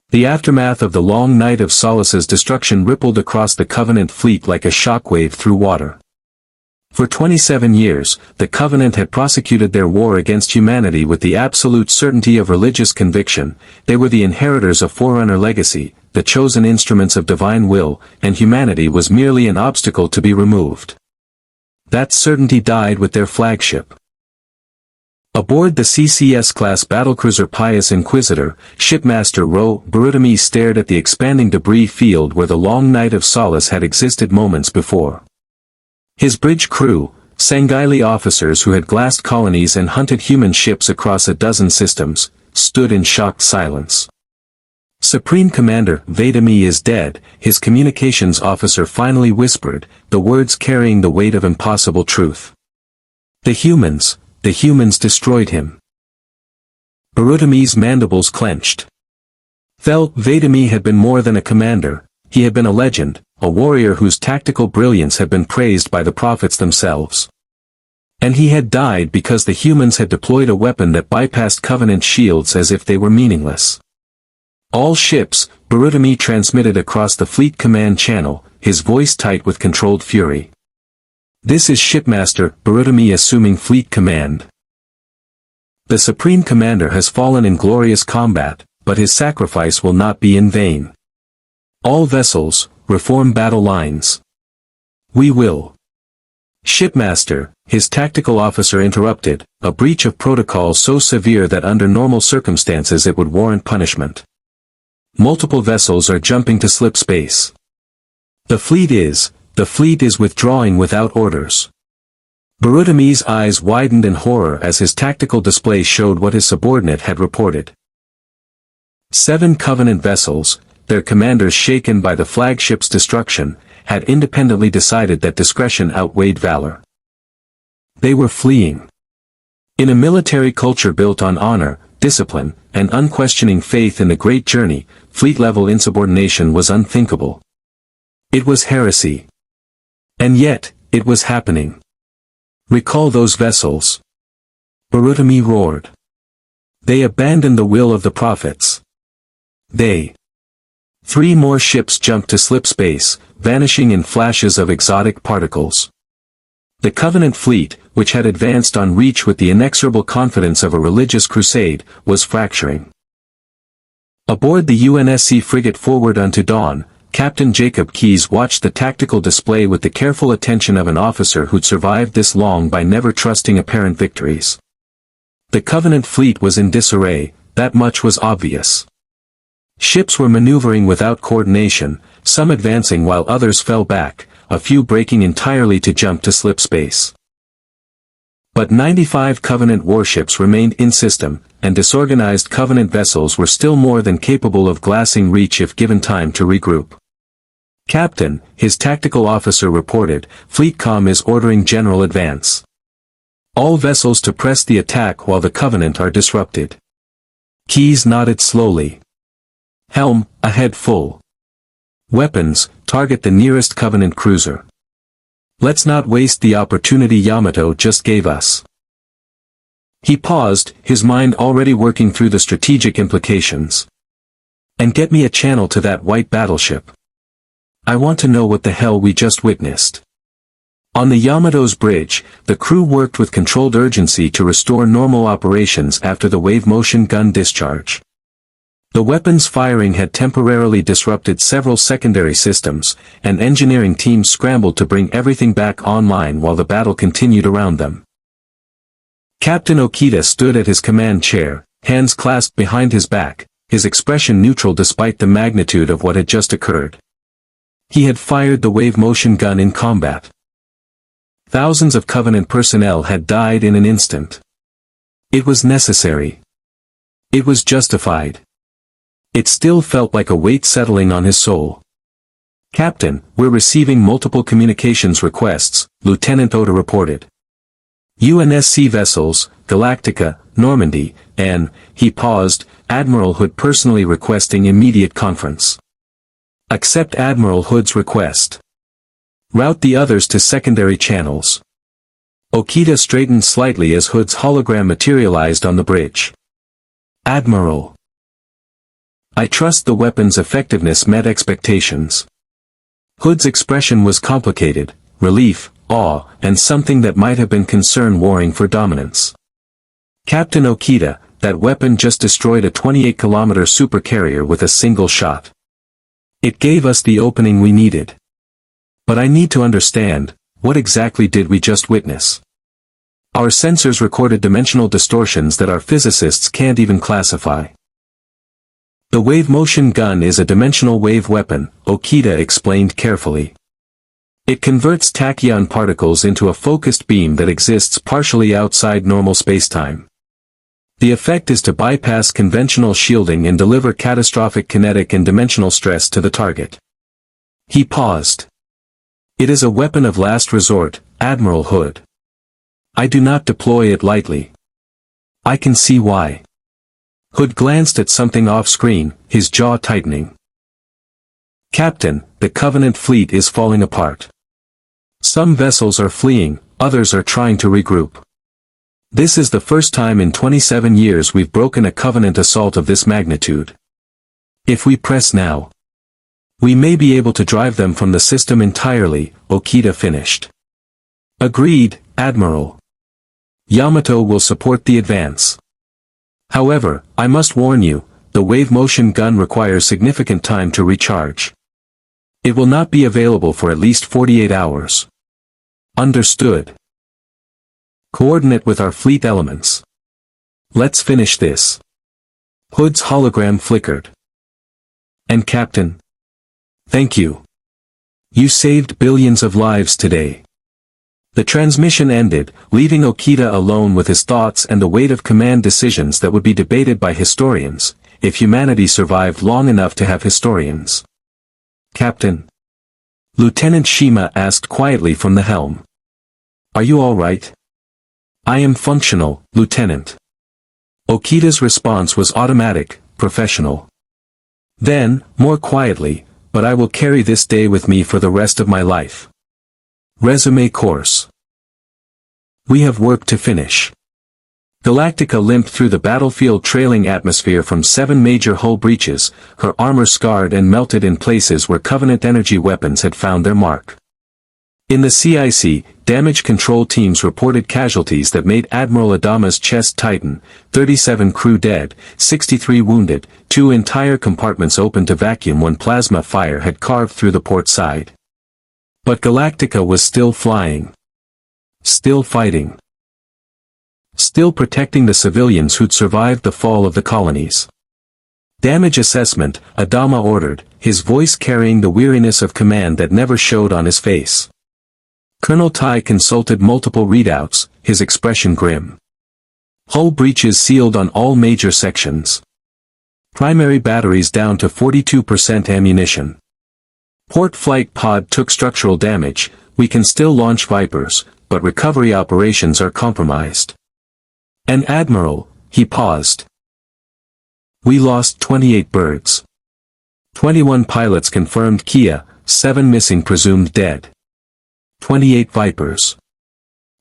[SPEAKER 1] The aftermath of the Long Night of Solace's destruction rippled across the Covenant fleet like a shockwave through water. For 27 years, the Covenant had prosecuted their war against humanity with the absolute certainty of religious conviction. They were the inheritors of Forerunner legacy, the chosen instruments of divine will, and humanity was merely an obstacle to be removed. That certainty died with their flagship. Aboard the CCS-class battlecruiser Pious Inquisitor, Shipmaster Ro Burutami stared at the expanding debris field where the Long Night of Solace had existed moments before. His bridge crew, Sangaili officers who had glassed colonies and hunted human ships across a dozen systems, stood in shocked silence. Supreme Commander Adama is dead, his communications officer finally whispered, the words carrying the weight of impossible truth. The humans destroyed him. Adama's mandibles clenched. Adama had been more than a commander, he had been a legend, a warrior whose tactical brilliance had been praised by the prophets themselves. And he had died because the humans had deployed a weapon that bypassed Covenant shields as if they were meaningless. All ships, Adama transmitted across the Fleet Command channel, his voice tight with controlled fury. This is Shipmaster Adama assuming Fleet Command. The Supreme Commander has fallen in glorious combat, but his sacrifice will not be in vain. All vessels, reform battle lines. We will. Shipmaster, his tactical officer interrupted, a breach of protocol so severe that under normal circumstances it would warrant punishment. Multiple vessels are jumping to slip space. The fleet is withdrawing without orders. Adama's eyes widened in horror as his tactical display showed what his subordinate had reported. 7 Covenant vessels, their commanders shaken by the flagship's destruction, had independently decided that discretion outweighed valor. They were fleeing. In a military culture built on honor, discipline, and unquestioning faith in the great journey, fleet-level insubordination was unthinkable. It was heresy. And yet, it was happening. Recall those vessels. Adama roared. They abandoned the will of the prophets. 3 more ships jumped to slip space, vanishing in flashes of exotic particles. The Covenant fleet, which had advanced on reach with the inexorable confidence of a religious crusade, was fracturing. Aboard the UNSC frigate Forward Unto Dawn, Captain Jacob Keyes watched the tactical display with the careful attention of an officer who'd survived this long by never trusting apparent victories. The Covenant fleet was in disarray, that much was obvious. Ships were maneuvering without coordination, some advancing while others fell back, a few breaking entirely to jump to slip space. But 95 Covenant warships remained in system, and disorganized Covenant vessels were still more than capable of glassing reach if given time to regroup. Captain, his tactical officer reported, Fleetcom is ordering general advance. All vessels to press the attack while the Covenant are disrupted. Keyes nodded slowly. Helm, ahead full. Weapons, target the nearest Covenant cruiser. Let's not waste the opportunity Yamato just gave us. He paused, his mind already working through the strategic implications. And get me a channel to that white battleship. I want to know what the hell we just witnessed. On the Yamato's bridge, the crew worked with controlled urgency to restore normal operations after the wave motion gun discharge. The weapons firing had temporarily disrupted several secondary systems, and engineering teams scrambled to bring everything back online while the battle continued around them. Captain Okita stood at his command chair, hands clasped behind his back, his expression neutral despite the magnitude of what had just occurred. He had fired the wave motion gun in combat. Thousands of Covenant personnel had died in an instant. It was necessary. It was justified. It still felt like a weight settling on his soul. Captain, we're receiving multiple communications requests, Lieutenant Oda reported. UNSC vessels, Galactica, Normandy, and, he paused, Admiral Hood personally requesting immediate conference. Accept Admiral Hood's request. Route the others to secondary channels. Okita straightened slightly as Hood's hologram materialized on the bridge. Admiral. I trust the weapon's effectiveness met expectations. Hood's expression was complicated, relief, awe, and something that might have been concern warring for dominance. Captain Okita, that weapon just destroyed a 28-kilometer supercarrier with a single shot. It gave us the opening we needed. But I need to understand, what exactly did we just witness? Our sensors recorded dimensional distortions that our physicists can't even classify. The wave motion gun is a dimensional wave weapon, Okita explained carefully. It converts tachyon particles into a focused beam that exists partially outside normal spacetime. The effect is to bypass conventional shielding and deliver catastrophic kinetic and dimensional stress to the target. He paused. It is a weapon of last resort, Admiral Hood. I do not deploy it lightly. I can see why. Hood glanced at something off-screen, his jaw tightening. Captain, the Covenant fleet is falling apart. Some vessels are fleeing, others are trying to regroup. This is the first time in 27 years we've broken a Covenant assault of this magnitude. If we press now, we may be able to drive them from the system entirely, Okita finished. Agreed, Admiral. Yamato will support the advance. However, I must warn you, the wave motion gun requires significant time to recharge. It will not be available for at least 48 hours. Understood. Coordinate with our fleet elements. Let's finish this. Hood's hologram flickered. And Captain? Thank you. You saved billions of lives today. The transmission ended, leaving Okita alone with his thoughts and the weight of command decisions that would be debated by historians, if humanity survived long enough to have historians. Captain? Lieutenant Shima asked quietly from the helm. Are you all right? I am functional, Lieutenant. Okita's response was automatic, professional. Then, more quietly, but I will carry this day with me for the rest of my life. Resume course. We have work to finish. Galactica limped through the battlefield trailing atmosphere from 7 major hull breaches, her armor scarred and melted in places where Covenant energy weapons had found their mark. In the CIC, damage control teams reported casualties that made Admiral Adama's chest tighten, 37 crew dead, 63 wounded, 2 entire compartments open to vacuum when plasma fire had carved through the port side. But Galactica was still flying. Still fighting. Still protecting the civilians who'd survived the fall of the colonies. Damage assessment, Adama ordered, his voice carrying the weariness of command that never showed on his face. Colonel Tai consulted multiple readouts, his expression grim. Hull breaches sealed on all major sections. Primary batteries down to 42% ammunition. Port flight pod took structural damage, we can still launch Vipers, but recovery operations are compromised. And Admiral, he paused. We lost 28 birds. 21 pilots confirmed Kia, 7 missing presumed dead. 28 Vipers.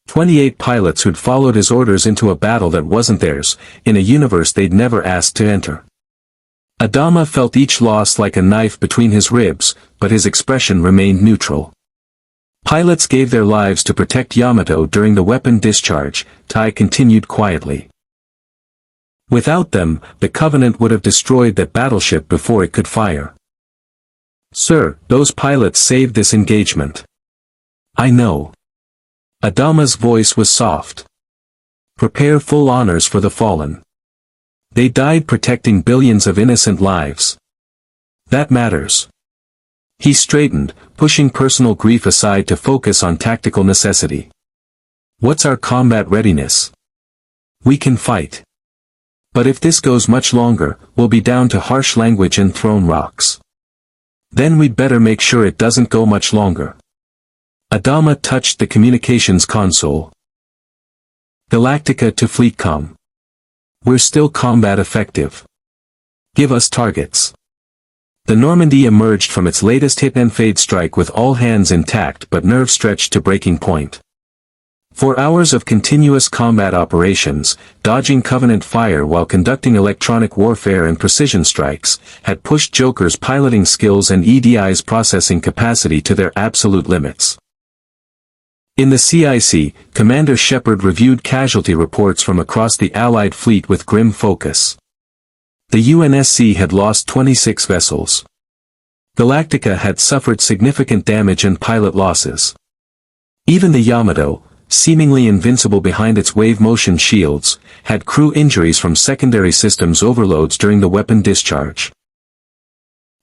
[SPEAKER 1] 28 pilots who'd followed his orders into a battle that wasn't theirs, in a universe they'd never asked to enter. Adama felt each loss like a knife between his ribs, but his expression remained neutral. Pilots gave their lives to protect Yamato during the weapon discharge, Tai continued quietly. Without them, the Covenant would have destroyed that battleship before it could fire. Sir, those pilots saved this engagement. I know. Adama's voice was soft. Prepare full honors for the fallen. They died protecting billions of innocent lives. That matters. He straightened, pushing personal grief aside to focus on tactical necessity. What's our combat readiness? We can fight. But if this goes much longer, we'll be down to harsh language and thrown rocks. Then we'd better make sure it doesn't go much longer. Adama touched the communications console. Galactica to Fleetcom. We're still combat effective. Give us targets. The Normandy emerged from its latest hit and fade strike with all hands intact but nerve stretched to breaking point. 4 hours of continuous combat operations, dodging Covenant fire while conducting electronic warfare and precision strikes, had pushed Joker's piloting skills and EDI's processing capacity to their absolute limits. In the CIC, Commander Shepard reviewed casualty reports from across the Allied fleet with grim focus. The UNSC had lost 26 vessels. Galactica had suffered significant damage and pilot losses. Even the Yamato, seemingly invincible behind its wave motion shields, had crew injuries from secondary systems overloads during the weapon discharge.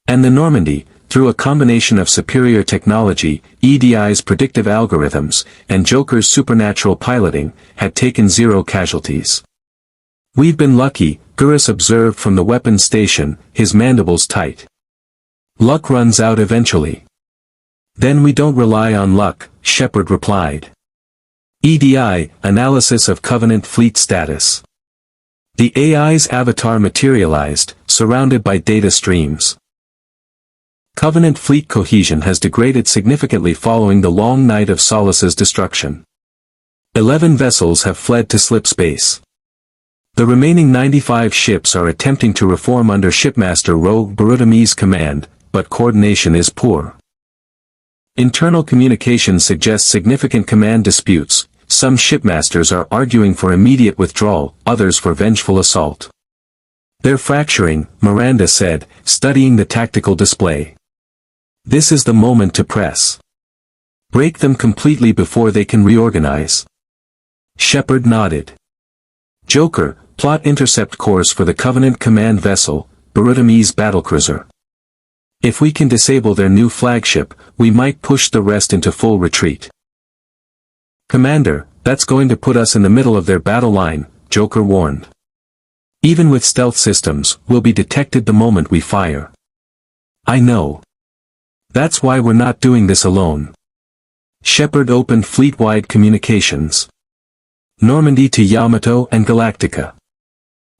[SPEAKER 1] And the Normandy, through a combination of superior technology, EDI's predictive algorithms, and Joker's supernatural piloting, had taken 0 casualties. "We've been lucky," Gurus observed from the weapons station, his mandibles tight. "Luck runs out eventually." "Then we don't rely on luck," Shepard replied. EDI, Analysis of Covenant Fleet Status. The AI's avatar materialized, surrounded by data streams. Covenant fleet cohesion has degraded significantly following the Long Night of Solace's destruction. 11 vessels have fled to slip space. The remaining 95 ships are attempting to reform under Shipmaster Rogue Barutami's command, but coordination is poor. Internal communications suggest significant command disputes. Some shipmasters are arguing for immediate withdrawal, others for vengeful assault. "They're fracturing," Miranda said, studying the tactical display. "This is the moment to press. Break them completely before they can reorganize." Shepard nodded. "Joker, plot intercept course for the Covenant command vessel, Barutami's battlecruiser. If we can disable their new flagship, we might push the rest into full retreat." "Commander, that's going to put us in the middle of their battle line," Joker warned. "Even with stealth systems, we'll be detected the moment we fire." "I know. That's why we're not doing this alone." Shepard opened fleet-wide communications. "Normandy to Yamato and Galactica.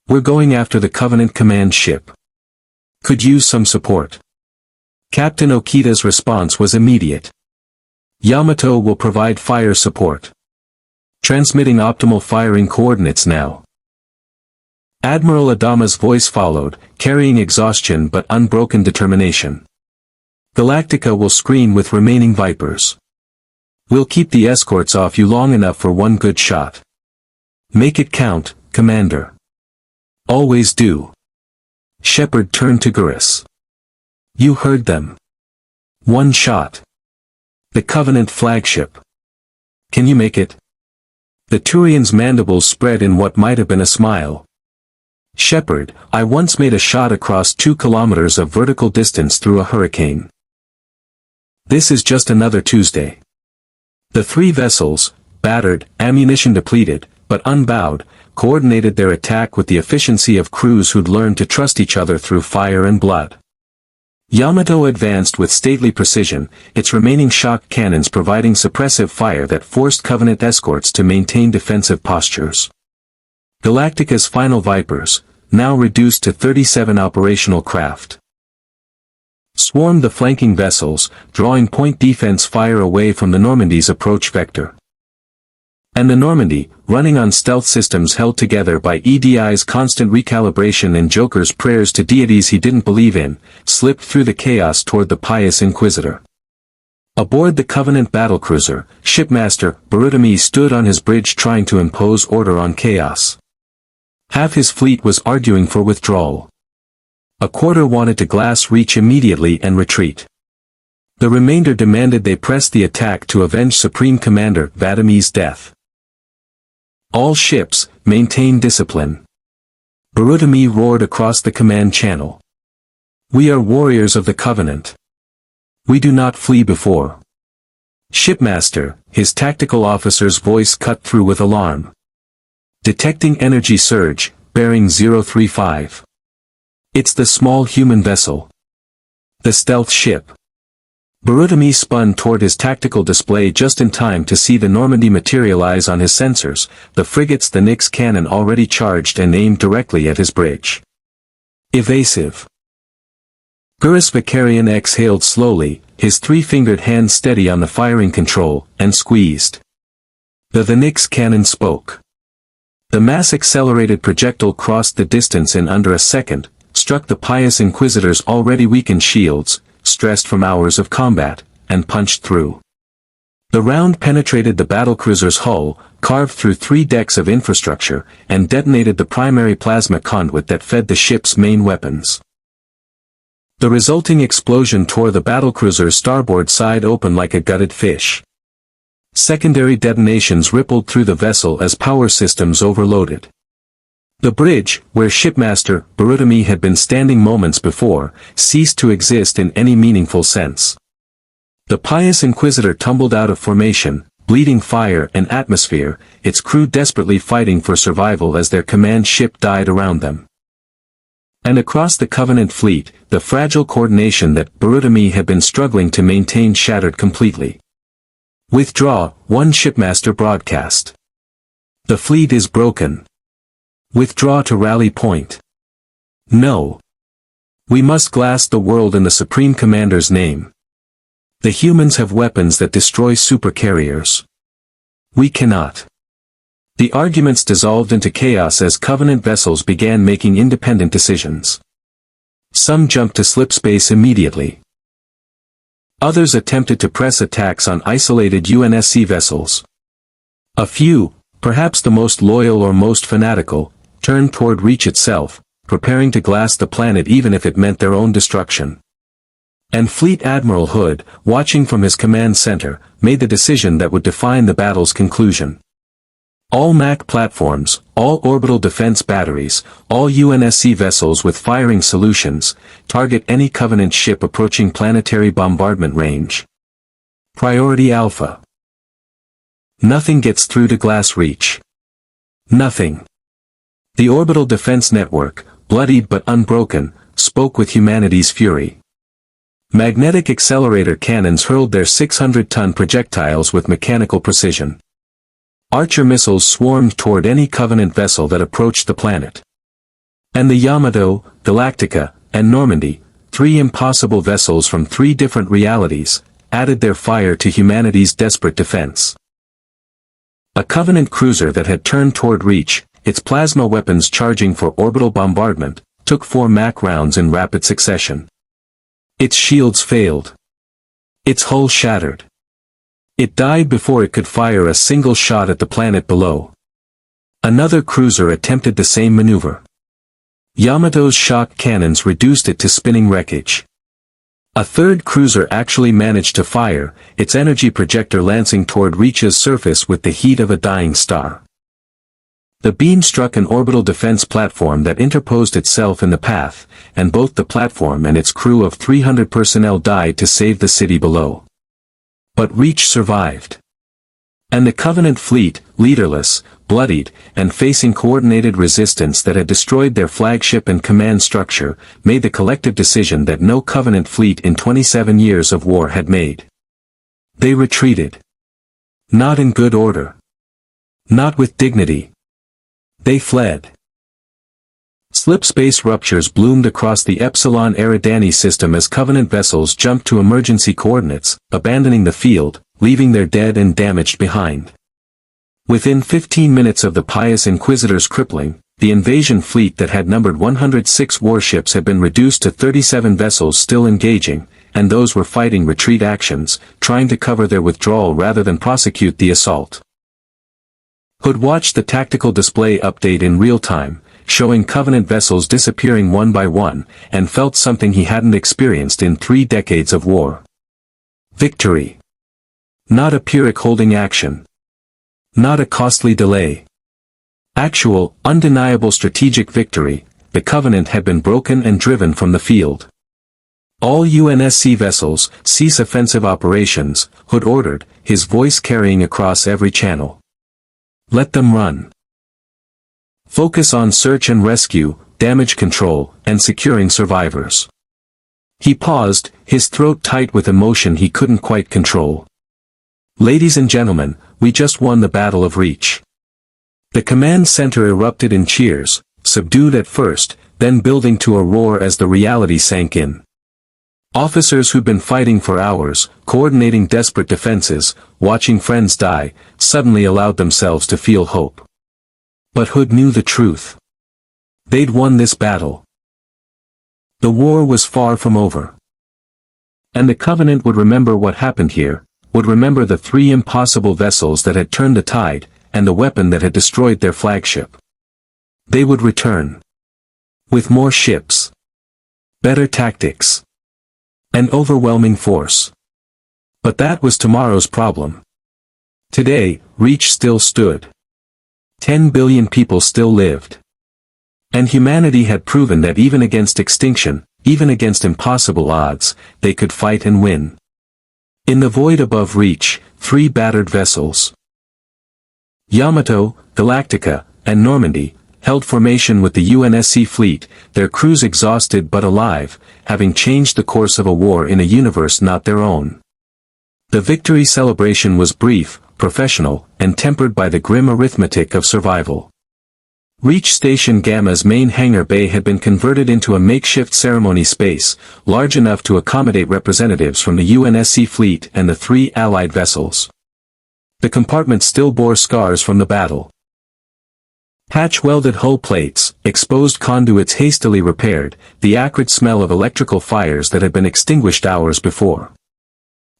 [SPEAKER 1] We're going after the Covenant command ship. Could use some support." Captain Okita's response was immediate. "Yamato will provide fire support. Transmitting optimal firing coordinates now." Admiral Adama's voice followed, carrying exhaustion but unbroken determination. "Galactica will screen with remaining Vipers. We'll keep the escorts off you long enough for one good shot." "Make it count, Commander." "Always do." Shepard turned to Gurus. "You heard them. One shot. The Covenant flagship. Can you make it?" The Turian's mandibles spread in what might have been a smile. "Shepard, I once made a shot across 2 kilometers of vertical distance through a hurricane. This is just another Tuesday." The 3 vessels, battered, ammunition depleted, but unbowed, coordinated their attack with the efficiency of crews who'd learned to trust each other through fire and blood. Yamato advanced with stately precision, its remaining shock cannons providing suppressive fire that forced Covenant escorts to maintain defensive postures. Galactica's final Vipers, now reduced to 37 operational craft, swarmed the flanking vessels, drawing point defense fire away from the Normandy's approach vector. And the Normandy, running on stealth systems held together by EDI's constant recalibration and Joker's prayers to deities he didn't believe in, slipped through the chaos toward the pious Inquisitor. Aboard the Covenant battlecruiser, Shipmaster Barutami stood on his bridge trying to impose order on chaos. Half his fleet was arguing for withdrawal. A quarter wanted to glass reach immediately and retreat. The remainder demanded they press the attack to avenge Supreme Commander Adama's death. "All ships, maintain discipline." Barutami roared across the command channel. "We are warriors of the Covenant. We do not flee before." "Shipmaster," his tactical officer's voice cut through with alarm. "Detecting energy surge, bearing 035. It's the small human vessel. The stealth ship." Barutami spun toward his tactical display just in time to see the Normandy materialize on his sensors, the frigate's the Nyx cannon already charged and aimed directly at his bridge. Evasive. Gurus Vicarian exhaled slowly, his 3-fingered hand steady on the firing control, and squeezed. The Nyx cannon spoke. The mass-accelerated projectile crossed the distance in under a second, struck the pious Inquisitor's already weakened shields, stressed from hours of combat, and punched through. The round penetrated the battlecruiser's hull, carved through 3 decks of infrastructure, and detonated the primary plasma conduit that fed the ship's main weapons. The resulting explosion tore the battlecruiser's starboard side open like a gutted fish. Secondary detonations rippled through the vessel as power systems overloaded. The bridge, where Shipmaster Barutami had been standing moments before, ceased to exist in any meaningful sense. The pious Inquisitor tumbled out of formation, bleeding fire and atmosphere, its crew desperately fighting for survival as their command ship died around them. And across the Covenant fleet, the fragile coordination that Barutami had been struggling to maintain shattered completely. "Withdraw," one shipmaster broadcast. "The fleet is broken. Withdraw to rally point." "No. We must glass the world in the Supreme Commander's name. The humans have weapons that destroy supercarriers. We cannot." The arguments dissolved into chaos as Covenant vessels began making independent decisions. Some jumped to slipspace immediately. Others attempted to press attacks on isolated UNSC vessels. A few, perhaps the most loyal or most fanatical, turned toward Reach itself, preparing to glass the planet even if it meant their own destruction. And Fleet Admiral Hood, watching from his command center, made the decision that would define the battle's conclusion. All MAC platforms, all orbital defense batteries, all UNSC vessels with firing solutions, target any Covenant ship approaching planetary bombardment range. Priority Alpha. Nothing gets through to glass Reach. Nothing. The orbital defense network, bloodied but unbroken, spoke with humanity's fury. Magnetic accelerator cannons hurled their 600-ton projectiles with mechanical precision. Archer missiles swarmed toward any Covenant vessel that approached the planet. And the Yamato, Galactica, and Normandy, three impossible vessels from three different realities, added their fire to humanity's desperate defense. A Covenant cruiser that had turned toward Reach, its plasma weapons charging for orbital bombardment, took 4 MAC rounds in rapid succession. Its shields failed. Its hull shattered. It died before it could fire a single shot at the planet below. Another cruiser attempted the same maneuver. Yamato's shock cannons reduced it to spinning wreckage. A third cruiser actually managed to fire, its energy projector lancing toward Reach's surface with the heat of a dying star. The beam struck an orbital defense platform that interposed itself in the path, and both the platform and its crew of 300 personnel died to save the city below. But Reach survived. And the Covenant fleet, leaderless, bloodied, and facing coordinated resistance that had destroyed their flagship and command structure, made the collective decision that no Covenant fleet in 27 years of war had made. They retreated. Not in good order. Not with dignity. They fled. Slipspace ruptures bloomed across the Epsilon Eridani system as Covenant vessels jumped to emergency coordinates, abandoning the field, leaving their dead and damaged behind. Within 15 minutes of the pious Inquisitor's crippling, the invasion fleet that had numbered 106 warships had been reduced to 37 vessels still engaging, and those were fighting retreat actions, trying to cover their withdrawal rather than prosecute the assault. Hood watched the tactical display update in real time, showing Covenant vessels disappearing one by one, and felt something he hadn't experienced in 3 decades of war. Victory. Not a Pyrrhic holding action. Not a costly delay. Actual, undeniable strategic victory. The Covenant had been broken and driven from the field. All UNSC vessels, cease offensive operations, Hood ordered, his voice carrying across every channel. Let them run. Focus on search and rescue, damage control, and securing survivors. He paused, his throat tight with emotion he couldn't quite control. Ladies and gentlemen, we just won the Battle of Reach. The command center erupted in cheers, subdued at first, then building to a roar as the reality sank in. Officers who'd been fighting for hours, coordinating desperate defenses, watching friends die, suddenly allowed themselves to feel hope. But Hood knew the truth. They'd won this battle. The war was far from over. And the Covenant would remember what happened here, would remember the 3 impossible vessels that had turned the tide, and the weapon that had destroyed their flagship. They would return. With more ships. Better tactics. An overwhelming force. But that was tomorrow's problem. Today, Reach still stood. 10 billion people still lived. And humanity had proven that even against extinction, even against impossible odds, they could fight and win. In the void above Reach, 3 battered vessels. Yamato, Galactica, and Normandy held formation with the UNSC fleet, their crews exhausted but alive, having changed the course of a war in a universe not their own. The victory celebration was brief, professional, and tempered by the grim arithmetic of survival. Reach Station Gamma's main hangar bay had been converted into a makeshift ceremony space, large enough to accommodate representatives from the UNSC fleet and the 3 Allied vessels. The compartment still bore scars from the battle. Patch-welded hull plates, exposed conduits hastily repaired, the acrid smell of electrical fires that had been extinguished hours before.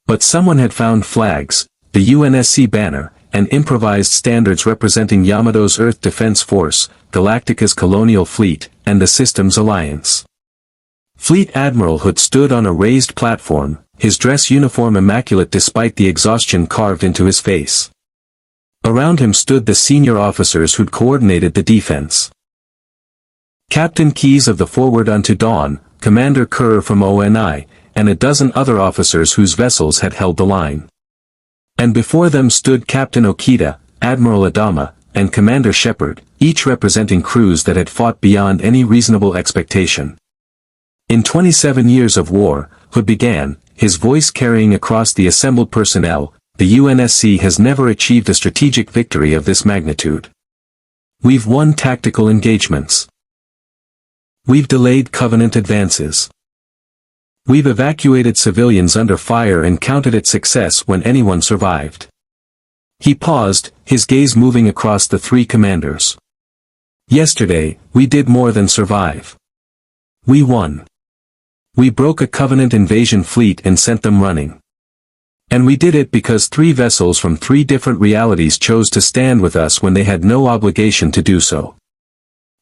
[SPEAKER 1] But someone had found flags, the UNSC banner, and improvised standards representing Yamato's Earth Defense Force, Galactica's Colonial Fleet, and the Systems Alliance. Fleet Admiral Hood stood on a raised platform, his dress uniform immaculate despite the exhaustion carved into his face. Around him stood the senior officers who'd coordinated the defense. Captain Keyes of the Forward Unto Dawn, Commander Kerr from ONI, and a dozen other officers whose vessels had held the line. And before them stood Captain Okita, Admiral Adama, and Commander Shepard, each representing crews that had fought beyond any reasonable expectation. In 27 years of war, Hood began, his voice carrying across the assembled personnel, the UNSC has never achieved a strategic victory of this magnitude. We've won tactical engagements. We've delayed Covenant advances. We've evacuated civilians under fire and counted it success when anyone survived. He paused, his gaze moving across the 3 commanders. Yesterday, we did more than survive. We won. We broke a Covenant invasion fleet and sent them running. And we did it because 3 vessels from 3 different realities chose to stand with us when they had no obligation to do so.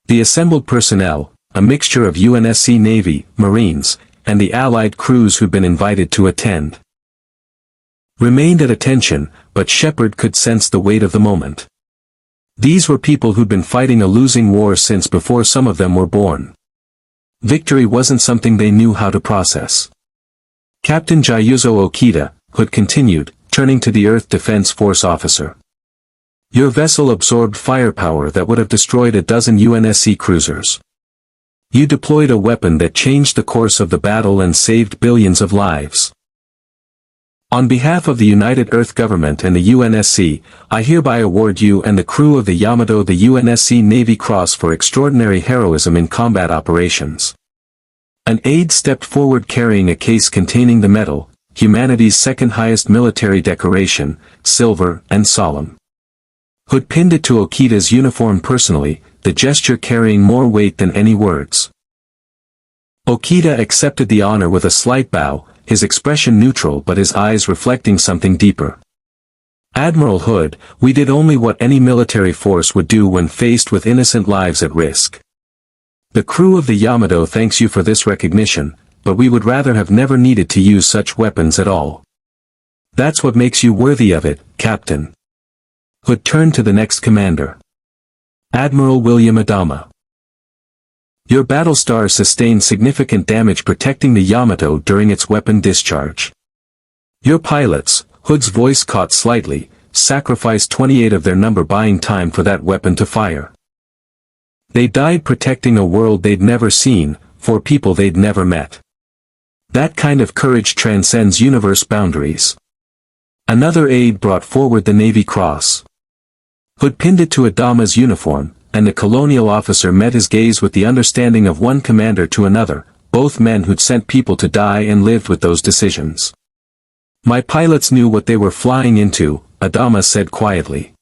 [SPEAKER 1] The assembled personnel, a mixture of UNSC Navy, Marines, and the Allied crews who'd been invited to attend, remained at attention, but Shepard could sense the weight of the moment. These were people who'd been fighting a losing war since before some of them were born. Victory wasn't something they knew how to process. Captain Jayuzo Okita, Hood continued, turning to the Earth Defense Force officer. Your vessel absorbed firepower that would have destroyed a dozen UNSC cruisers. You deployed a weapon that changed the course of the battle and saved billions of lives. On behalf of the United Earth Government and the UNSC, I hereby award you and the crew of the Yamato the UNSC Navy Cross for extraordinary heroism in combat operations. An aide stepped forward carrying a case containing the medal, humanity's second highest military decoration, silver and solemn. Hood pinned it to Okita's uniform personally, the gesture carrying more weight than any words. Okita accepted the honor with a slight bow, his expression neutral but his eyes reflecting something deeper. Admiral Hood, we did only what any military force would do when faced with innocent lives at risk. The crew of the Yamato thanks you for this recognition, but we would rather have never needed to use such weapons at all. That's what makes you worthy of it, Captain. Hood turned to the next commander. Admiral William Adama. Your Battlestar sustained significant damage protecting the Yamato during its weapon discharge. Your pilots, Hood's voice caught slightly, sacrificed 28 of their number buying time for that weapon to fire. They died protecting a world they'd never seen, for people they'd never met. That kind of courage transcends universe boundaries. Another aide brought forward the Navy Cross. Hood pinned it to Adama's uniform, and the colonial officer met his gaze with the understanding of one commander to another, both men who'd sent people to die and lived with those decisions. My pilots knew what they were flying into, Adama said quietly.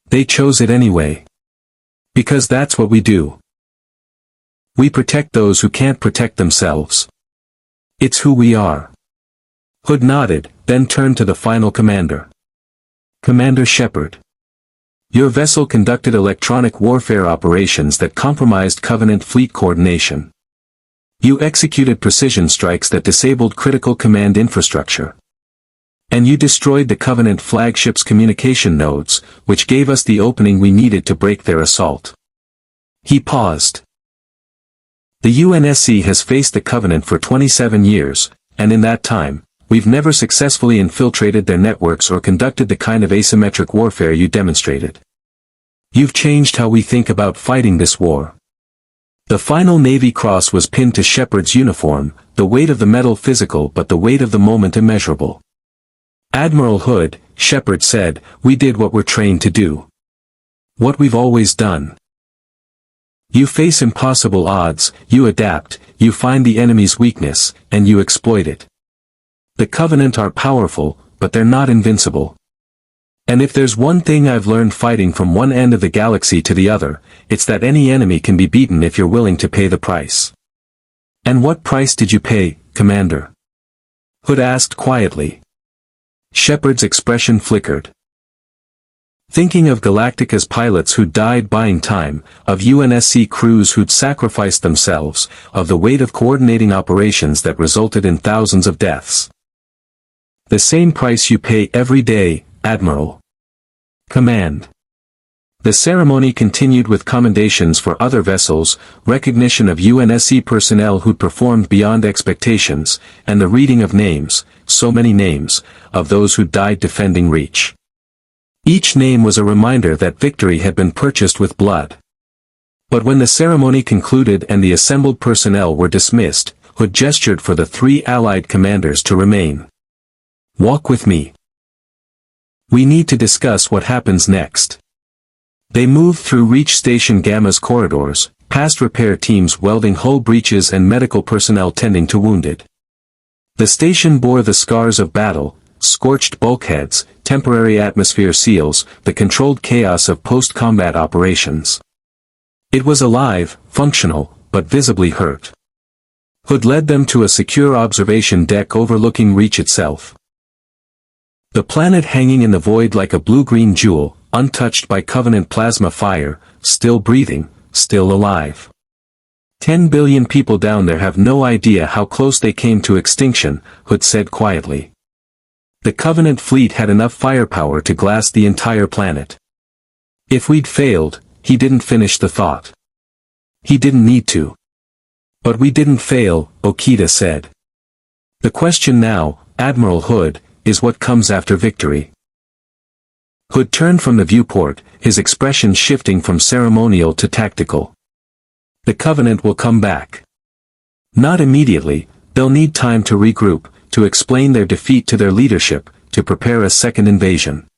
[SPEAKER 1] They chose it anyway. Because that's what we do. We protect those who can't protect themselves. It's who we are. Hood nodded, then turned to the final commander. Commander Shepard. Your vessel conducted electronic warfare operations that compromised Covenant fleet coordination. You executed precision strikes that disabled critical command infrastructure. And you destroyed the Covenant flagship's communication nodes, which gave us the opening we needed to break their assault. He paused. The UNSC has faced the Covenant for 27 years, and in that time, we've never successfully infiltrated their networks or conducted the kind of asymmetric warfare you demonstrated. You've changed how we think about fighting this war." The final Navy Cross was pinned to Shepard's uniform, the weight of the metal physical but the weight of the moment immeasurable. "Admiral Hood," Shepard said, "we did what we're trained to do. What we've always done. You face impossible odds, you adapt, you find the enemy's weakness, and you exploit it. The Covenant are powerful, but they're not invincible. And if there's one thing I've learned fighting from one end of the galaxy to the other, it's that any enemy can be beaten if you're willing to pay the price." "And what price did you pay, Commander?" Hood asked quietly. Shepard's expression flickered. "Thinking of Galactica's pilots who'd died buying time, of UNSC crews who'd sacrificed themselves, of the weight of coordinating operations that resulted in thousands of deaths. The same price you pay every day, Admiral. Command." The ceremony continued with commendations for other vessels, recognition of UNSC personnel who'd performed beyond expectations, and the reading of names, so many names, of those who died defending Reach. Each name was a reminder that victory had been purchased with blood. But when the ceremony concluded and the assembled personnel were dismissed, Hood gestured for the 3 Allied commanders to remain. "Walk with me. We need to discuss what happens next." They moved through Reach Station Gamma's corridors, past repair teams welding hull breaches and medical personnel tending to wounded. The station bore the scars of battle, scorched bulkheads, temporary atmosphere seals, the controlled chaos of post-combat operations. It was alive, functional, but visibly hurt. Hood led them to a secure observation deck overlooking Reach itself. The planet hanging in the void like a blue-green jewel, untouched by Covenant plasma fire, still breathing, still alive. 10 billion people down there have no idea how close they came to extinction, Hood said quietly. The Covenant fleet had enough firepower to glass the entire planet. If we'd failed, he didn't finish the thought. He didn't need to. But we didn't fail, Okita said. The question now, Admiral Hood, is what comes after victory. Hood turned from the viewport, his expression shifting from ceremonial to tactical. The Covenant will come back. Not immediately, they'll need time to regroup, to explain their defeat to their leadership, to prepare a second invasion.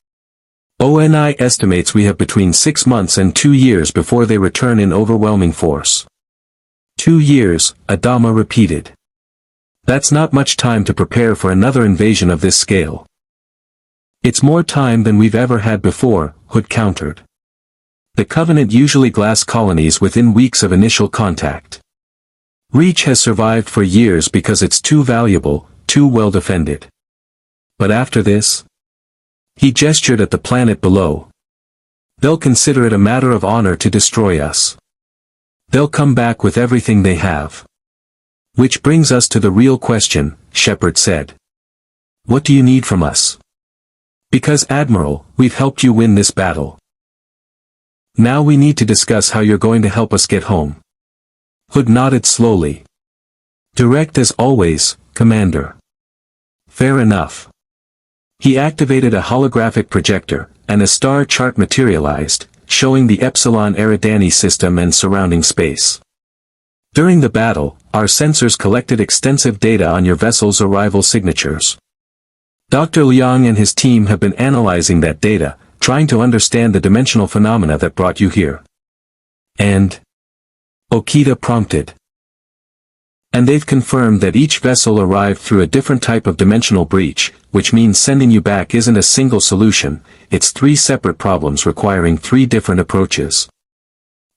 [SPEAKER 1] ONI estimates we have between 6 months and 2 years before they return in overwhelming force. 2 years, Adama repeated. That's not much time to prepare for another invasion of this scale. It's more time than we've ever had before, Hood countered. The Covenant usually glass colonies within weeks of initial contact. Reach has survived for years because it's too valuable, too well defended. But after this? He gestured at the planet below. They'll consider it a matter of honor to destroy us. They'll come back with everything they have. Which brings us to the real question, Shepard said. What do you need from us? Because Admiral, we've helped you win this battle. Now we need to discuss how you're going to help us get home. Hood nodded slowly. Direct as always, Commander. Fair enough. He activated a holographic projector, and a star chart materialized, showing the Epsilon Eridani system and surrounding space. During the battle, our sensors collected extensive data on your vessel's arrival signatures. Dr. Liang and his team have been analyzing that data, trying to understand the dimensional phenomena that brought you here. And? Okita prompted. And they've confirmed that each vessel arrived through a different type of dimensional breach, which means sending you back isn't a single solution, it's 3 separate problems requiring 3 different approaches.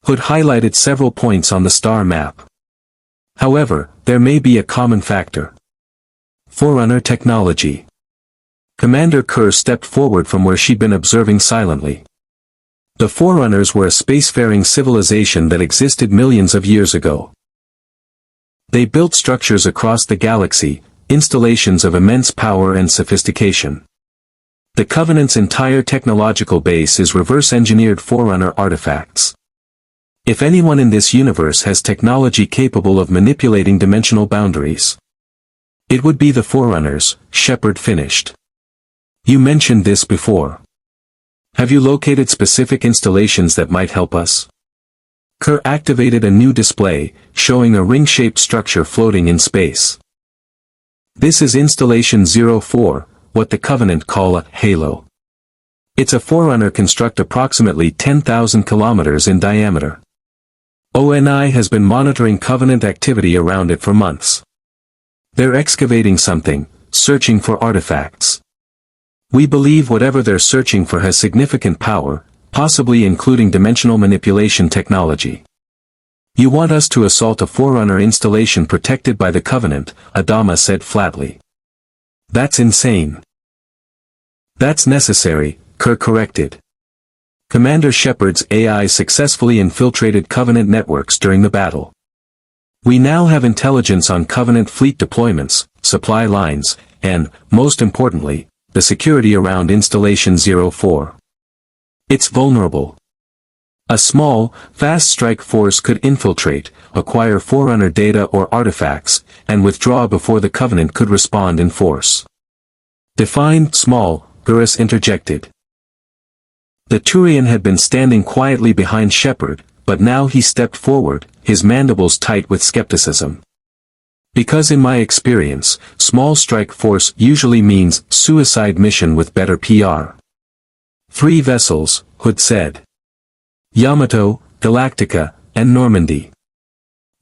[SPEAKER 1] Hood highlighted several points on the star map. However, there may be a common factor. Forerunner technology. Commander Kerr stepped forward from where she'd been observing silently. The Forerunners were a spacefaring civilization that existed millions of years ago. They built structures across the galaxy, installations of immense power and sophistication. The Covenant's entire technological base is reverse-engineered Forerunner artifacts. If anyone in this universe has technology capable of manipulating dimensional boundaries, It would be the Forerunners, Shepard finished. You mentioned this before. Have you located specific installations that might help us? Kerr activated a new display, showing a ring-shaped structure floating in space. This is Installation 04, what the Covenant call a halo. It's a Forerunner construct approximately 10,000 kilometers in diameter. ONI has been monitoring Covenant activity around it for months. They're excavating something, searching for artifacts. We believe whatever they're searching for has significant power, possibly including dimensional manipulation technology. You want us to assault a Forerunner installation protected by the Covenant, Adama said flatly. That's insane. That's necessary, Kerr corrected. Commander Shepard's AI successfully infiltrated Covenant networks during the battle. We now have intelligence on Covenant fleet deployments, supply lines, and, most importantly, the security around Installation 04. It's vulnerable. A small, fast strike force could infiltrate, acquire Forerunner data or artifacts, and withdraw before the Covenant could respond in force. Define small, Gurus interjected. The Turian had been standing quietly behind Shepard, but now he stepped forward, his mandibles tight with skepticism. Because in my experience, small strike force usually means suicide mission with better PR. 3 vessels, Hood said. Yamato, Galactica, and Normandy.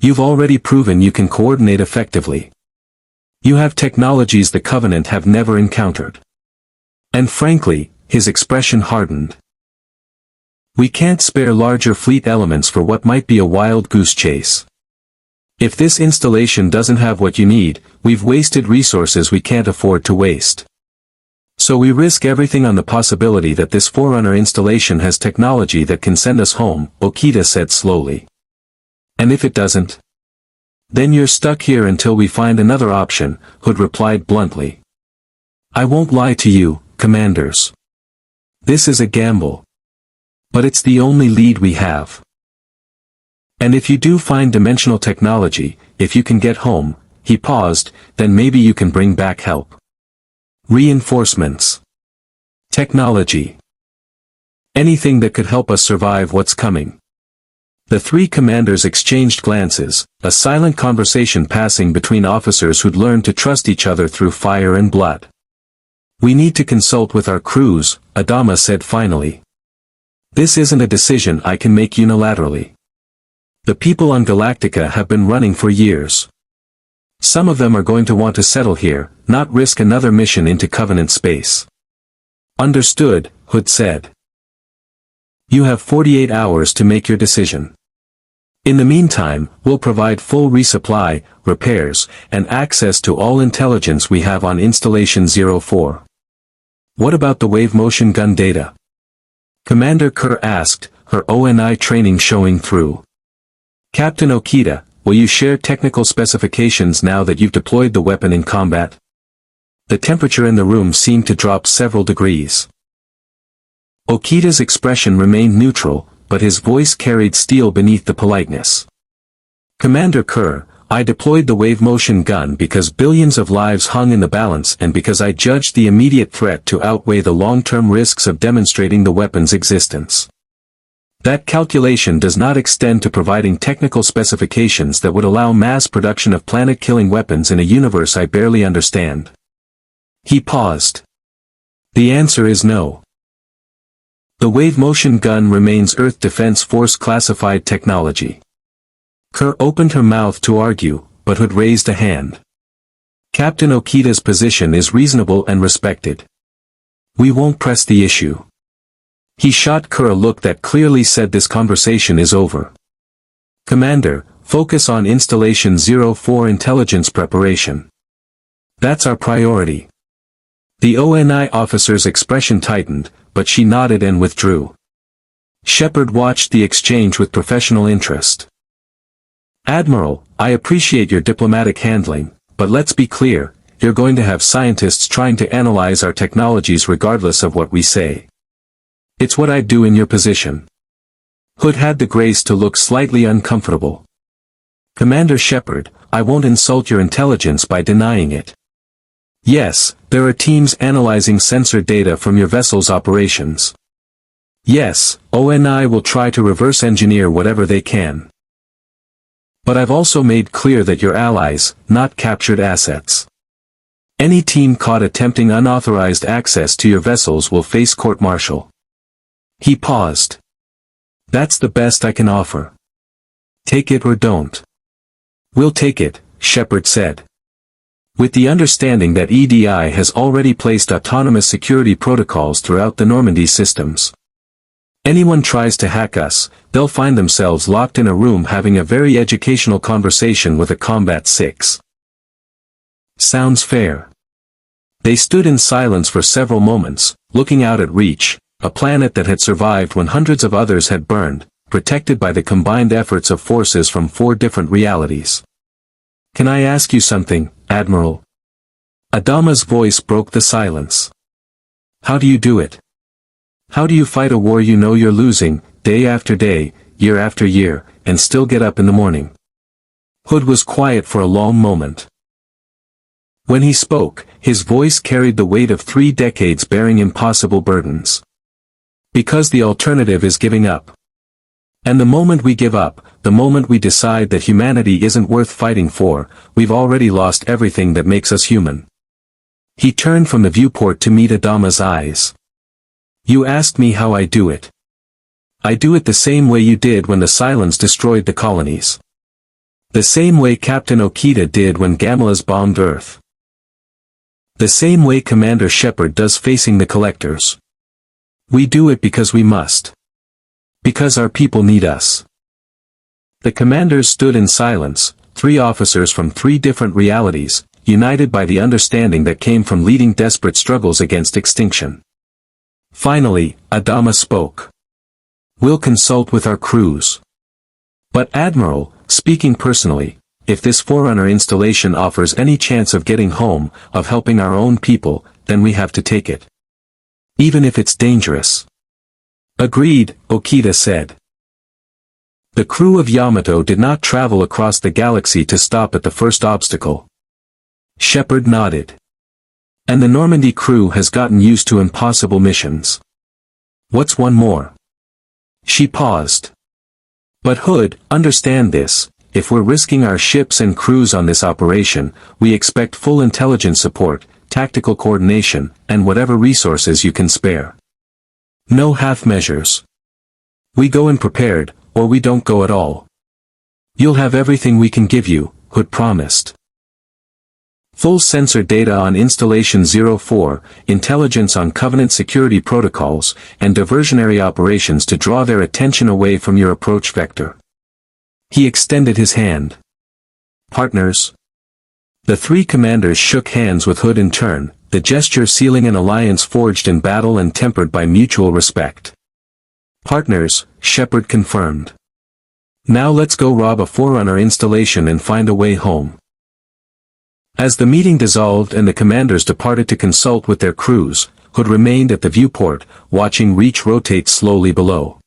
[SPEAKER 1] You've already proven you can coordinate effectively. You have technologies the Covenant have never encountered. And frankly, his expression hardened. We can't spare larger fleet elements for what might be a wild goose chase. If this installation doesn't have what you need, we've wasted resources we can't afford to waste. So we risk everything on the possibility that this Forerunner installation has technology that can send us home, Okita said slowly. And if it doesn't? Then you're stuck here until we find another option, Hood replied bluntly. I won't lie to you, commanders. This is a gamble. But it's the only lead we have. And if you do find dimensional technology, if you can get home, he paused, then maybe you can bring back help. Reinforcements. Technology. Anything that could help us survive what's coming. The 3 commanders exchanged glances, a silent conversation passing between officers who'd learned to trust each other through fire and blood. We need to consult with our crews, Adama said finally. This isn't a decision I can make unilaterally. The people on Galactica have been running for years. Some of them are going to want to settle here, not risk another mission into Covenant space. Understood, Hood said. You have 48 hours to make your decision. In the meantime, we'll provide full resupply, repairs, and access to all intelligence we have on Installation 04. What about the wave motion gun data? Commander Kerr asked, her ONI training showing through. Captain Okita, will you share technical specifications now that you've deployed the weapon in combat? The temperature in the room seemed to drop several degrees. Okita's expression remained neutral, but his voice carried steel beneath the politeness. Commander Kerr, I deployed the wave motion gun because billions of lives hung in the balance and because I judged the immediate threat to outweigh the long-term risks of demonstrating the weapon's existence. That calculation does not extend to providing technical specifications that would allow mass production of planet-killing weapons in a universe I barely understand. He paused. The answer is no. The wave motion gun remains Earth Defense Force classified technology. Kerr opened her mouth to argue, but Hood raised a hand. Captain Okita's position is reasonable and respected. We won't press the issue. He shot Kerr a look that clearly said this conversation is over. Commander, focus on Installation 04 intelligence preparation. That's our priority. The ONI officer's expression tightened, but she nodded and withdrew. Shepard watched the exchange with professional interest. Admiral, I appreciate your diplomatic handling, but let's be clear, you're going to have scientists trying to analyze our technologies regardless of what we say. It's what I'd do in your position. Hood had the grace to look slightly uncomfortable. Commander Shepard, I won't insult your intelligence by denying it. Yes, there are teams analyzing sensor data from your vessel's operations. Yes, ONI will try to reverse engineer whatever they can. But I've also made clear that you're allies, not captured assets. Any team caught attempting unauthorized access to your vessels will face court-martial. He paused. That's the best I can offer. Take it or don't. We'll take it, Shepard said. With the understanding that EDI has already placed autonomous security protocols throughout the Normandy systems. Anyone tries to hack us, they'll find themselves locked in a room having a very educational conversation with a Combat 6. Sounds fair. They stood in silence for several moments, looking out at Reach, a planet that had survived when hundreds of others had burned, protected by the combined efforts of forces from 4 different realities. Can I ask you something, Admiral? Adama's voice broke the silence. How do you do it? How do you fight a war you know you're losing, day after day, year after year, and still get up in the morning? Hood was quiet for a long moment. When he spoke, his voice carried the weight of 3 decades bearing impossible burdens. Because the alternative is giving up. And the moment we give up, the moment we decide that humanity isn't worth fighting for, we've already lost everything that makes us human. He turned from the viewport to meet Adama's eyes. You asked me how I do it. I do it the same way you did when the Cylons destroyed the colonies. The same way Captain Okita did when Gamlas bombed Earth. The same way Commander Shepard does facing the Collectors. We do it because we must. Because our people need us. The commanders stood in silence, 3 officers from 3 different realities, united by the understanding that came from leading desperate struggles against extinction. Finally, Adama spoke. We'll consult with our crews. But Admiral, speaking personally, if this Forerunner installation offers any chance of getting home, of helping our own people, then we have to take it. Even if it's dangerous. Agreed, Okita said. The crew of Yamato did not travel across the galaxy to stop at the first obstacle. Shepard nodded. And the Normandy crew has gotten used to impossible missions. What's one more? She paused. But Hood, understand this, if we're risking our ships and crews on this operation, we expect full intelligence support, tactical coordination, and whatever resources you can spare. No half measures. We go in prepared, or we don't go at all. You'll have everything we can give you, Hood promised. Full sensor data on Installation 04, intelligence on Covenant security protocols, and diversionary operations to draw their attention away from your approach vector. He extended his hand. Partners. The 3 commanders shook hands with Hood in turn, the gesture sealing an alliance forged in battle and tempered by mutual respect. Partners, Shepard confirmed. Now let's go rob a Forerunner installation and find a way home. As the meeting dissolved and the commanders departed to consult with their crews, Hood remained at the viewport, watching Reach rotate slowly below.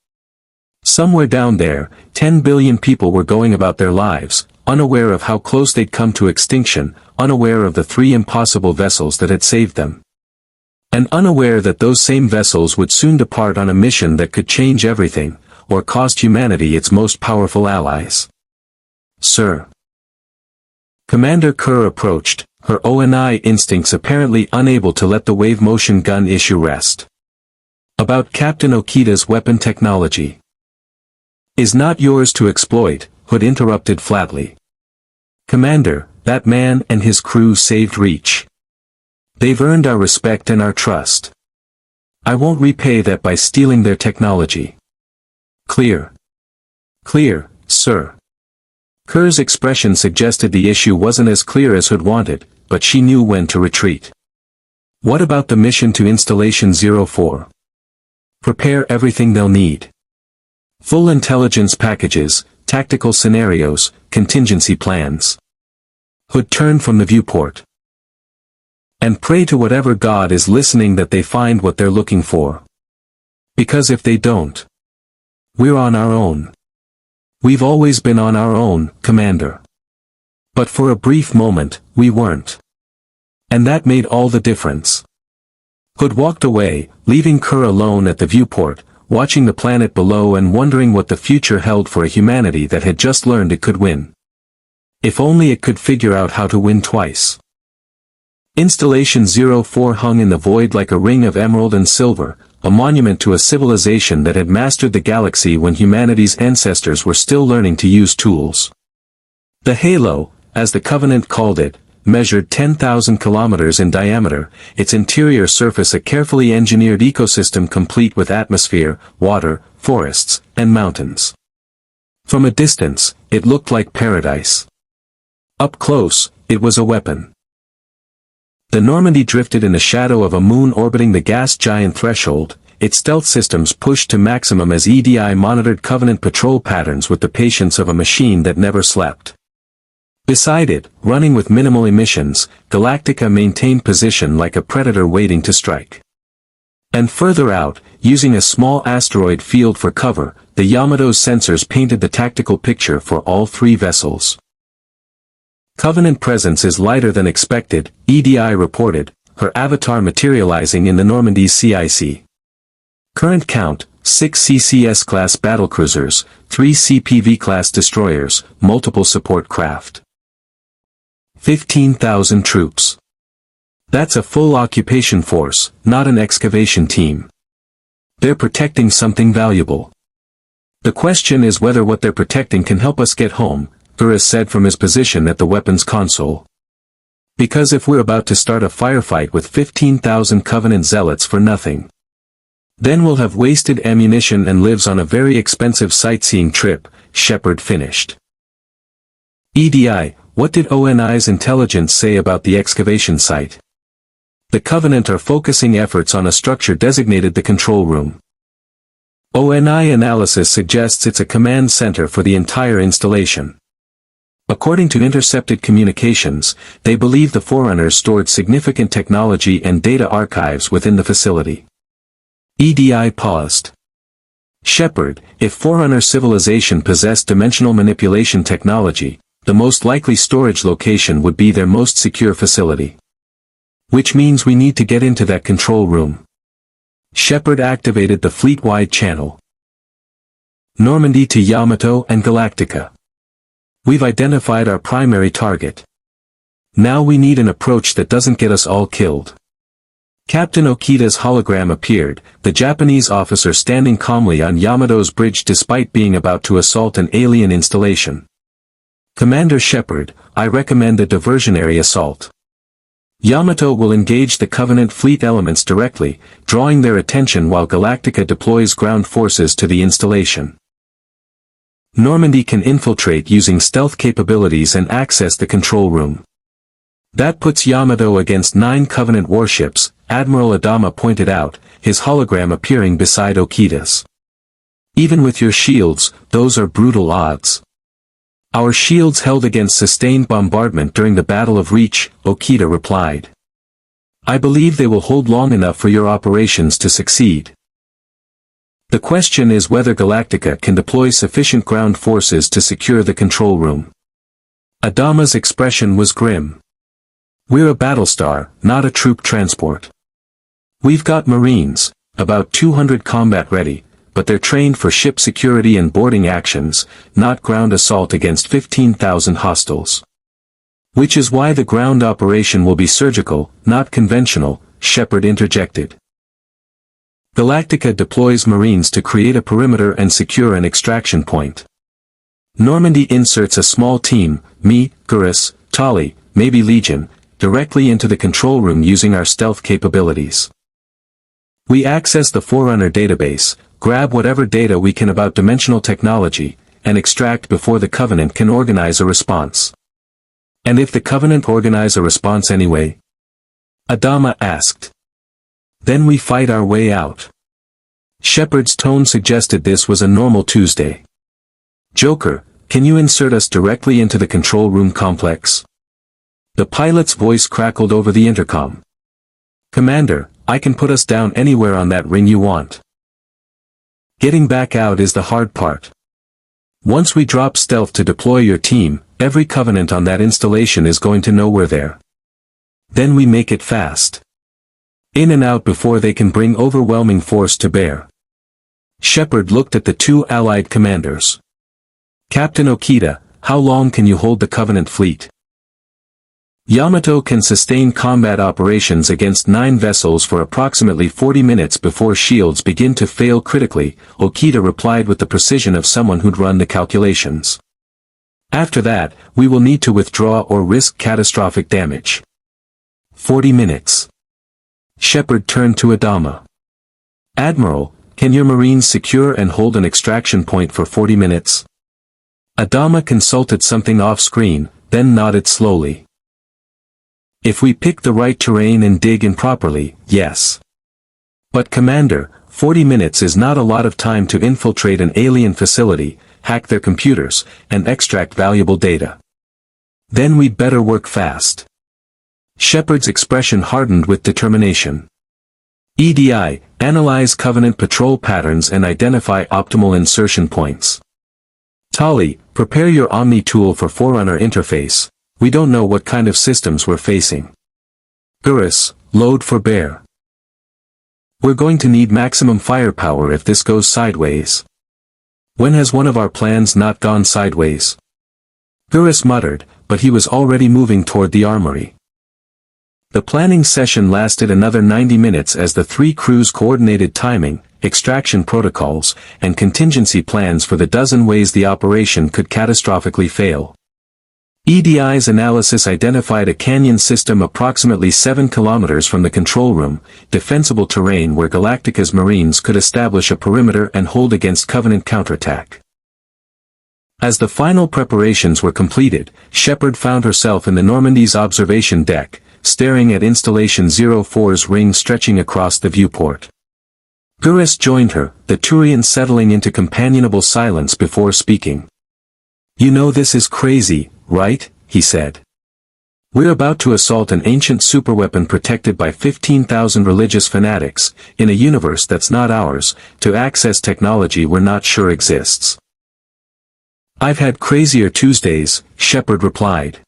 [SPEAKER 1] Somewhere down there, 10 billion people were going about their lives, unaware of how close they'd come to extinction, unaware of the 3 impossible vessels that had saved them. And unaware that those same vessels would soon depart on a mission that could change everything, or cost humanity its most powerful allies. Sir. Commander Kerr approached, her ONI instincts apparently unable to let the wave motion gun issue rest. About Captain Okita's weapon technology. Is not yours to exploit, Hood interrupted flatly. Commander, that man and his crew saved Reach. They've earned our respect and our trust. I won't repay that by stealing their technology. Clear. Clear, sir. Kerr's expression suggested the issue wasn't as clear as Hood wanted, but she knew when to retreat. What about the mission to Installation 04? Prepare everything they'll need. Full intelligence packages, tactical scenarios, contingency plans. Hood turned from the viewport. And pray to whatever God is listening that they find what they're looking for. Because if they don't, we're on our own. We've always been on our own, Commander. But for a brief moment, we weren't. And that made all the difference. Hood walked away, leaving Kerr alone at the viewport, watching the planet below and wondering what the future held for a humanity that had just learned it could win. If only it could figure out how to win twice. Installation 04 hung in the void like a ring of emerald and silver, a monument to a civilization that had mastered the galaxy when humanity's ancestors were still learning to use tools. The Halo, as the Covenant called it, measured 10,000 kilometers in diameter, its interior surface a carefully engineered ecosystem complete with atmosphere, water, forests, and mountains. From a distance, it looked like paradise. Up close, it was a weapon. The Normandy drifted in the shadow of a moon orbiting the gas giant threshold, its stealth systems pushed to maximum as EDI monitored Covenant patrol patterns with the patience of a machine that never slept. Beside it, running with minimal emissions, Galactica maintained position like a predator waiting to strike. And further out, using a small asteroid field for cover, the Yamato's sensors painted the tactical picture for all three vessels. Covenant presence is lighter than expected, EDI reported, her avatar materializing in the Normandy's CIC. Current count, 6 CCS-class battlecruisers, 3 CPV-class destroyers, multiple support craft. 15,000 troops. That's a full occupation force, not an excavation team. They're protecting something valuable. The question is whether what they're protecting can help us get home, Gurus said from his position at the weapons console. Because if we're about to start a firefight with 15,000 Covenant zealots for nothing, then we'll have wasted ammunition and lives on a very expensive sightseeing trip, Shepard finished. EDI, what did ONI's intelligence say about the excavation site? The Covenant are focusing efforts on a structure designated the control room. ONI analysis suggests it's a command center for the entire installation. According to intercepted communications, they believe the Forerunners stored significant technology and data archives within the facility. EDI paused. Shepard, if Forerunner civilization possessed dimensional manipulation technology, the most likely storage location would be their most secure facility. Which means we need to get into that control room. Shepard activated the fleet-wide channel. Normandy to Yamato and Galactica. We've identified our primary target. Now we need an approach that doesn't get us all killed. Captain Okita's hologram appeared, the Japanese officer standing calmly on Yamato's bridge despite being about to assault an alien installation. Commander Shepard, I recommend a diversionary assault. Yamato will engage the Covenant fleet elements directly, drawing their attention while Galactica deploys ground forces to the installation. Normandy can infiltrate using stealth capabilities and access the control room. That puts Yamato against 9 Covenant warships, Admiral Adama pointed out, his hologram appearing beside Okita's. Even with your shields, those are brutal odds. Our shields held against sustained bombardment during the Battle of Reach, Okita replied. I believe they will hold long enough for your operations to succeed. The question is whether Galactica can deploy sufficient ground forces to secure the control room. Adama's expression was grim. We're a battlestar, not a troop transport. We've got Marines, about 200 combat ready, but they're trained for ship security and boarding actions, not ground assault against 15,000 hostiles. Which is why the ground operation will be surgical, not conventional, Shepard interjected. Galactica deploys Marines to create a perimeter and secure an extraction point. Normandy inserts a small team, me, Gurus, Tali, maybe Legion, directly into the control room using our stealth capabilities. We access the Forerunner database, grab whatever data we can about dimensional technology, and extract before the Covenant can organize a response. And if the Covenant organize a response anyway? Adama asked. Then we fight our way out. Shepard's tone suggested this was a normal Tuesday. Joker, can you insert us directly into the control room complex? The pilot's voice crackled over the intercom. Commander, I can put us down anywhere on that ring you want. Getting back out is the hard part. Once we drop stealth to deploy your team, every Covenant on that installation is going to know we're there. Then we make it fast. In and out before they can bring overwhelming force to bear. Shepard looked at the two allied commanders. Captain Okita, how long can you hold the Covenant fleet? Yamato can sustain combat operations against 9 vessels for approximately 40 minutes before shields begin to fail critically, Okita replied with the precision of someone who'd run the calculations. After that, we will need to withdraw or risk catastrophic damage. 40 minutes. Shepard turned to Adama. Admiral, can your Marines secure and hold an extraction point for 40 minutes? Adama consulted something off-screen, then nodded slowly. If we pick the right terrain and dig in properly, yes. But Commander, 40 minutes is not a lot of time to infiltrate an alien facility, hack their computers, and extract valuable data. Then we'd better work fast. Shepard's expression hardened with determination. EDI, analyze Covenant patrol patterns and identify optimal insertion points. Tali, prepare your Omni tool for Forerunner interface. We don't know what kind of systems we're facing. Gurus, load for bear. We're going to need maximum firepower if this goes sideways. When has one of our plans not gone sideways? Gurus muttered, but he was already moving toward the armory. The planning session lasted another 90 minutes as the 3 crews coordinated timing, extraction protocols, and contingency plans for the dozen ways the operation could catastrophically fail. EDI's analysis identified a canyon system approximately 7 kilometers from the control room, defensible terrain where Galactica's Marines could establish a perimeter and hold against Covenant counterattack. As the final preparations were completed, Shepard found herself in the Normandy's observation deck, staring at Installation 04's ring stretching across the viewport. Gurus joined her, the Turian settling into companionable silence before speaking. You know this is crazy, right? He said. We're about to assault an ancient superweapon protected by 15,000 religious fanatics, in a universe that's not ours, to access technology we're not sure exists. I've had crazier Tuesdays, Shepard replied.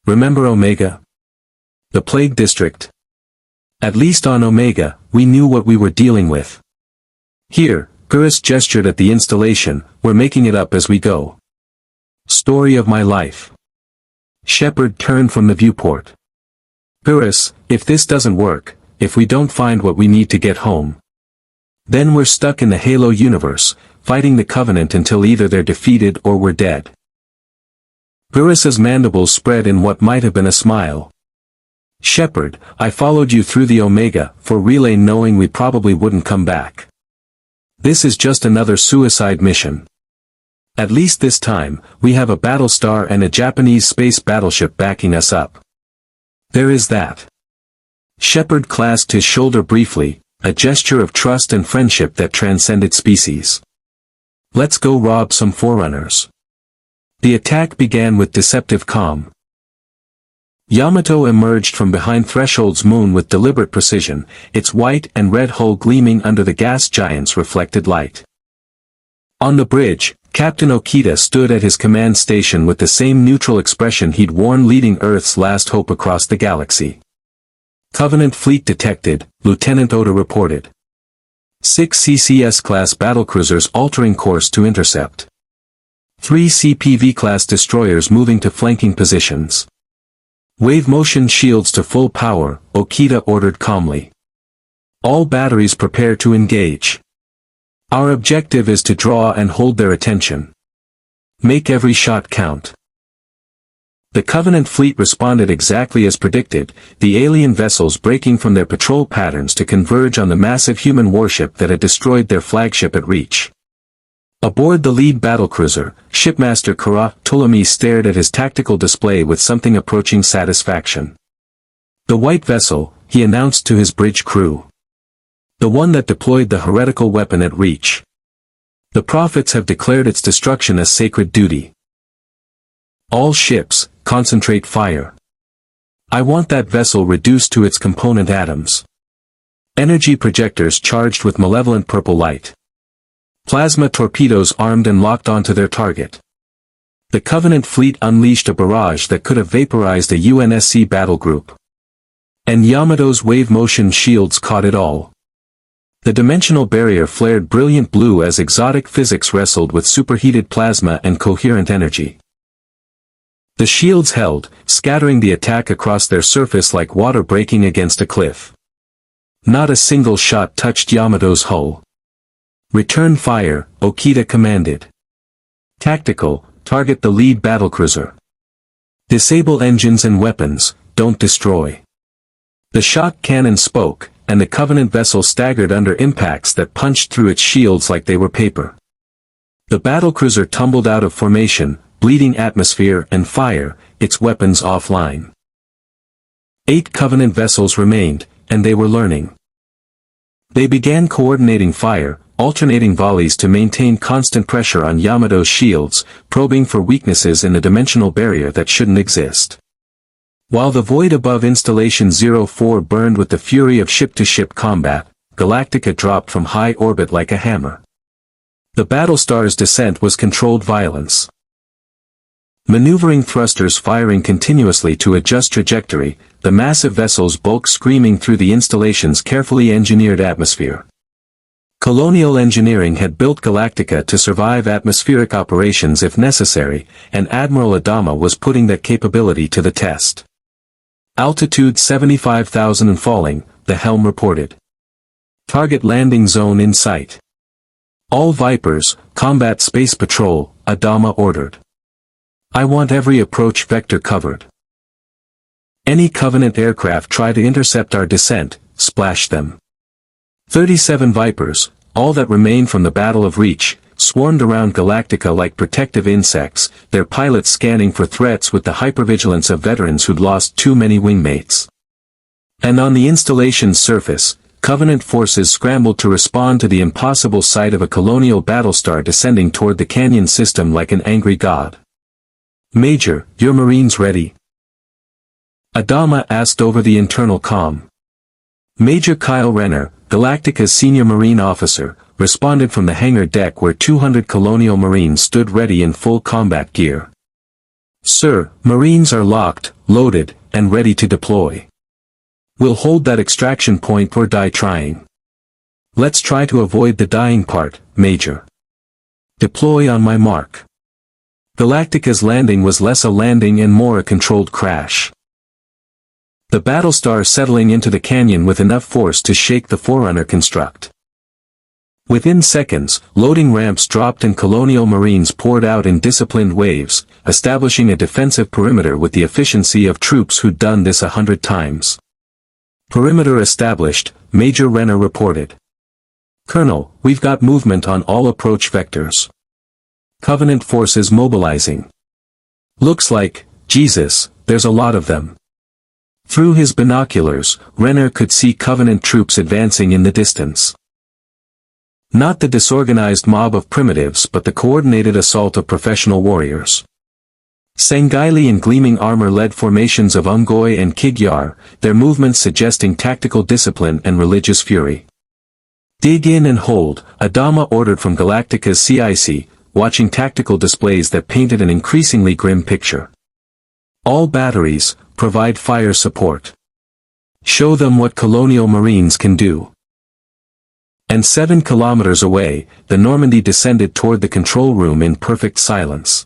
[SPEAKER 1] Remember Omega? The Plague District? At least on Omega, we knew what we were dealing with. Here, Gurus gestured at the installation, we're making it up as we go. Story of my life. Shepard turned from the viewport. Gurus, if this doesn't work, if we don't find what we need to get home, then we're stuck in the Halo universe, fighting the Covenant until either they're defeated or we're dead. Gurus's mandibles spread in what might have been a smile. Shepard, I followed you through the Omega, for relay knowing we probably wouldn't come back. This is just another suicide mission. At least this time, we have a Battlestar and a Japanese space battleship backing us up. There is that. Shepard clasped his shoulder briefly, a gesture of trust and friendship that transcended species. Let's go rob some Forerunners. The attack began with deceptive calm. Yamato emerged from behind Threshold's moon with deliberate precision, its white and red hull gleaming under the gas giant's reflected light. On the bridge, Captain Okita stood at his command station with the same neutral expression he'd worn leading Earth's last hope across the galaxy. Covenant fleet detected, Lieutenant Oda reported. 6 CCS-class battlecruisers altering course to intercept. 3 CPV-class destroyers moving to flanking positions. Wave motion shields to full power, Okita ordered calmly. All batteries prepare to engage. Our objective is to draw and hold their attention. Make every shot count. The Covenant fleet responded exactly as predicted, the alien vessels breaking from their patrol patterns to converge on the massive human warship that had destroyed their flagship at Reach. Aboard the lead battlecruiser, Shipmaster Kara Ptolemy stared at his tactical display with something approaching satisfaction. The white vessel, he announced to his bridge crew. The one that deployed the heretical weapon at Reach. The prophets have declared its destruction as sacred duty. All ships, concentrate fire. I want that vessel reduced to its component atoms. Energy projectors charged with malevolent purple light. Plasma torpedoes armed and locked onto their target. The Covenant fleet unleashed a barrage that could have vaporized a UNSC battle group. And Yamato's wave-motion shields caught it all. The dimensional barrier flared brilliant blue as exotic physics wrestled with superheated plasma and coherent energy. The shields held, scattering the attack across their surface like water breaking against a cliff. Not a single shot touched Yamato's hull. "Return fire," Okita commanded. "Tactical, target the lead battlecruiser. Disable engines and weapons, don't destroy." The shock cannon spoke, and the Covenant vessel staggered under impacts that punched through its shields like they were paper. The battlecruiser tumbled out of formation, bleeding atmosphere and fire, its weapons offline. 8 Covenant vessels remained, and they were learning. They began coordinating fire, alternating volleys to maintain constant pressure on Yamato's shields, probing for weaknesses in the dimensional barrier that shouldn't exist. While the void above Installation 04 burned with the fury of ship-to-ship combat, Galactica dropped from high orbit like a hammer. The Battlestar's descent was controlled violence. Maneuvering thrusters firing continuously to adjust trajectory, the massive vessels bulk screaming through the installation's carefully engineered atmosphere. Colonial engineering had built Galactica to survive atmospheric operations if necessary, and Admiral Adama was putting that capability to the test. Altitude 75,000 and falling, the helm reported. Target landing zone in sight. All Vipers, combat space patrol, Adama ordered. I want every approach vector covered. Any Covenant aircraft try to intercept our descent, splash them. 37 Vipers, all that remained from the Battle of Reach, swarmed around Galactica like protective insects, their pilots scanning for threats with the hypervigilance of veterans who'd lost too many wingmates. And on the installation's surface, Covenant forces scrambled to respond to the impossible sight of a colonial battlestar descending toward the canyon system like an angry god. "Major, your Marines ready?" Adama asked over the internal comm. Major Kyle Renner, Galactica's senior Marine officer, responded from the hangar deck where 200 Colonial Marines stood ready in full combat gear. "Sir, Marines are locked, loaded, and ready to deploy. We'll hold that extraction point or die trying. Let's try to avoid the dying part, Major. Deploy on my mark." Galactica's landing was less a landing and more a controlled crash. The Battlestar settling into the canyon with enough force to shake the Forerunner construct. Within seconds, loading ramps dropped and Colonial Marines poured out in disciplined waves, establishing a defensive perimeter with the efficiency of troops who'd done this 100 times. "Perimeter established," Major Renner reported. "Colonel, we've got movement on all approach vectors. Covenant forces mobilizing. Looks like, Jesus, there's a lot of them." Through his binoculars, Renner could see Covenant troops advancing in the distance. Not the disorganized mob of primitives but the coordinated assault of professional warriors. Sangaili in gleaming armor led formations of Ungoy and Kigyar, their movements suggesting tactical discipline and religious fury. "Dig in and hold," Adama ordered from Galactica's CIC, watching tactical displays that painted an increasingly grim picture. "All batteries, provide fire support. Show them what Colonial Marines can do." And 7 kilometers away, the Normandy descended toward the control room in perfect silence.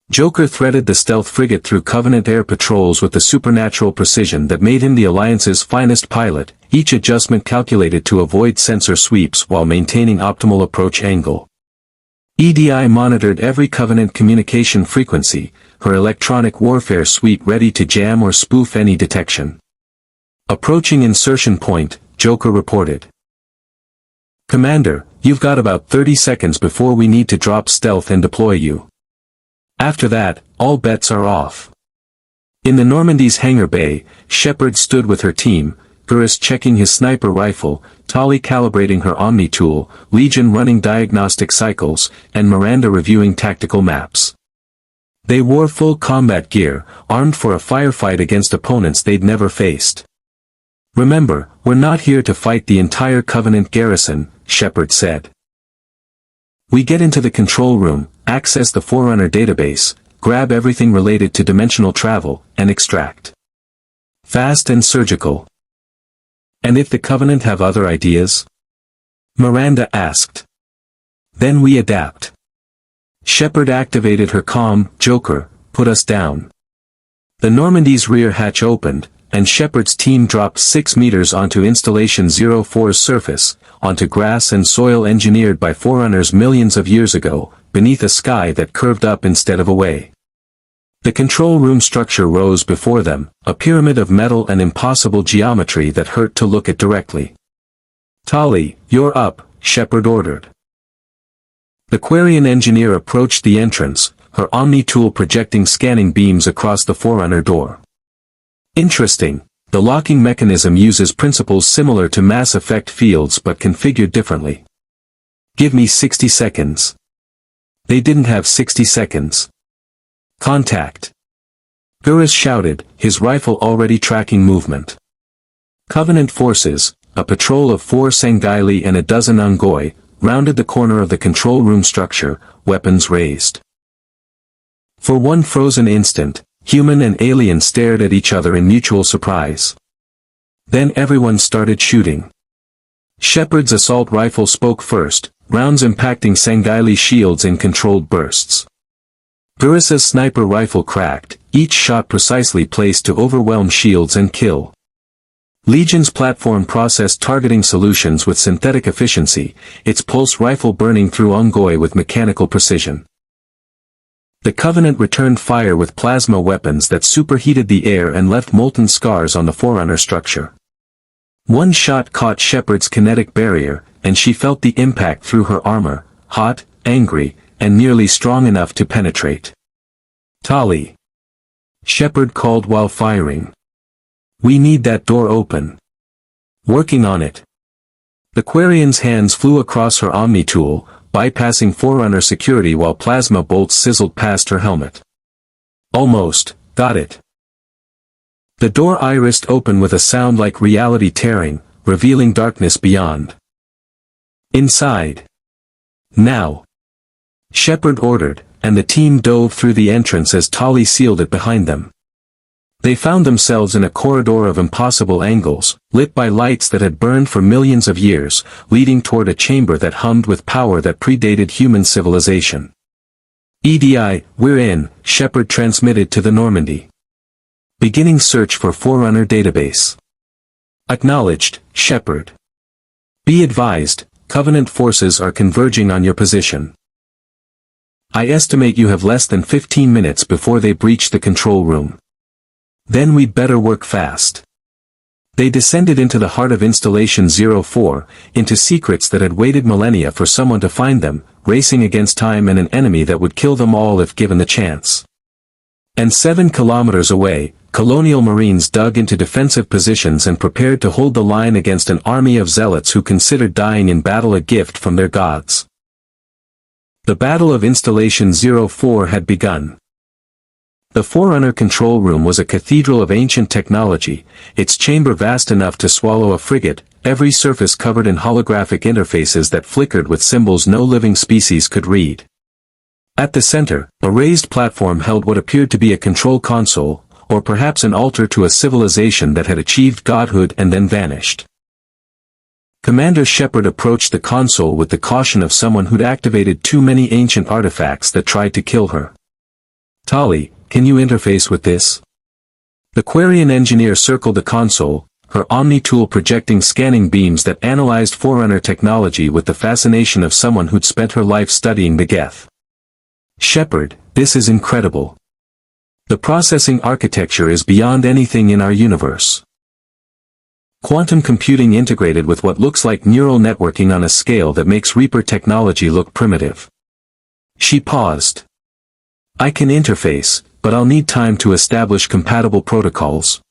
[SPEAKER 1] Joker threaded the stealth frigate through Covenant air patrols with the supernatural precision that made him the Alliance's finest pilot, each adjustment calculated to avoid sensor sweeps while maintaining optimal approach angle. EDI monitored every Covenant communication frequency, her electronic warfare suite ready to jam or spoof any detection. "Approaching insertion point," Joker reported. "Commander, you've got about 30 seconds before we need to drop stealth and deploy you. After that, all bets are off." In the Normandy's hangar bay, Shepard stood with her team, Gurus checking his sniper rifle, Tali calibrating her Omni tool, Legion running diagnostic cycles, and Miranda reviewing tactical maps. They wore full combat gear, armed for a firefight against opponents they'd never faced. "Remember, we're not here to fight the entire Covenant garrison," Shepard said. "We get into the control room, access the Forerunner database, grab everything related to dimensional travel, and extract. Fast and surgical. And if the Covenant have other ideas? Miranda asked. Then we adapt. Shepard activated her calm, Joker, put us down. The Normandy's rear hatch opened, and Shepard's team dropped 6 meters onto Installation 04's surface, onto grass and soil engineered by Forerunners millions of years ago, beneath a sky that curved up instead of away. The control room structure rose before them, a pyramid of metal and impossible geometry that hurt to look at directly. "Tali, you're up," Shepard ordered. The Quarian engineer approached the entrance, her Omni tool projecting scanning beams across the Forerunner door. Interesting, the locking mechanism uses principles similar to mass effect fields but configured differently. "Give me 60 seconds. They didn't have 60 seconds. "Contact!" Gurus shouted, his rifle already tracking movement. Covenant forces, a patrol of 4 Sanghaili and a dozen Ungoi, rounded the corner of the control room structure, weapons raised. For one frozen instant, human and alien stared at each other in mutual surprise. Then everyone started shooting. Shepard's assault rifle spoke first, rounds impacting Sanghaili shields in controlled bursts. Gurus's sniper rifle cracked, each shot precisely placed to overwhelm shields and kill. Legion's platform processed targeting solutions with synthetic efficiency, its pulse rifle burning through Ungoi with mechanical precision. The Covenant returned fire with plasma weapons that superheated the air and left molten scars on the Forerunner structure. One shot caught Shepard's kinetic barrier, and she felt the impact through her armor, hot, angry, and nearly strong enough to penetrate. "Tali!" Shepard called while firing. "We need that door open." "Working on it." The Quarian's hands flew across her Omni tool, bypassing Forerunner security while plasma bolts sizzled past her helmet. "Almost, got it." The door irised open with a sound like reality tearing, revealing darkness beyond. "Inside. Now." Shepard ordered, and the team dove through the entrance as Tali sealed it behind them. They found themselves in a corridor of impossible angles, lit by lights that had burned for millions of years, leading toward a chamber that hummed with power that predated human civilization. "EDI, we're in," Shepard transmitted to the Normandy. "Beginning search for Forerunner database." "Acknowledged, Shepard. Be advised, Covenant forces are converging on your position. I estimate you have less than 15 minutes before they breach the control room. Then we'd better work fast." They descended into the heart of Installation 04, into secrets that had waited millennia for someone to find them, racing against time and an enemy that would kill them all if given the chance. And 7 kilometers away, Colonial Marines dug into defensive positions and prepared to hold the line against an army of zealots who considered dying in battle a gift from their gods. The Battle of Installation 04 had begun. The Forerunner control room was a cathedral of ancient technology, its chamber vast enough to swallow a frigate, every surface covered in holographic interfaces that flickered with symbols no living species could read. At the center, a raised platform held what appeared to be a control console, or perhaps an altar to a civilization that had achieved godhood and then vanished. Commander Shepard approached the console with the caution of someone who'd activated too many ancient artifacts that tried to kill her. "Tali, can you interface with this?" The Quarian engineer circled the console, her Omni tool projecting scanning beams that analyzed Forerunner technology with the fascination of someone who'd spent her life studying the Geth. "Shepard, this is incredible. The processing architecture is beyond anything in our universe. Quantum computing integrated with what looks like neural networking on a scale that makes Reaper technology look primitive." She paused. "I can interface, but I'll need time to establish compatible protocols."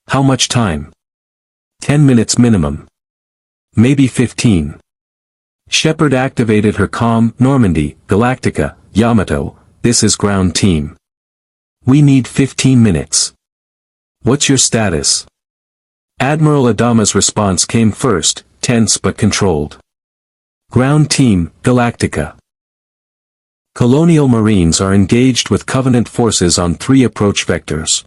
[SPEAKER 1] "How much time?" 10 minutes minimum. Maybe 15. Shepard activated her comm, Normandy, Galactica, Yamato, this is ground team. We need 15 minutes. What's your status? Admiral Adama's response came first, tense but controlled. Ground team, Galactica. Colonial Marines are engaged with Covenant forces on 3 approach vectors.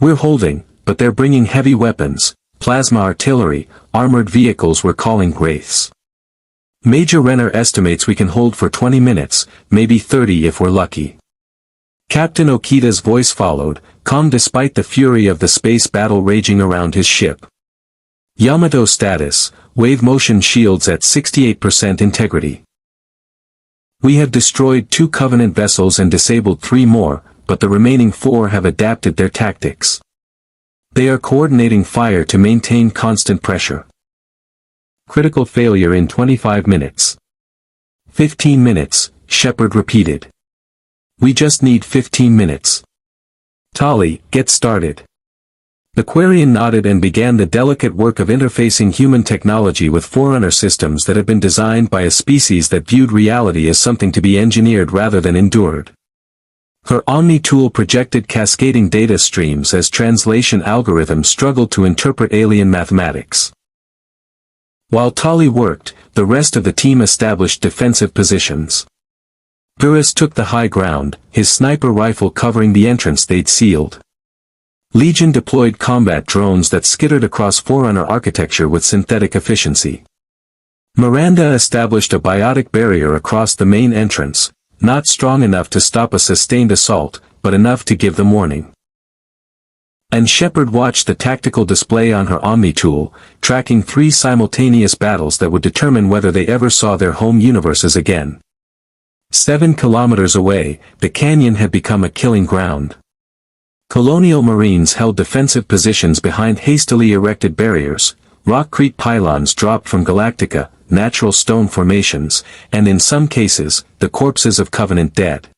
[SPEAKER 1] We're holding, but they're bringing heavy weapons, plasma artillery, armored vehicles. We're calling Wraiths. Major Renner estimates we can hold for 20 minutes, maybe 30 if we're lucky. Captain Okita's voice followed, calm despite the fury of the space battle raging around his ship. Yamato status, wave motion shields at 68% integrity. We have destroyed 2 Covenant vessels and disabled 3 more, but the remaining 4 have adapted their tactics. They are coordinating fire to maintain constant pressure. Critical failure in 25 minutes. 15 minutes, Shepard repeated. We just need 15 minutes. Tali, get started. The Quarian nodded and began the delicate work of interfacing human technology with Forerunner systems that had been designed by a species that viewed reality as something to be engineered rather than endured. Her Omni tool projected cascading data streams as translation algorithms struggled to interpret alien mathematics. While Tali worked, the rest of the team established defensive positions. Gurus took the high ground, his sniper rifle covering the entrance they'd sealed. Legion deployed combat drones that skittered across Forerunner architecture with synthetic efficiency. Miranda established a biotic barrier across the main entrance, not strong enough to stop a sustained assault, but enough to give them warning. And Shepard watched the tactical display on her Omni tool, tracking 3 simultaneous battles that would determine whether they ever saw their home universes again. 7 kilometers away, the canyon had become a killing ground. Colonial Marines held defensive positions behind hastily erected barriers, rockcrete pylons dropped from Galactica, natural stone formations, and in some cases, the corpses of Covenant dead.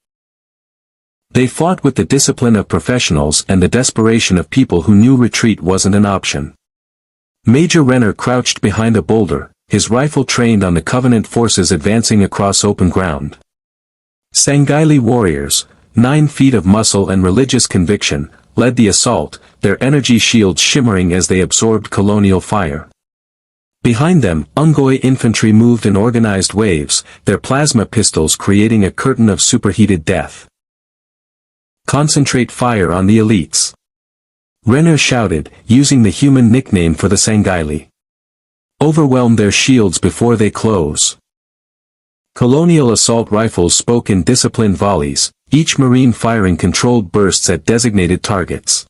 [SPEAKER 1] They fought with the discipline of professionals and the desperation of people who knew retreat wasn't an option. Major Renner crouched behind a boulder, his rifle trained on the Covenant forces advancing across open ground. Sanghaili warriors, 9 feet of muscle and religious conviction, led the assault, their energy shields shimmering as they absorbed colonial fire. Behind them, Ungoi infantry moved in organized waves, their plasma pistols creating a curtain of superheated death. Concentrate fire on the elites. Renner shouted, using the human nickname for the Sanghaili. Overwhelm their shields before they close. Colonial assault rifles spoke in disciplined volleys, each Marine firing controlled bursts at designated targets.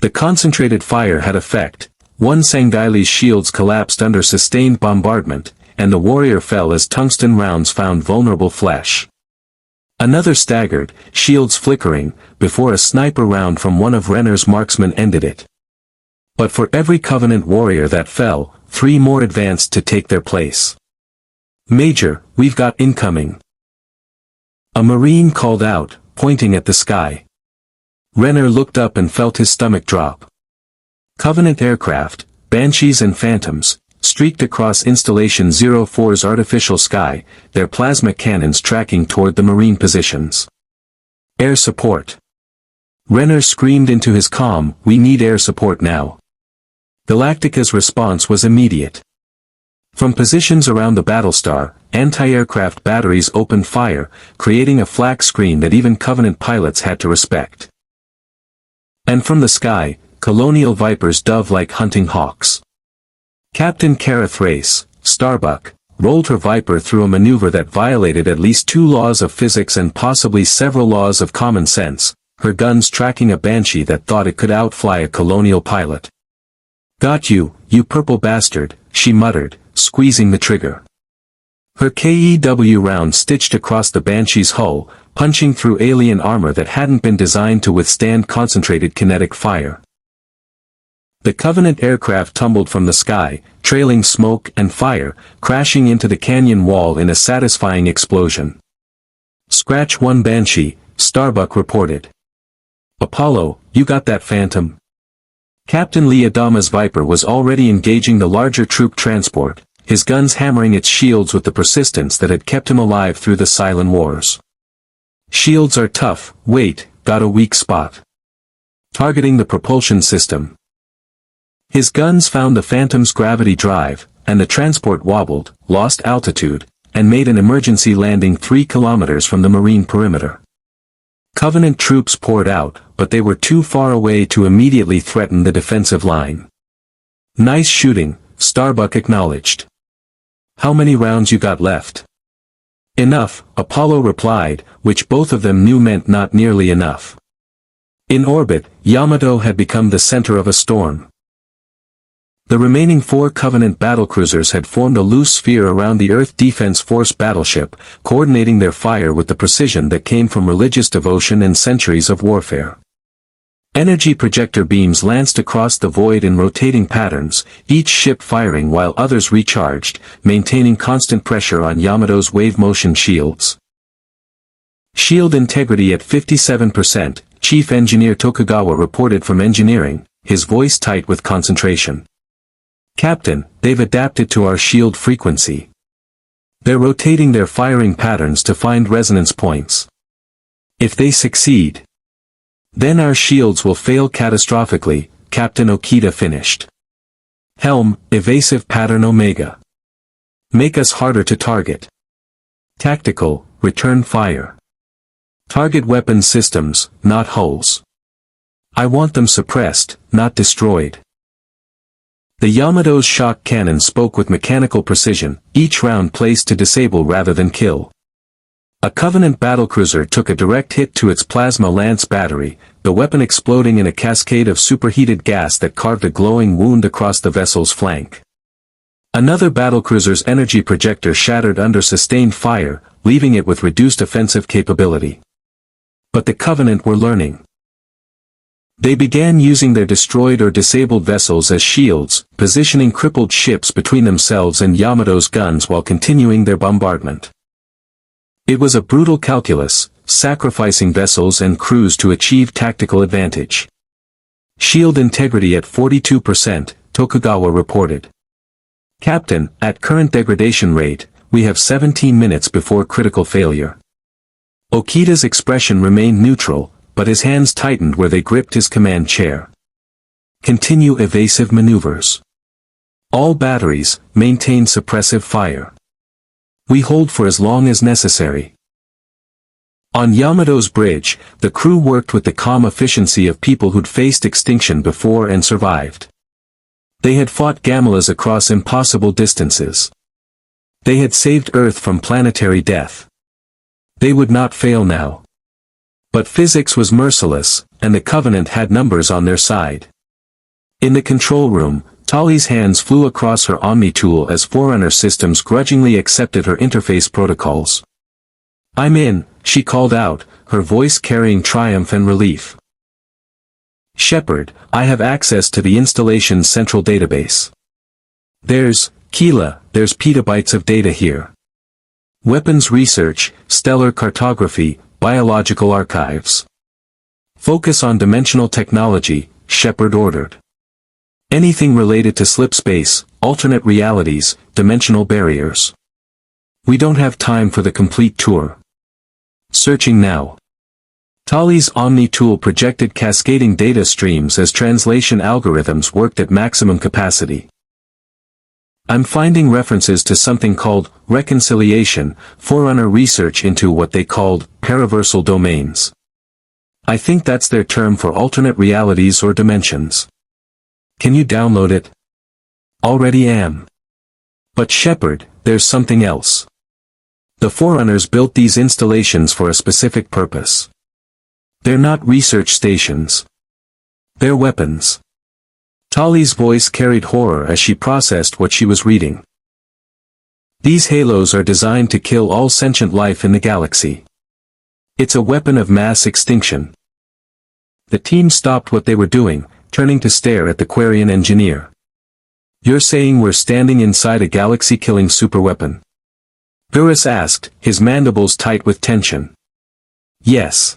[SPEAKER 1] The concentrated fire had effect, one Sanghaili's shields collapsed under sustained bombardment, and the warrior fell as tungsten rounds found vulnerable flesh. Another staggered, shields flickering, before a sniper round from one of Renner's marksmen ended it. But for every Covenant warrior that fell, 3 more advanced to take their place. Major, we've got incoming. A Marine called out, pointing at the sky. Renner looked up and felt his stomach drop. Covenant aircraft, Banshees and Phantoms, streaked across Installation 04's artificial sky, their plasma cannons tracking toward the Marine positions. Air support. Renner screamed into his comm, we need air support now. Galactica's response was immediate. From positions around the Battlestar, anti-aircraft batteries opened fire, creating a flak screen that even Covenant pilots had to respect. And from the sky, Colonial Vipers dove like hunting hawks. Captain Kara Thrace, Starbuck, rolled her Viper through a maneuver that violated at least 2 laws of physics and possibly several laws of common sense, her guns tracking a Banshee that thought it could outfly a Colonial pilot. Got you, you purple bastard, she muttered, squeezing the trigger. Her KEW round stitched across the Banshee's hull, punching through alien armor that hadn't been designed to withstand concentrated kinetic fire. The Covenant aircraft tumbled from the sky, trailing smoke and fire, crashing into the canyon wall in a satisfying explosion. Scratch 1 Banshee, Starbuck reported. Apollo, you got that Phantom? Captain Adama's Viper was already engaging the larger troop transport, his guns hammering its shields with the persistence that had kept him alive through the Silent Wars. Shields are tough, wait, got a weak spot. Targeting the propulsion system. His guns found the Phantom's gravity drive, and the transport wobbled, lost altitude, and made an emergency landing 3 kilometers from the Marine perimeter. Covenant troops poured out, but they were too far away to immediately threaten the defensive line. "Nice shooting," Starbuck acknowledged. "How many rounds you got left?" "Enough," Apollo replied, which both of them knew meant not nearly enough. In orbit, Yamato had become the center of a storm. The remaining 4 Covenant battlecruisers had formed a loose sphere around the Earth Defense Force battleship, coordinating their fire with the precision that came from religious devotion and centuries of warfare. Energy projector beams lanced across the void in rotating patterns, each ship firing while others recharged, maintaining constant pressure on Yamato's wave-motion shields. Shield integrity at 57%, Chief Engineer Tokugawa reported from engineering, his voice tight with concentration. "Captain, they've adapted to our shield frequency. They're rotating their firing patterns to find resonance points. If they succeed, then our shields will fail catastrophically," Captain Okita finished. "Helm, evasive pattern Omega. Make us harder to target. Tactical, return fire. Target weapon systems, not hulls. I want them suppressed, not destroyed." The Yamato's shock cannon spoke with mechanical precision, each round placed to disable rather than kill. A Covenant battlecruiser took a direct hit to its plasma lance battery, the weapon exploding in a cascade of superheated gas that carved a glowing wound across the vessel's flank. Another battlecruiser's energy projector shattered under sustained fire, leaving it with reduced offensive capability. But the Covenant were learning. They began using their destroyed or disabled vessels as shields, positioning crippled ships between themselves and Yamato's guns while continuing their bombardment. It was a brutal calculus, sacrificing vessels and crews to achieve tactical advantage. "Shield integrity at 42%, Tokugawa reported. "Captain, at current degradation rate, we have 17 minutes before critical failure." Okita's expression remained neutral, but his hands tightened where they gripped his command chair. "Continue evasive maneuvers. All batteries, maintain suppressive fire. We hold for as long as necessary." On Yamato's bridge, the crew worked with the calm efficiency of people who'd faced extinction before and survived. They had fought Gamalas across impossible distances. They had saved Earth from planetary death. They would not fail now. But physics was merciless, and the Covenant had numbers on their side. In the control room, Tali's hands flew across her Omni tool as Forerunner systems grudgingly accepted her interface protocols. "I'm in," she called out, her voice carrying triumph and relief. "Shepard, I have access to the installation's central database. There's petabytes of data here. Weapons research, stellar cartography, biological archives. Focus on dimensional technology," Shepard ordered. "Anything related to slip space, alternate realities, dimensional barriers. We don't have time for the complete tour. Searching now." Tali's Omni tool projected cascading data streams as translation algorithms worked at maximum capacity. "I'm finding references to something called reconciliation, Forerunner research into what they called paraversal domains. I think that's their term for alternate realities or dimensions. Can you download it?" "Already am." "But Shepard, there's something else. The Forerunners built these installations for a specific purpose. They're not research stations. They're weapons." Tali's voice carried horror as she processed what she was reading. "These halos are designed to kill all sentient life in the galaxy. It's a weapon of mass extinction." The team stopped what they were doing, turning to stare at the Quarian engineer. "You're saying we're standing inside a galaxy-killing superweapon?" Gurus asked, his mandibles tight with tension. "Yes.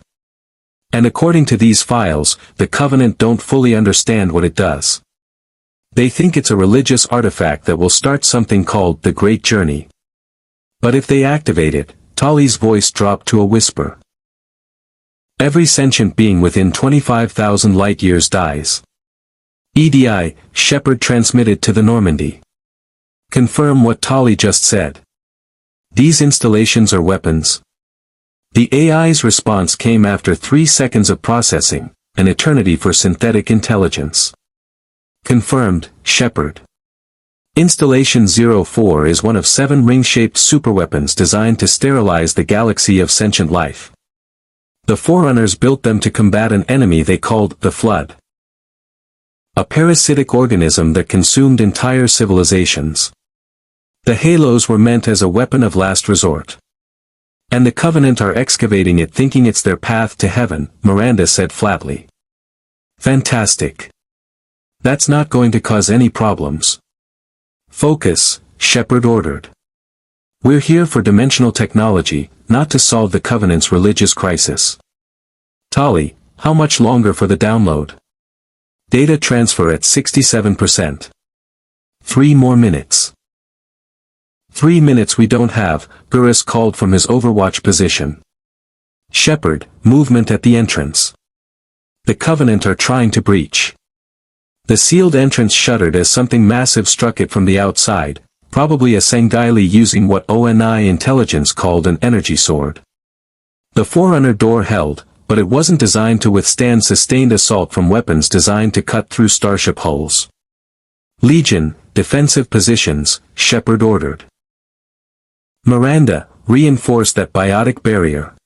[SPEAKER 1] And according to these files, the Covenant don't fully understand what it does. They think it's a religious artifact that will start something called the Great Journey. But if they activate it," Tali's voice dropped to a whisper, "every sentient being within 25,000 light-years dies." "EDI," Shepard transmitted to the Normandy. "Confirm what Tali just said. These installations are weapons." The AI's response came after 3 seconds of processing, an eternity for synthetic intelligence. Confirmed, Shepard. Installation 04 is one of 7 ring-shaped superweapons designed to sterilize the galaxy of sentient life. The Forerunners built them to combat an enemy they called the Flood. A parasitic organism that consumed entire civilizations. The Halos were meant as a weapon of last resort. And the Covenant are excavating it thinking it's their path to heaven, Miranda said flatly. Fantastic. That's not going to cause any problems. Focus, Shepard ordered. We're here for dimensional technology, not to solve the Covenant's religious crisis. Tali, how much longer for the download? Data transfer at 67%. 3 more minutes. 3 minutes we don't have, Gurus called from his overwatch position. Shepard, movement at the entrance. The Covenant are trying to breach. The sealed entrance shuddered as something massive struck it from the outside, probably a Sanghaili using what ONI intelligence called an energy sword. The Forerunner door held, but it wasn't designed to withstand sustained assault from weapons designed to cut through starship hulls. Legion, defensive positions, Shepard ordered. Miranda, reinforce that biotic barrier.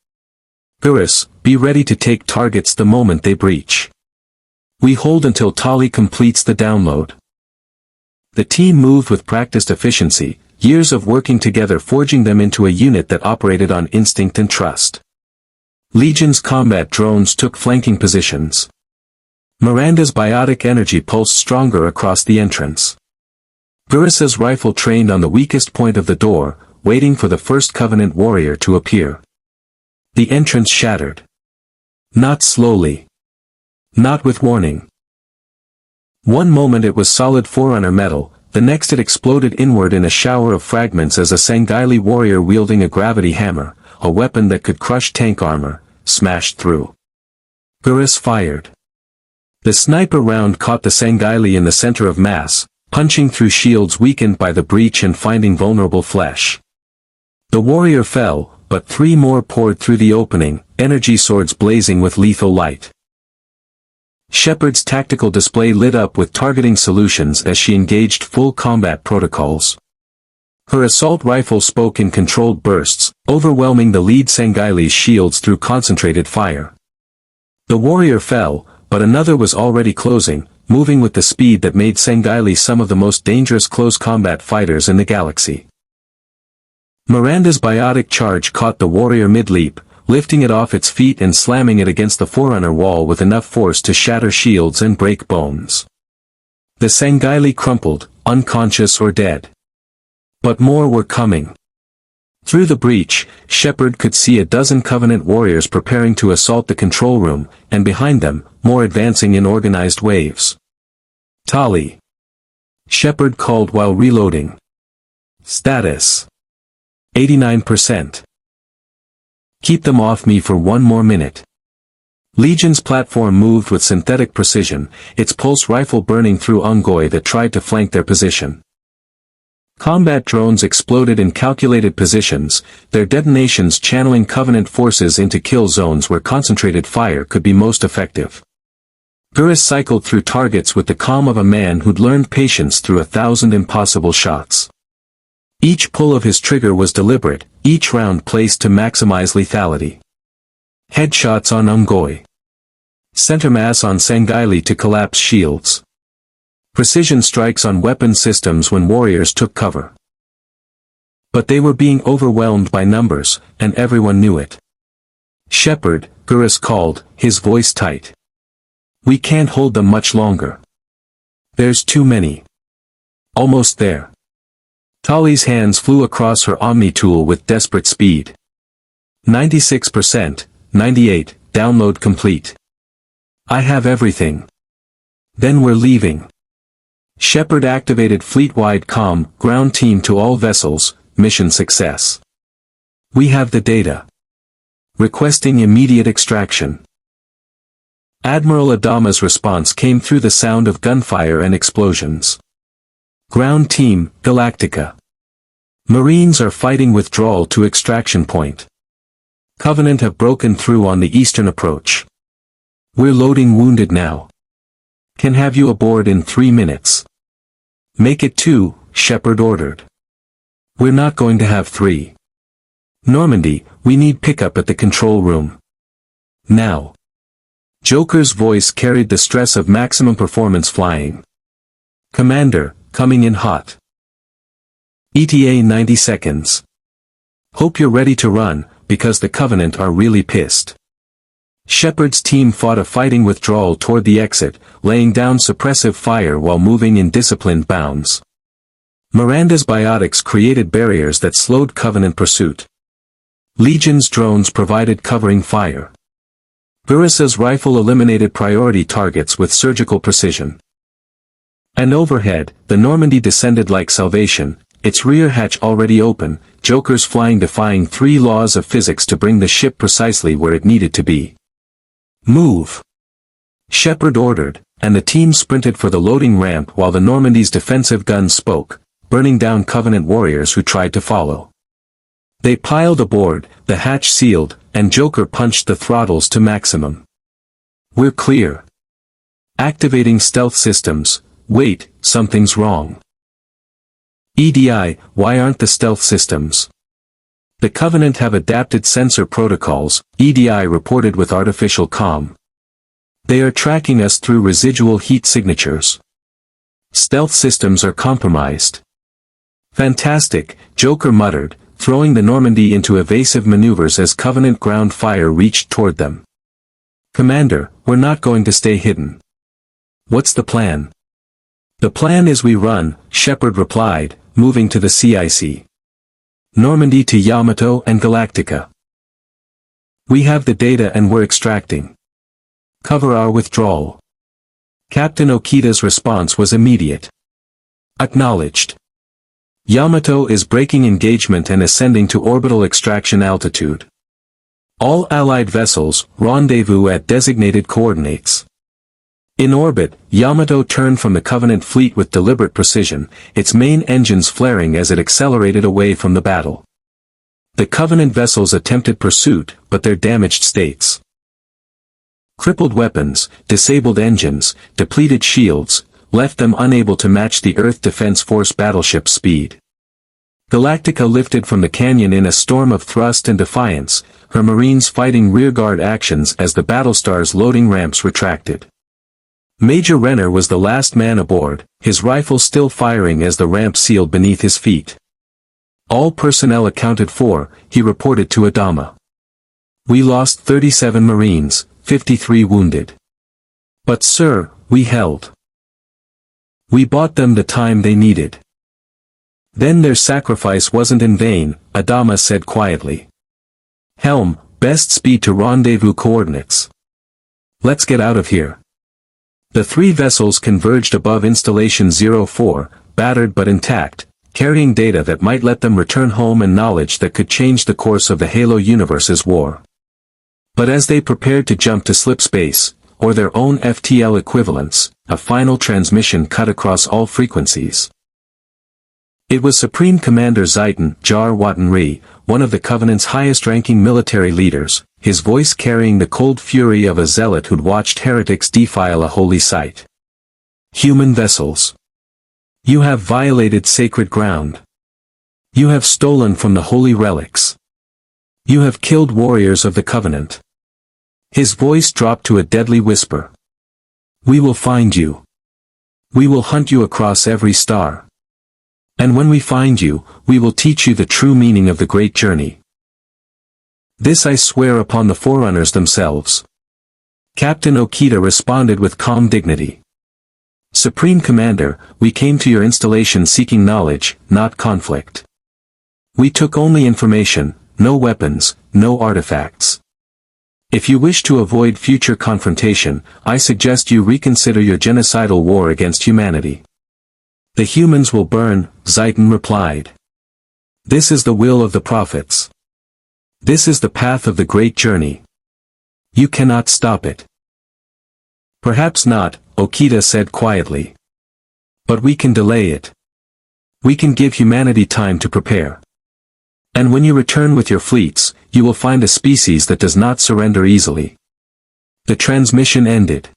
[SPEAKER 1] Gurus, be ready to take targets the moment they breach. We hold until Tali completes the download. The team moved with practiced efficiency, years of working together forging them into a unit that operated on instinct and trust. Legion's combat drones took flanking positions. Miranda's biotic energy pulsed stronger across the entrance. Gurus's rifle trained on the weakest point of the door, waiting for the first Covenant warrior to appear. The entrance shattered. Not slowly. Not with warning. One moment it was solid Forerunner metal, the next it exploded inward in a shower of fragments as a Sanghaili warrior wielding a gravity hammer, a weapon that could crush tank armor, smashed through. Gurus fired. The sniper round caught the Sanghaili in the center of mass, punching through shields weakened by the breach and finding vulnerable flesh. The warrior fell, but 3 more poured through the opening, energy swords blazing with lethal light. Shepard's tactical display lit up with targeting solutions as she engaged full combat protocols. Her assault rifle spoke in controlled bursts, overwhelming the lead Sanghaili's shields through concentrated fire. The warrior fell, but another was already closing, moving with the speed that made Sanghaili some of the most dangerous close combat fighters in the galaxy. Miranda's biotic charge caught the warrior mid-leap, lifting it off its feet and slamming it against the Forerunner wall with enough force to shatter shields and break bones. The Sanghaili crumpled, unconscious or dead. But more were coming. Through the breach, Shepard could see a dozen Covenant warriors preparing to assault the control room, and behind them, more advancing in organized waves. Tali. Shepard called while reloading. Status. 89%. Keep them off me for 1 more minute. Legion's platform moved with synthetic precision, its pulse rifle burning through Ongoy that tried to flank their position. Combat drones exploded in calculated positions, their detonations channeling Covenant forces into kill zones where concentrated fire could be most effective. Gurus cycled through targets with the calm of a man who'd learned patience through 1,000 impossible shots. Each pull of his trigger was deliberate, each round placed to maximize lethality. Headshots on Ongoy. Center mass on Sanghaili to collapse shields. Precision strikes on weapon systems when warriors took cover. But they were being overwhelmed by numbers, and everyone knew it. Shepard, Gurus called, his voice tight. We can't hold them much longer. There's too many. Almost there. Tali's hands flew across her Omni tool with desperate speed. 96%, 98, download complete. I have everything. Then we're leaving. Shepard activated fleet-wide comm, ground team to all vessels, mission success. We have the data. Requesting immediate extraction. Admiral Adama's response came through the sound of gunfire and explosions. Ground Team, Galactica. Marines are fighting withdrawal to extraction point. Covenant have broken through on the eastern approach. We're loading wounded now. Can have you aboard in 3 minutes. Make it 2, Shepard ordered. We're not going to have 3. Normandy, we need pickup at the control room. Now. Joker's voice carried the stress of maximum performance flying. Commander, coming in hot. ETA 90 seconds. Hope you're ready to run, because the Covenant are really pissed. Shepard's team fought a fighting withdrawal toward the exit, laying down suppressive fire while moving in disciplined bounds. Miranda's biotics created barriers that slowed Covenant pursuit. Legion's drones provided covering fire. Gurissa's rifle eliminated priority targets with surgical precision. And overhead, the Normandy descended like salvation, its rear hatch already open, Jokers flying defying 3 laws of physics to bring the ship precisely where it needed to be. Move! Shepard ordered, and the team sprinted for the loading ramp while the Normandy's defensive guns spoke, burning down Covenant warriors who tried to follow. They piled aboard, the hatch sealed, and Joker punched the throttles to maximum. We're clear. Activating stealth systems. Wait, something's wrong. EDI, why aren't the stealth systems? The Covenant have adapted sensor protocols, EDI reported with artificial comm. They are tracking us through residual heat signatures. Stealth systems are compromised. Fantastic, Joker muttered, throwing the Normandy into evasive maneuvers as Covenant ground fire reached toward them. Commander, we're not going to stay hidden. What's the plan? The plan is we run, Shepard replied, moving to the CIC. Normandy to Yamato and Galactica. We have the data and we're extracting. Cover our withdrawal. Captain Okita's response was immediate. Acknowledged. Yamato is breaking engagement and ascending to orbital extraction altitude. All Allied vessels, rendezvous at designated coordinates. In orbit, Yamato turned from the Covenant fleet with deliberate precision, its main engines flaring as it accelerated away from the battle. The Covenant vessels attempted pursuit, but their damaged states. Crippled weapons, disabled engines, depleted shields, left them unable to match the Earth Defense Force battleship speed. Galactica lifted from the canyon in a storm of thrust and defiance, her Marines fighting rearguard actions as the Battlestar's loading ramps retracted. Major Renner was the last man aboard, his rifle still firing as the ramp sealed beneath his feet. All personnel accounted for, he reported to Adama. We lost 37 Marines, 53 wounded. But sir, we held. We bought them the time they needed. Then their sacrifice wasn't in vain, Adama said quietly. Helm, best speed to rendezvous coordinates. Let's get out of here. The 3 vessels converged above Installation 04, battered but intact, carrying data that might let them return home and knowledge that could change the course of the Halo universe's war. But as they prepared to jump to slip space, or their own FTL equivalents, a final transmission cut across all frequencies. It was Supreme Commander Zaitan Jar Watanri, one of the Covenant's highest-ranking military leaders, his voice carrying the cold fury of a zealot who'd watched heretics defile a holy site. Human vessels. You have violated sacred ground. You have stolen from the holy relics. You have killed warriors of the Covenant. His voice dropped to a deadly whisper. We will find you. We will hunt you across every star. And when we find you, we will teach you the true meaning of the great journey. This I swear upon the Forerunners themselves. Captain Okita responded with calm dignity. Supreme Commander, we came to your installation seeking knowledge, not conflict. We took only information, no weapons, no artifacts. If you wish to avoid future confrontation, I suggest you reconsider your genocidal war against humanity. The humans will burn, Zaitan replied. This is the will of the prophets. This is the path of the great journey. You cannot stop it. Perhaps not, Okita said quietly. But we can delay it. We can give humanity time to prepare. And when you return with your fleets, you will find a species that does not surrender easily. The transmission ended.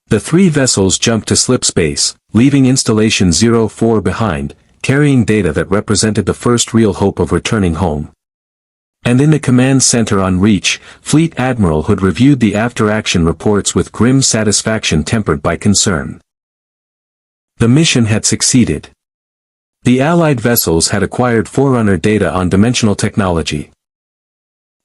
[SPEAKER 1] The three vessels jumped to slip space, leaving Installation 04 behind, carrying data that represented the first real hope of returning home. And in the command center on Reach, Fleet Admiral Hood reviewed the after-action reports with grim satisfaction tempered by concern. The mission had succeeded. The Allied vessels had acquired Forerunner data on dimensional technology.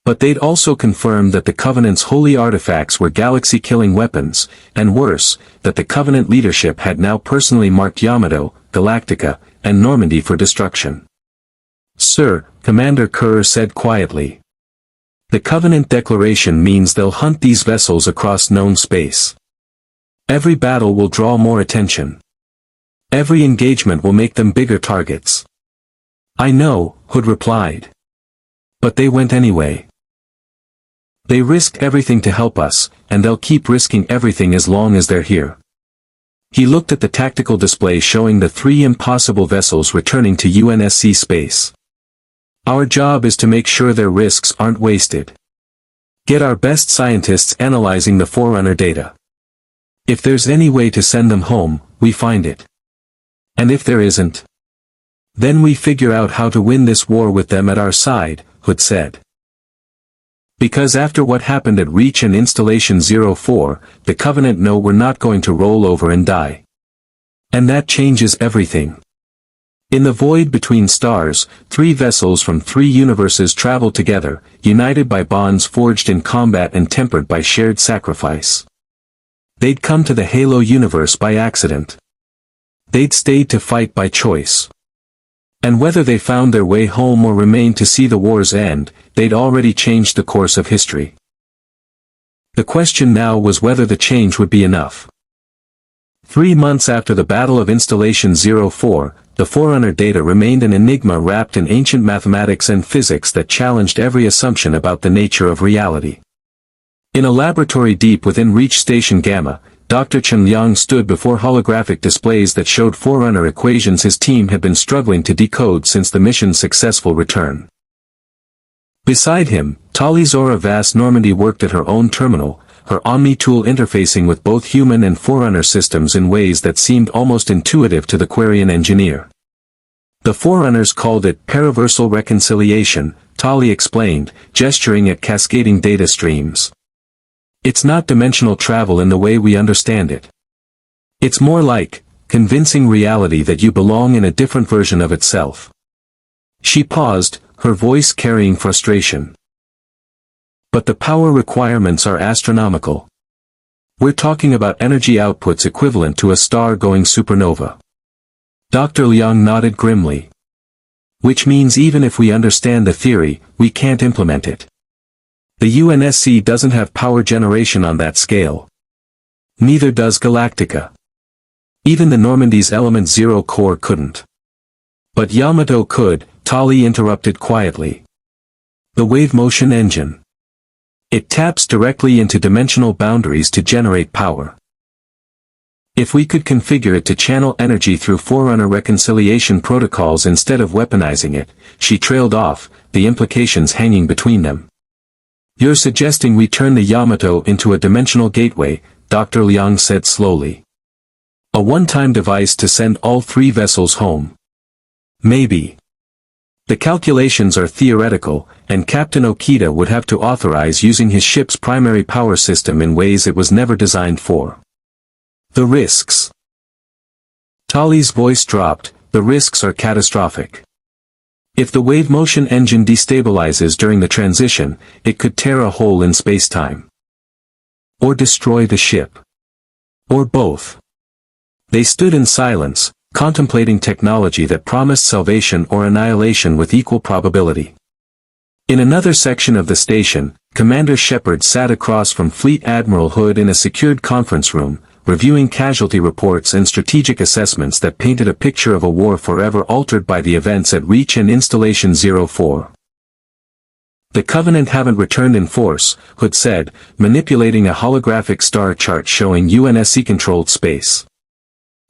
[SPEAKER 1] But they'd also confirmed that the Covenant's holy artifacts were galaxy-killing weapons, and worse, that the Covenant leadership had now personally marked Yamato, Galactica, and Normandy for destruction. "Sir," Commander Kerr said quietly. "The Covenant declaration means they'll hunt these vessels across known space. Every battle will draw more attention. Every engagement will make them bigger targets." "I know," Hood replied. "But they went anyway. They risked everything to help us, and they'll keep risking everything as long as they're here." He looked at the tactical display showing the three impossible vessels returning to UNSC space. "Our job is to make sure their risks aren't wasted. Get our best scientists analyzing the Forerunner data. If there's any way to send them home, we find it. And if there isn't, then we figure out how to win this war with them at our side," Hood said. Because after what happened at Reach and Installation 04, the Covenant know we're not going to roll over and die. And that changes everything. In the void between stars, three vessels from three universes traveled together, united by bonds forged in combat and tempered by shared sacrifice. They'd come to the Halo universe by accident. They'd stayed to fight by choice. And whether they found their way home or remained to see the war's end, they'd already changed the course of history. The question now was whether the change would be enough. 3 months after the Battle of Installation 04, the Forerunner data remained an enigma wrapped in ancient mathematics and physics that challenged every assumption about the nature of reality. In a laboratory deep within Reach Station Gamma, Dr. Chen Liang stood before holographic displays that showed Forerunner equations his team had been struggling to decode since the mission's successful return. Beside him, Tali-Zora Vass Normandy worked at her own terminal, her Omni-tool interfacing with both human and Forerunner systems in ways that seemed almost intuitive to the Quarian engineer. The Forerunners called it paraversal reconciliation, Tali explained, gesturing at cascading data streams. "It's not dimensional travel in the way we understand it. It's more like convincing reality that you belong in a different version of itself." She paused, her voice carrying frustration. "But the power requirements are astronomical. We're talking about energy outputs equivalent to a star-going supernova." Dr. Liang nodded grimly. "Which means even if we understand the theory, we can't implement it. The UNSC doesn't have power generation on that scale. Neither does Galactica. Even the Normandy's Element 0 core couldn't. But Yamato could," Tali interrupted quietly. "The wave motion engine. It taps directly into dimensional boundaries to generate power. If we could configure it to channel energy through Forerunner reconciliation protocols instead of weaponizing it," she trailed off, the implications hanging between them. "You're suggesting we turn the Yamato into a dimensional gateway," Dr. Liang said slowly. "A one-time device to send all three vessels home. Maybe. The calculations are theoretical, and Captain Okita would have to authorize using his ship's primary power system in ways it was never designed for. The risks." Tali's voice dropped, "The risks are catastrophic. If the wave motion engine destabilizes during the transition, it could tear a hole in space-time. Or destroy the ship. Or both." They stood in silence, contemplating technology that promised salvation or annihilation with equal probability. In another section of the station, Commander Shepard sat across from Fleet Admiral Hood in a secured conference room, reviewing casualty reports and strategic assessments that painted a picture of a war forever altered by the events at Reach and Installation 04. "The Covenant haven't returned in force," Hood said, manipulating a holographic star chart showing UNSC-controlled space.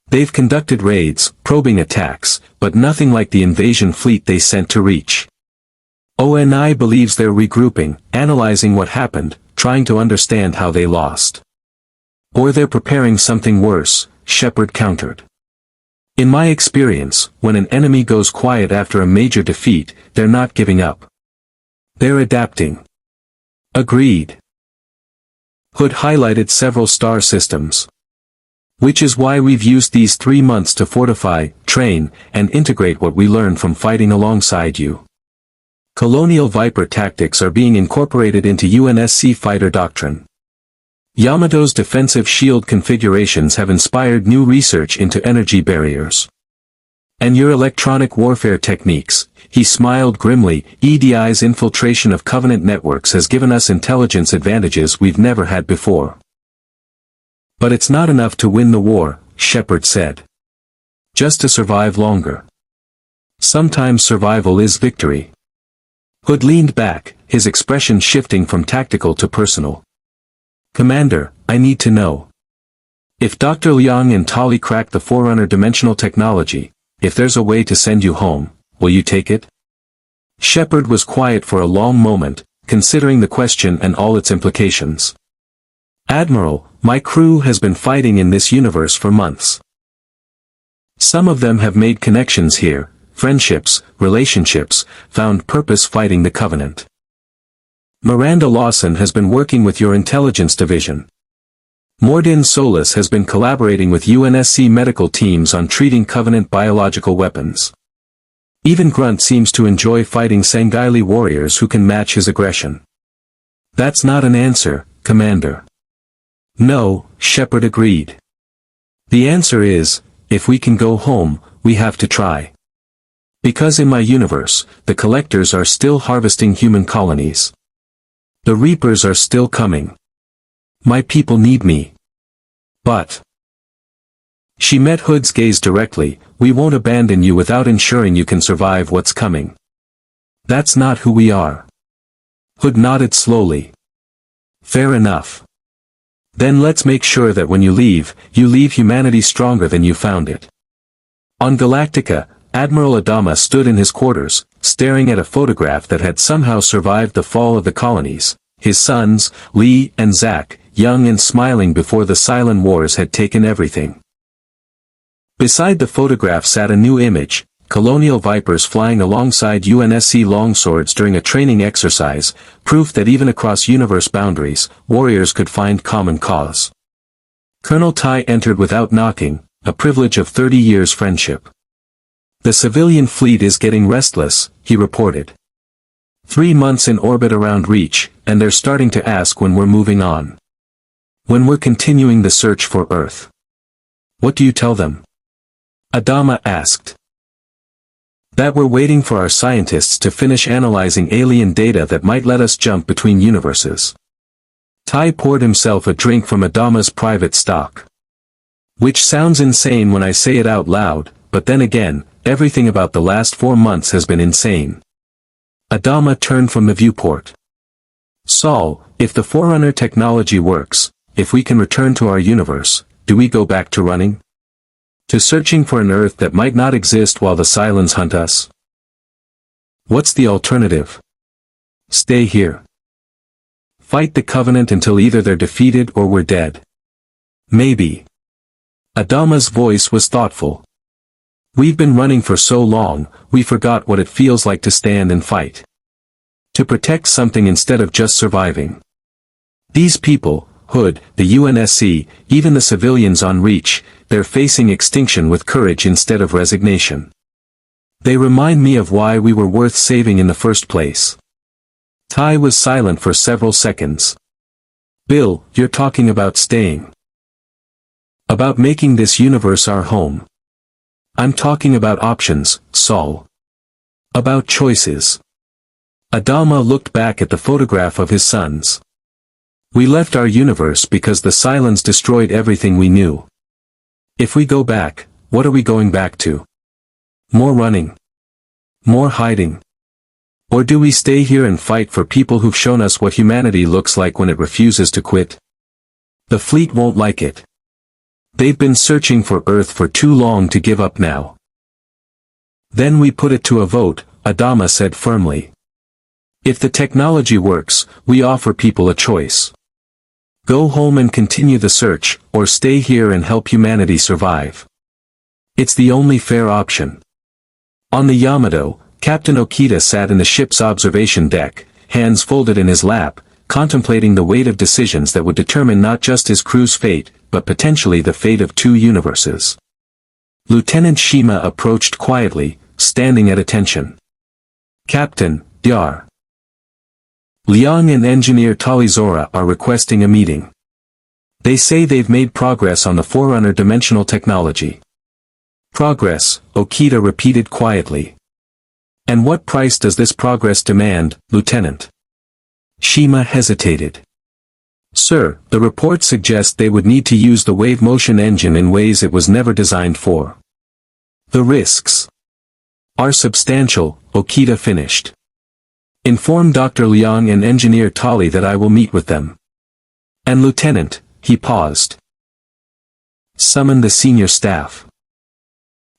[SPEAKER 1] "They've conducted raids, probing attacks, but nothing like the invasion fleet they sent to Reach. ONI believes they're regrouping, analyzing what happened, trying to understand how they lost. Or they're preparing something worse, Shepard countered. In my experience, when an enemy goes quiet after a major defeat, they're not giving up. They're adapting. Agreed. Hood highlighted several star systems. Which is why we've used these 3 months to fortify, train, and integrate what we learned from fighting alongside you. Colonial Viper tactics are being incorporated into UNSC fighter doctrine. Yamato's defensive shield configurations have inspired new research into energy barriers. And your electronic warfare techniques, he smiled grimly, EDI's infiltration of Covenant networks has given us intelligence advantages we've never had before. But it's not enough to win the war, Shepard said. Just to survive longer. Sometimes survival is victory. Hood leaned back, his expression shifting from tactical to personal. Commander, I need to know. If Dr. Liang and Tali crack the Forerunner dimensional technology, if there's a way to send you home, will you take it? Shepard was quiet for a long moment, considering the question and all its implications. Admiral, my crew has been fighting in this universe for months. Some of them have made connections here, friendships, relationships, found purpose fighting the Covenant. Miranda Lawson has been working with your intelligence division. Mordin Solis has been collaborating with UNSC medical teams on treating Covenant biological weapons. Even Grunt seems to enjoy fighting Sanghaili warriors who can match his aggression. That's not an answer, Commander. No, Shepard agreed. The answer is, if we can go home, we have to try. Because in my universe, the collectors are still harvesting human colonies. The Reapers are still coming. My people need me. But she met Hood's gaze directly, we won't abandon you without ensuring you can survive what's coming. That's not who we are. Hood nodded slowly. Fair enough. Then let's make sure that when you leave humanity stronger than you found it. On Galactica, Admiral Adama stood in his quarters, staring at a photograph that had somehow survived the fall of the colonies, his sons, Lee and Zack, young and smiling before the Cylon Wars had taken everything. Beside the photograph sat a new image, Colonial Vipers flying alongside UNSC longswords during a training exercise, proof that even across universe boundaries, warriors could find common cause. Colonel Tai entered without knocking, a privilege of 30 years' friendship. The civilian fleet is getting restless, he reported. 3 months in orbit around Reach, and they're starting to ask when we're moving on. When we're continuing the search for Earth. What do you tell them? Adama asked. That we're waiting for our scientists to finish analyzing alien data that might let us jump between universes. Tai poured himself a drink from Adama's private stock. Which sounds insane when I say it out loud, but then again, everything about the last 4 months has been insane. Adama turned from the viewport. Saul, if the Forerunner technology works, if we can return to our universe, do we go back to running? To searching for an Earth that might not exist while the Cylons hunt us? What's the alternative? Stay here. Fight the Covenant until either they're defeated or we're dead. Maybe. Adama's voice was thoughtful. We've been running for so long, we forgot what it feels like to stand and fight. To protect something instead of just surviving. These people, Hood, the UNSC, even the civilians on Reach, they're facing extinction with courage instead of resignation. They remind me of why we were worth saving in the first place. Tai was silent for several seconds. Bill, you're talking about staying. About making this universe our home. I'm talking about options, Saul. About choices. Adama looked back at the photograph of his sons. We left our universe because the Cylons destroyed everything we knew. If we go back, what are we going back to? More running? More hiding? Or do we stay here and fight for people who've shown us what humanity looks like when it refuses to quit? The fleet won't like it. They've been searching for Earth for too long to give up now. Then we put it to a vote, Adama said firmly. If the technology works, we offer people a choice. Go home and continue the search, or stay here and help humanity survive. It's the only fair option. On the Yamato, Captain Okita sat in the ship's observation deck, hands folded in his lap, contemplating the weight of decisions that would determine not just his crew's fate, but potentially the fate of 2 universes. Lieutenant Shima approached quietly, standing at attention. Captain, Dr. Liang and Engineer Talizora are requesting a meeting. They say they've made progress on the Forerunner dimensional technology. Progress, Okita repeated quietly. And what price does this progress demand, Lieutenant? Shima hesitated. Sir, the report suggests they would need to use the wave motion engine in ways it was never designed for. The risks are substantial, Okita finished. Inform Dr. Liang and Engineer Tali that I will meet with them. And Lieutenant, he paused. Summon the senior staff.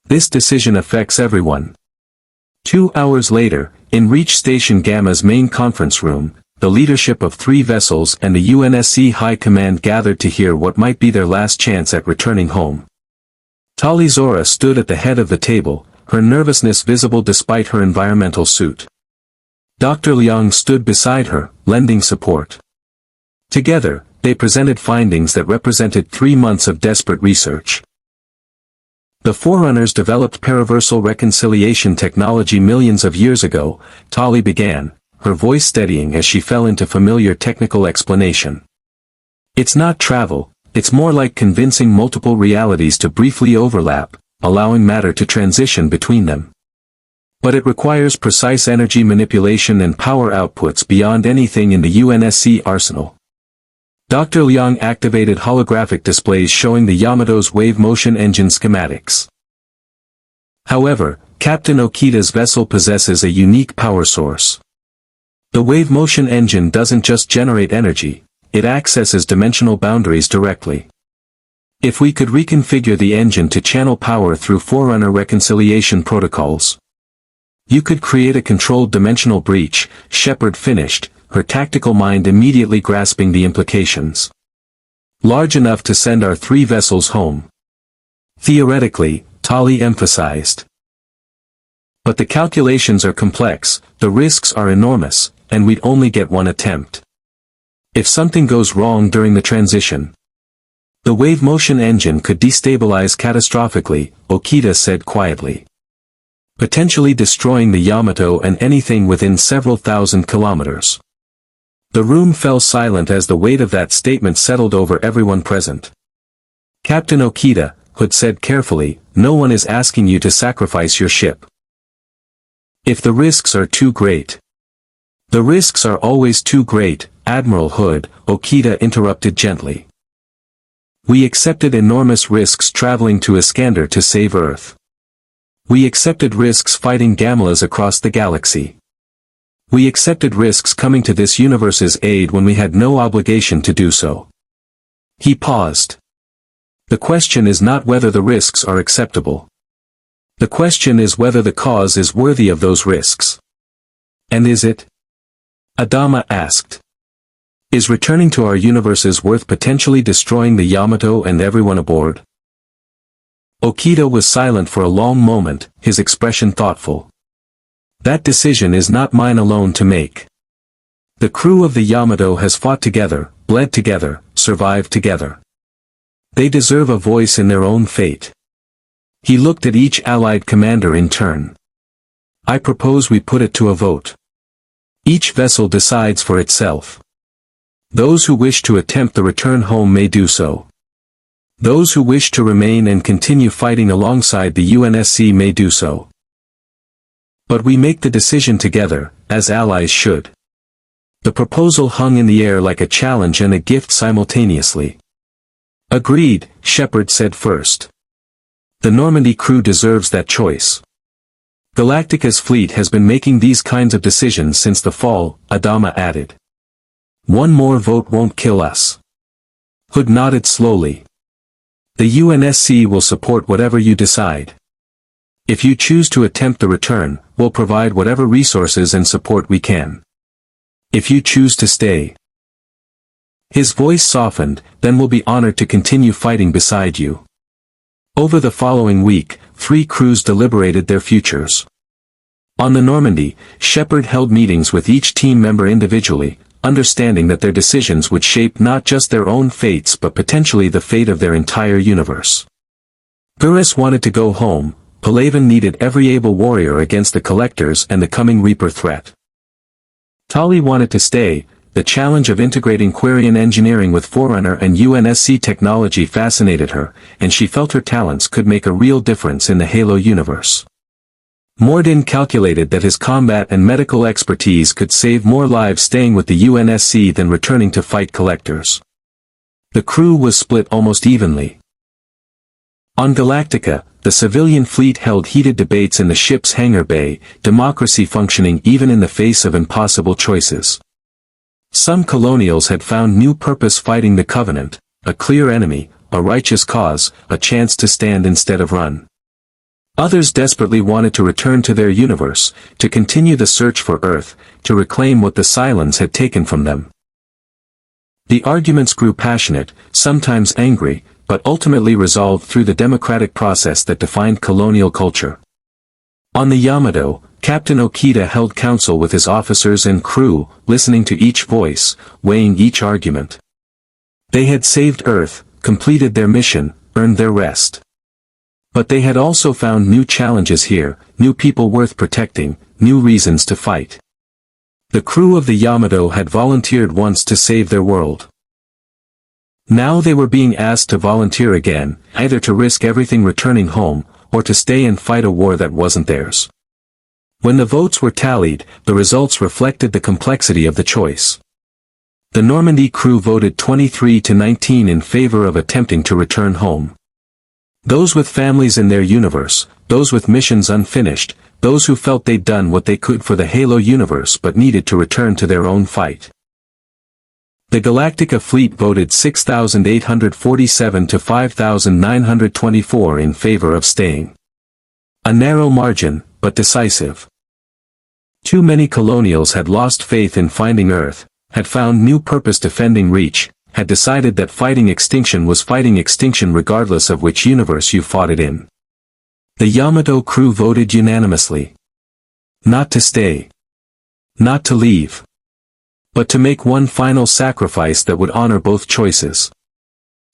[SPEAKER 1] This decision affects everyone. 2 hours later, in Reach Station Gamma's main conference room, the leadership of 3 vessels and the UNSC High Command gathered to hear what might be their last chance at returning home. Talizora stood at the head of the table, her nervousness visible despite her environmental suit. Dr. Liang stood beside her, lending support. Together, they presented findings that represented 3 months of desperate research. The Forerunners developed paraversal reconciliation technology millions of years ago, Tali began, her voice steadying as she fell into familiar technical explanation. It's not travel, it's more like convincing multiple realities to briefly overlap, allowing matter to transition between them. But it requires precise energy manipulation and power outputs beyond anything in the UNSC arsenal. Dr. Liang activated holographic displays showing the Yamato's wave motion engine schematics. However, Captain Okita's vessel possesses a unique power source. The wave motion engine doesn't just generate energy, it accesses dimensional boundaries directly. If we could reconfigure the engine to channel power through Forerunner reconciliation protocols, you could create a controlled dimensional breach, Shepard finished, her tactical mind immediately grasping the implications. Large enough to send our 3 vessels home. Theoretically, Tali emphasized. But the calculations are complex, the risks are enormous, and we'd only get 1 attempt. If something goes wrong during the transition, the wave motion engine could destabilize catastrophically, Okita said quietly. Potentially destroying the Yamato and anything within several thousand kilometers. The room fell silent as the weight of that statement settled over everyone present. Captain Okita, Hood said carefully, no one is asking you to sacrifice your ship. If the risks are too great. The risks are always too great, Admiral Hood, Okita interrupted gently. We accepted enormous risks traveling to Iskander to save Earth. We accepted risks fighting Gamlas across the galaxy. We accepted risks coming to this universe's aid when we had no obligation to do so. He paused. The question is not whether the risks are acceptable. The question is whether the cause is worthy of those risks. And is it? Adama asked. Is returning to our universes worth potentially destroying the Yamato and everyone aboard? Okita was silent for a long moment, his expression thoughtful. That decision is not mine alone to make. The crew of the Yamato has fought together, bled together, survived together. They deserve a voice in their own fate. He looked at each allied commander in turn. I propose we put it to a vote. Each vessel decides for itself. Those who wish to attempt the return home may do so. Those who wish to remain and continue fighting alongside the UNSC may do so. But we make the decision together, as allies should. The proposal hung in the air like a challenge and a gift simultaneously. Agreed, Shepard said first. The Normandy crew deserves that choice. Galactica's fleet has been making these kinds of decisions since the fall, Adama added. One more vote won't kill us. Hood nodded slowly. The UNSC will support whatever you decide. If you choose to attempt the return, we'll provide whatever resources and support we can. If you choose to stay. His voice softened, then we'll be honored to continue fighting beside you. Over the following week, 3 crews deliberated their futures. On the Normandy, Shepard held meetings with each team member individually, understanding that their decisions would shape not just their own fates but potentially the fate of their entire universe. Gurus wanted to go home, Palaven needed every able warrior against the Collectors and the coming Reaper threat. Tali wanted to stay. The challenge of integrating Quarian engineering with Forerunner and UNSC technology fascinated her, and she felt her talents could make a real difference in the Halo universe. Mordin calculated that his combat and medical expertise could save more lives staying with the UNSC than returning to fight Collectors. The crew was split almost evenly. On Galactica, the civilian fleet held heated debates in the ship's hangar bay, democracy functioning even in the face of impossible choices. Some colonials had found new purpose fighting the Covenant, a clear enemy, a righteous cause, a chance to stand instead of run. Others desperately wanted to return to their universe, to continue the search for Earth, to reclaim what the Cylons had taken from them. The arguments grew passionate, sometimes angry, but ultimately resolved through the democratic process that defined colonial culture. On the Yamato, Captain Okita held council with his officers and crew, listening to each voice, weighing each argument. They had saved Earth, completed their mission, earned their rest. But they had also found new challenges here, new people worth protecting, new reasons to fight. The crew of the Yamato had volunteered once to save their world. Now they were being asked to volunteer again, either to risk everything returning home, or to stay and fight a war that wasn't theirs. When the votes were tallied, the results reflected the complexity of the choice. The Normandy crew voted 23-19 in favor of attempting to return home. Those with families in their universe, those with missions unfinished, those who felt they'd done what they could for the Halo universe but needed to return to their own fight. The Galactica fleet voted 6,847 to 5,924 in favor of staying. A narrow margin, but decisive. Too many colonials had lost faith in finding Earth, had found new purpose defending Reach, had decided that fighting extinction was fighting extinction regardless of which universe you fought it in. The Yamato crew voted unanimously. Not to stay. Not to leave. But to make one final sacrifice that would honor both choices.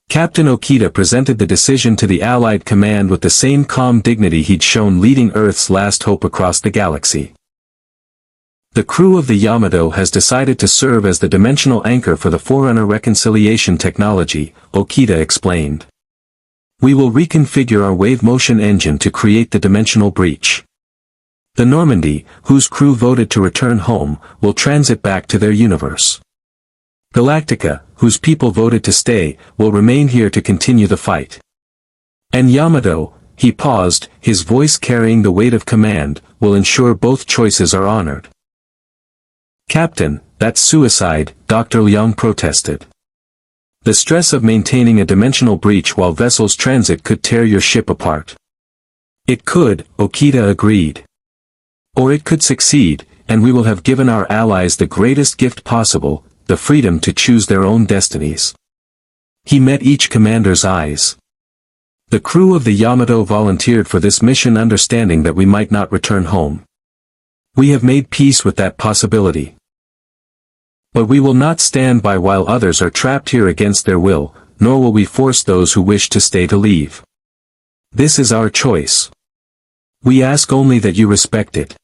[SPEAKER 1] Captain Okita presented the decision to the Allied command with the same calm dignity he'd shown leading Earth's last hope across the galaxy. The crew of the Yamato has decided to serve as the dimensional anchor for the Forerunner reconciliation technology, Okita explained. We will reconfigure our wave motion engine to create the dimensional breach. The Normandy, whose crew voted to return home, will transit back to their universe. Galactica, whose people voted to stay, will remain here to continue the fight. And Yamato, he paused, his voice carrying the weight of command, will ensure both choices are honored. Captain, that's suicide, Dr. Liang protested. The stress of maintaining a dimensional breach while vessels transit could tear your ship apart. It could, Okita agreed. Or it could succeed, and we will have given our allies the greatest gift possible, the freedom to choose their own destinies. He met each commander's eyes. The crew of the Yamato volunteered for this mission understanding that we might not return home. We have made peace with that possibility. But we will not stand by while others are trapped here against their will, nor will we force those who wish to stay to leave. This is our choice. We ask only that you respect it.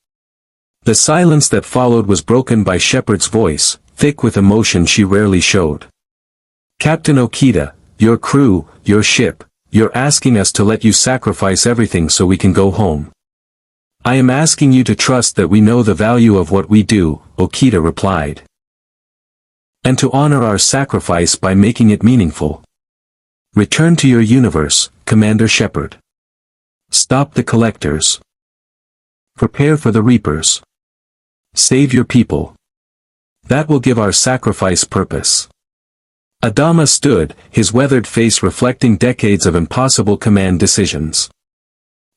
[SPEAKER 1] The silence that followed was broken by Shepard's voice, thick with emotion she rarely showed. Captain Okita, your crew, your ship, you're asking us to let you sacrifice everything so we can go home. I am asking you to trust that we know the value of what we do, Okita replied. And to honor our sacrifice by making it meaningful. Return to your universe, Commander Shepard. Stop the Collectors. Prepare for the Reapers. Save your people. That will give our sacrifice purpose. Adama stood, his weathered face reflecting decades of impossible command decisions.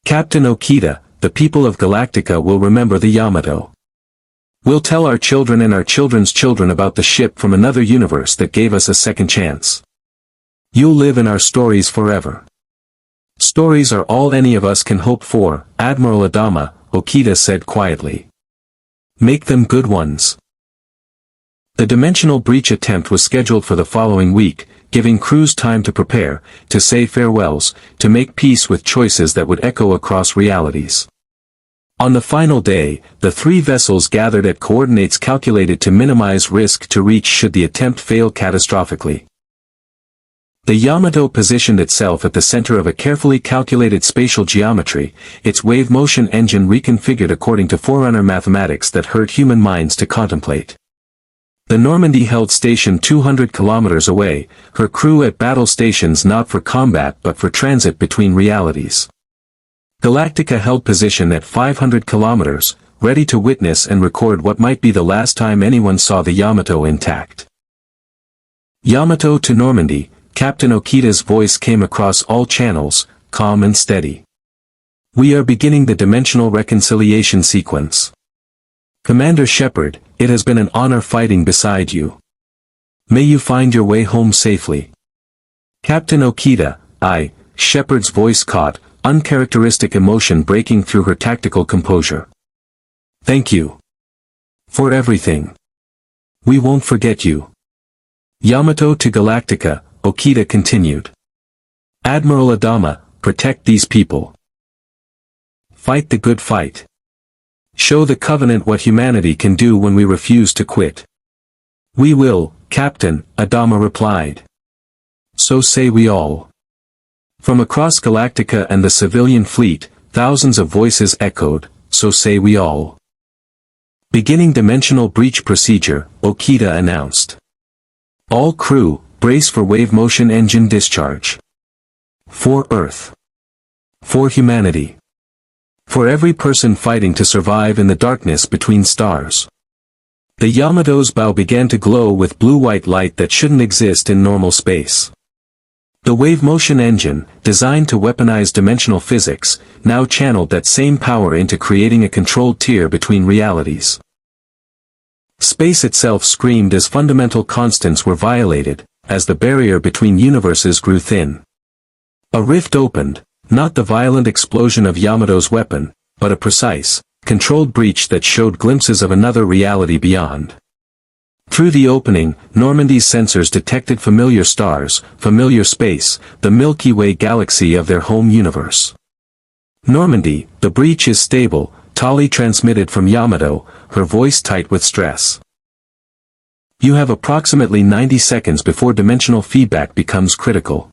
[SPEAKER 1] Captain Okita, the people of Galactica will remember the Yamato. We'll tell our children and our children's children about the ship from another universe that gave us a second chance. You'll live in our stories forever. Stories are all any of us can hope for, Admiral Adama, Okita said quietly. Make them good ones. The dimensional breach attempt was scheduled for the following week, giving crews time to prepare, to say farewells, to make peace with choices that would echo across realities. On the final day, the three vessels gathered at coordinates calculated to minimize risk to reach should the attempt fail catastrophically. The Yamato positioned itself at the center of a carefully calculated spatial geometry, its wave motion engine reconfigured according to forerunner mathematics that hurt human minds to contemplate. The Normandy held station 200 kilometers away, her crew at battle stations not for combat but for transit between realities. Galactica held position at 500 kilometers, ready to witness and record what might be the last time anyone saw the Yamato intact. Yamato to Normandy, Captain Okita's voice came across all channels, calm and steady. We are beginning the dimensional reconciliation sequence. Commander Shepard, it has been an honor fighting beside you. May you find your way home safely. Captain Okita, Shepard's voice caught, uncharacteristic emotion breaking through her tactical composure. Thank you. For everything. We won't forget you. Yamato to Galactica, Okita continued. Admiral Adama, protect these people. Fight the good fight. Show the Covenant what humanity can do when we refuse to quit. We will, Captain, Adama replied. So say we all. From across Galactica and the civilian fleet, thousands of voices echoed, so say we all. Beginning dimensional breach procedure, Okita announced. All crew, brace for wave motion engine discharge. For Earth. For humanity. For every person fighting to survive in the darkness between stars. The Yamato's bow began to glow with blue-white light that shouldn't exist in normal space. The wave motion engine, designed to weaponize dimensional physics, now channeled that same power into creating a controlled tier between realities. Space itself screamed as fundamental constants were violated, as the barrier between universes grew thin. A rift opened, not the violent explosion of Yamato's weapon, but a precise, controlled breach that showed glimpses of another reality beyond. Through the opening, Normandy's sensors detected familiar stars, familiar space, the Milky Way galaxy of their home universe. Normandy, the breach is stable, Tali transmitted from Yamato, her voice tight with stress. You have approximately 90 seconds before dimensional feedback becomes critical.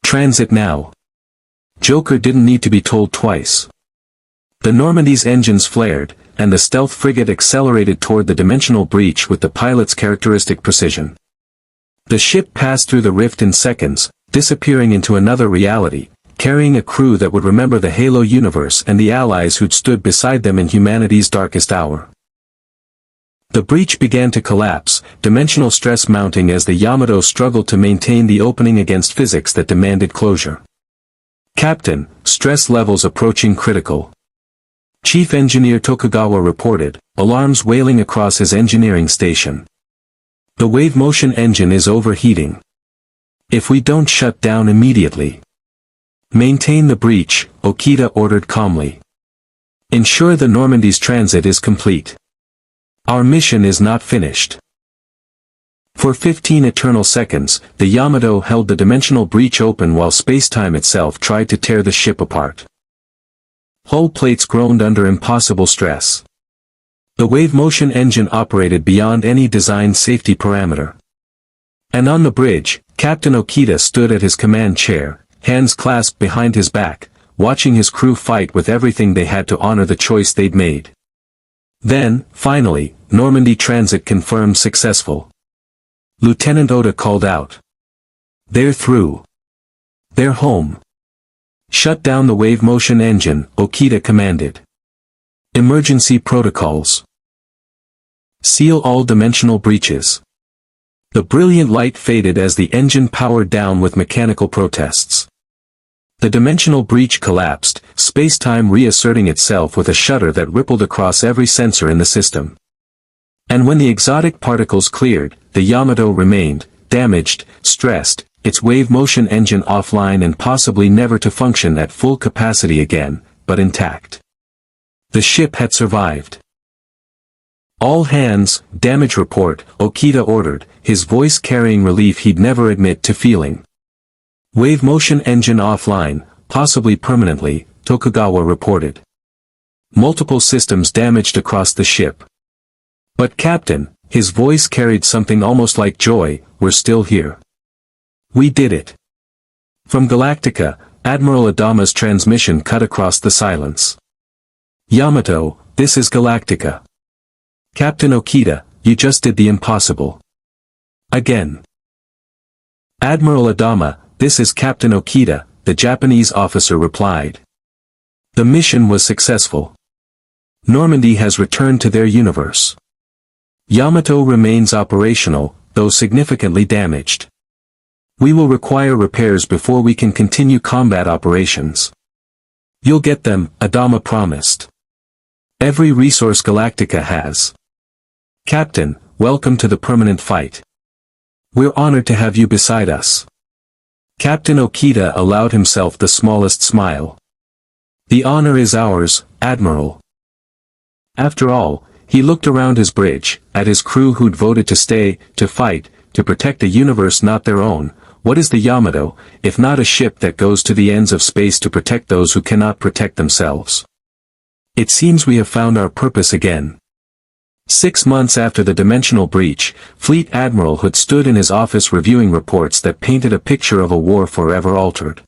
[SPEAKER 1] Transit now. Joker didn't need to be told twice. The Normandy's engines flared, and the stealth frigate accelerated toward the dimensional breach with the pilot's characteristic precision. The ship passed through the rift in seconds, disappearing into another reality, carrying a crew that would remember the Halo universe and the allies who'd stood beside them in humanity's darkest hour. The breach began to collapse, dimensional stress mounting as the Yamato struggled to maintain the opening against physics that demanded closure. Captain, stress levels approaching critical. Chief Engineer Tokugawa reported, alarms wailing across his engineering station. The wave motion engine is overheating. If we don't shut down immediately. Maintain the breach, Okita ordered calmly. Ensure the Normandy's transit is complete. Our mission is not finished. For 15 eternal seconds, the Yamato held the dimensional breach open while spacetime itself tried to tear the ship apart. Hull plates groaned under impossible stress. The wave motion engine operated beyond any design safety parameter. And on the bridge, Captain Okita stood at his command chair, hands clasped behind his back, watching his crew fight with everything they had to honor the choice they'd made. Then, finally, Normandy transit confirmed successful. Lieutenant Oda called out. They're through. They're home. Shut down the wave motion engine, Okita commanded. Emergency protocols. Seal all dimensional breaches. The brilliant light faded as the engine powered down with mechanical protests. The dimensional breach collapsed, space-time reasserting itself with a shudder that rippled across every sensor in the system. And when the exotic particles cleared, the Yamato remained, damaged, stressed, its wave motion engine offline and possibly never to function at full capacity again, but intact. The ship had survived. "All hands, damage report," Okita ordered, his voice carrying relief he'd never admit to feeling. "Wave motion engine offline, possibly permanently," Tokugawa reported. "Multiple systems damaged across the ship. But Captain," his voice carried something almost like joy, "we're still here. We did it." From Galactica, Admiral Adama's transmission cut across the silence. "Yamato, this is Galactica. Captain Okita, you just did the impossible. Again." "Admiral Adama, this is Captain Okita," the Japanese officer replied. "The mission was successful. Normandy has returned to their universe. Yamato remains operational, though significantly damaged. We will require repairs before we can continue combat operations." "You'll get them," Adama promised. "Every resource Galactica has. Captain, welcome to the permanent fight. We're honored to have you beside us." Captain Okita allowed himself the smallest smile. "The honor is ours, Admiral." After all, he looked around his bridge, at his crew who'd voted to stay, to fight, to protect a universe not their own. What is the Yamato, if not a ship that goes to the ends of space to protect those who cannot protect themselves? It seems we have found our purpose again. 6 months after the dimensional breach, Fleet Admiral Hood stood in his office reviewing reports that painted a picture of a war forever altered.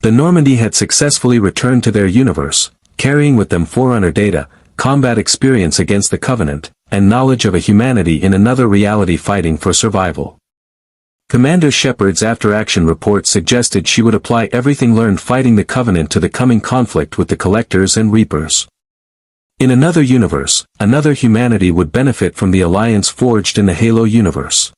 [SPEAKER 1] The Normandy had successfully returned to their universe, carrying with them Forerunner data, combat experience against the Covenant, and knowledge of a humanity in another reality fighting for survival. Commander Shepard's after-action report suggested she would apply everything learned fighting the Covenant to the coming conflict with the Collectors and Reapers. In another universe, another humanity would benefit from the alliance forged in the Halo universe.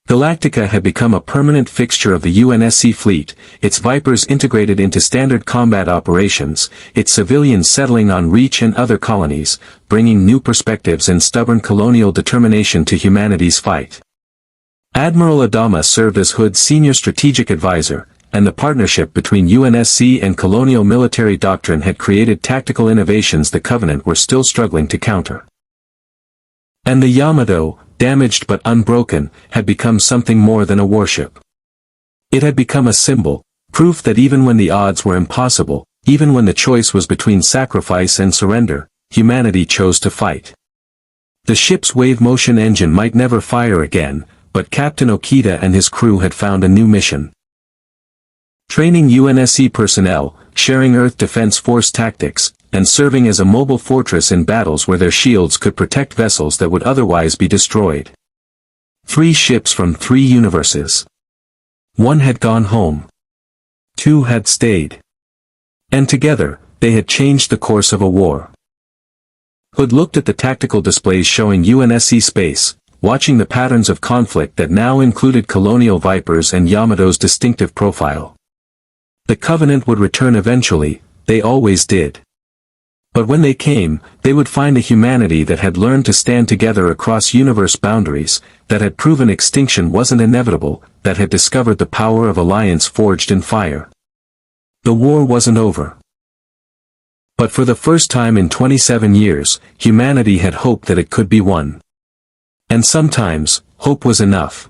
[SPEAKER 1] Galactica had become a permanent fixture of the UNSC fleet, its Vipers integrated into standard combat operations, its civilians settling on Reach and other colonies, bringing new perspectives and stubborn colonial determination to humanity's fight. Admiral Adama served as Hood's senior strategic advisor, and the partnership between UNSC and colonial military doctrine had created tactical innovations the Covenant were still struggling to counter. And the Yamato, damaged but unbroken, had become something more than a warship. It had become a symbol, proof that even when the odds were impossible, even when the choice was between sacrifice and surrender, humanity chose to fight. The ship's wave motion engine might never fire again, but Captain Okita and his crew had found a new mission. Training UNSC personnel, sharing Earth Defense Force tactics, and serving as a mobile fortress in battles where their shields could protect vessels that would otherwise be destroyed. 3 ships from 3 universes. 1 had gone home. 2 had stayed. And together, they had changed the course of a war. Hood looked at the tactical displays showing UNSC space, watching the patterns of conflict that now included Colonial Vipers and Yamato's distinctive profile. The Covenant would return eventually, they always did. But when they came, they would find a humanity that had learned to stand together across universe boundaries, that had proven extinction wasn't inevitable, that had discovered the power of alliance forged in fire. The war wasn't over. But for the first time in 27 years, humanity had hoped that it could be won. And sometimes, hope was enough.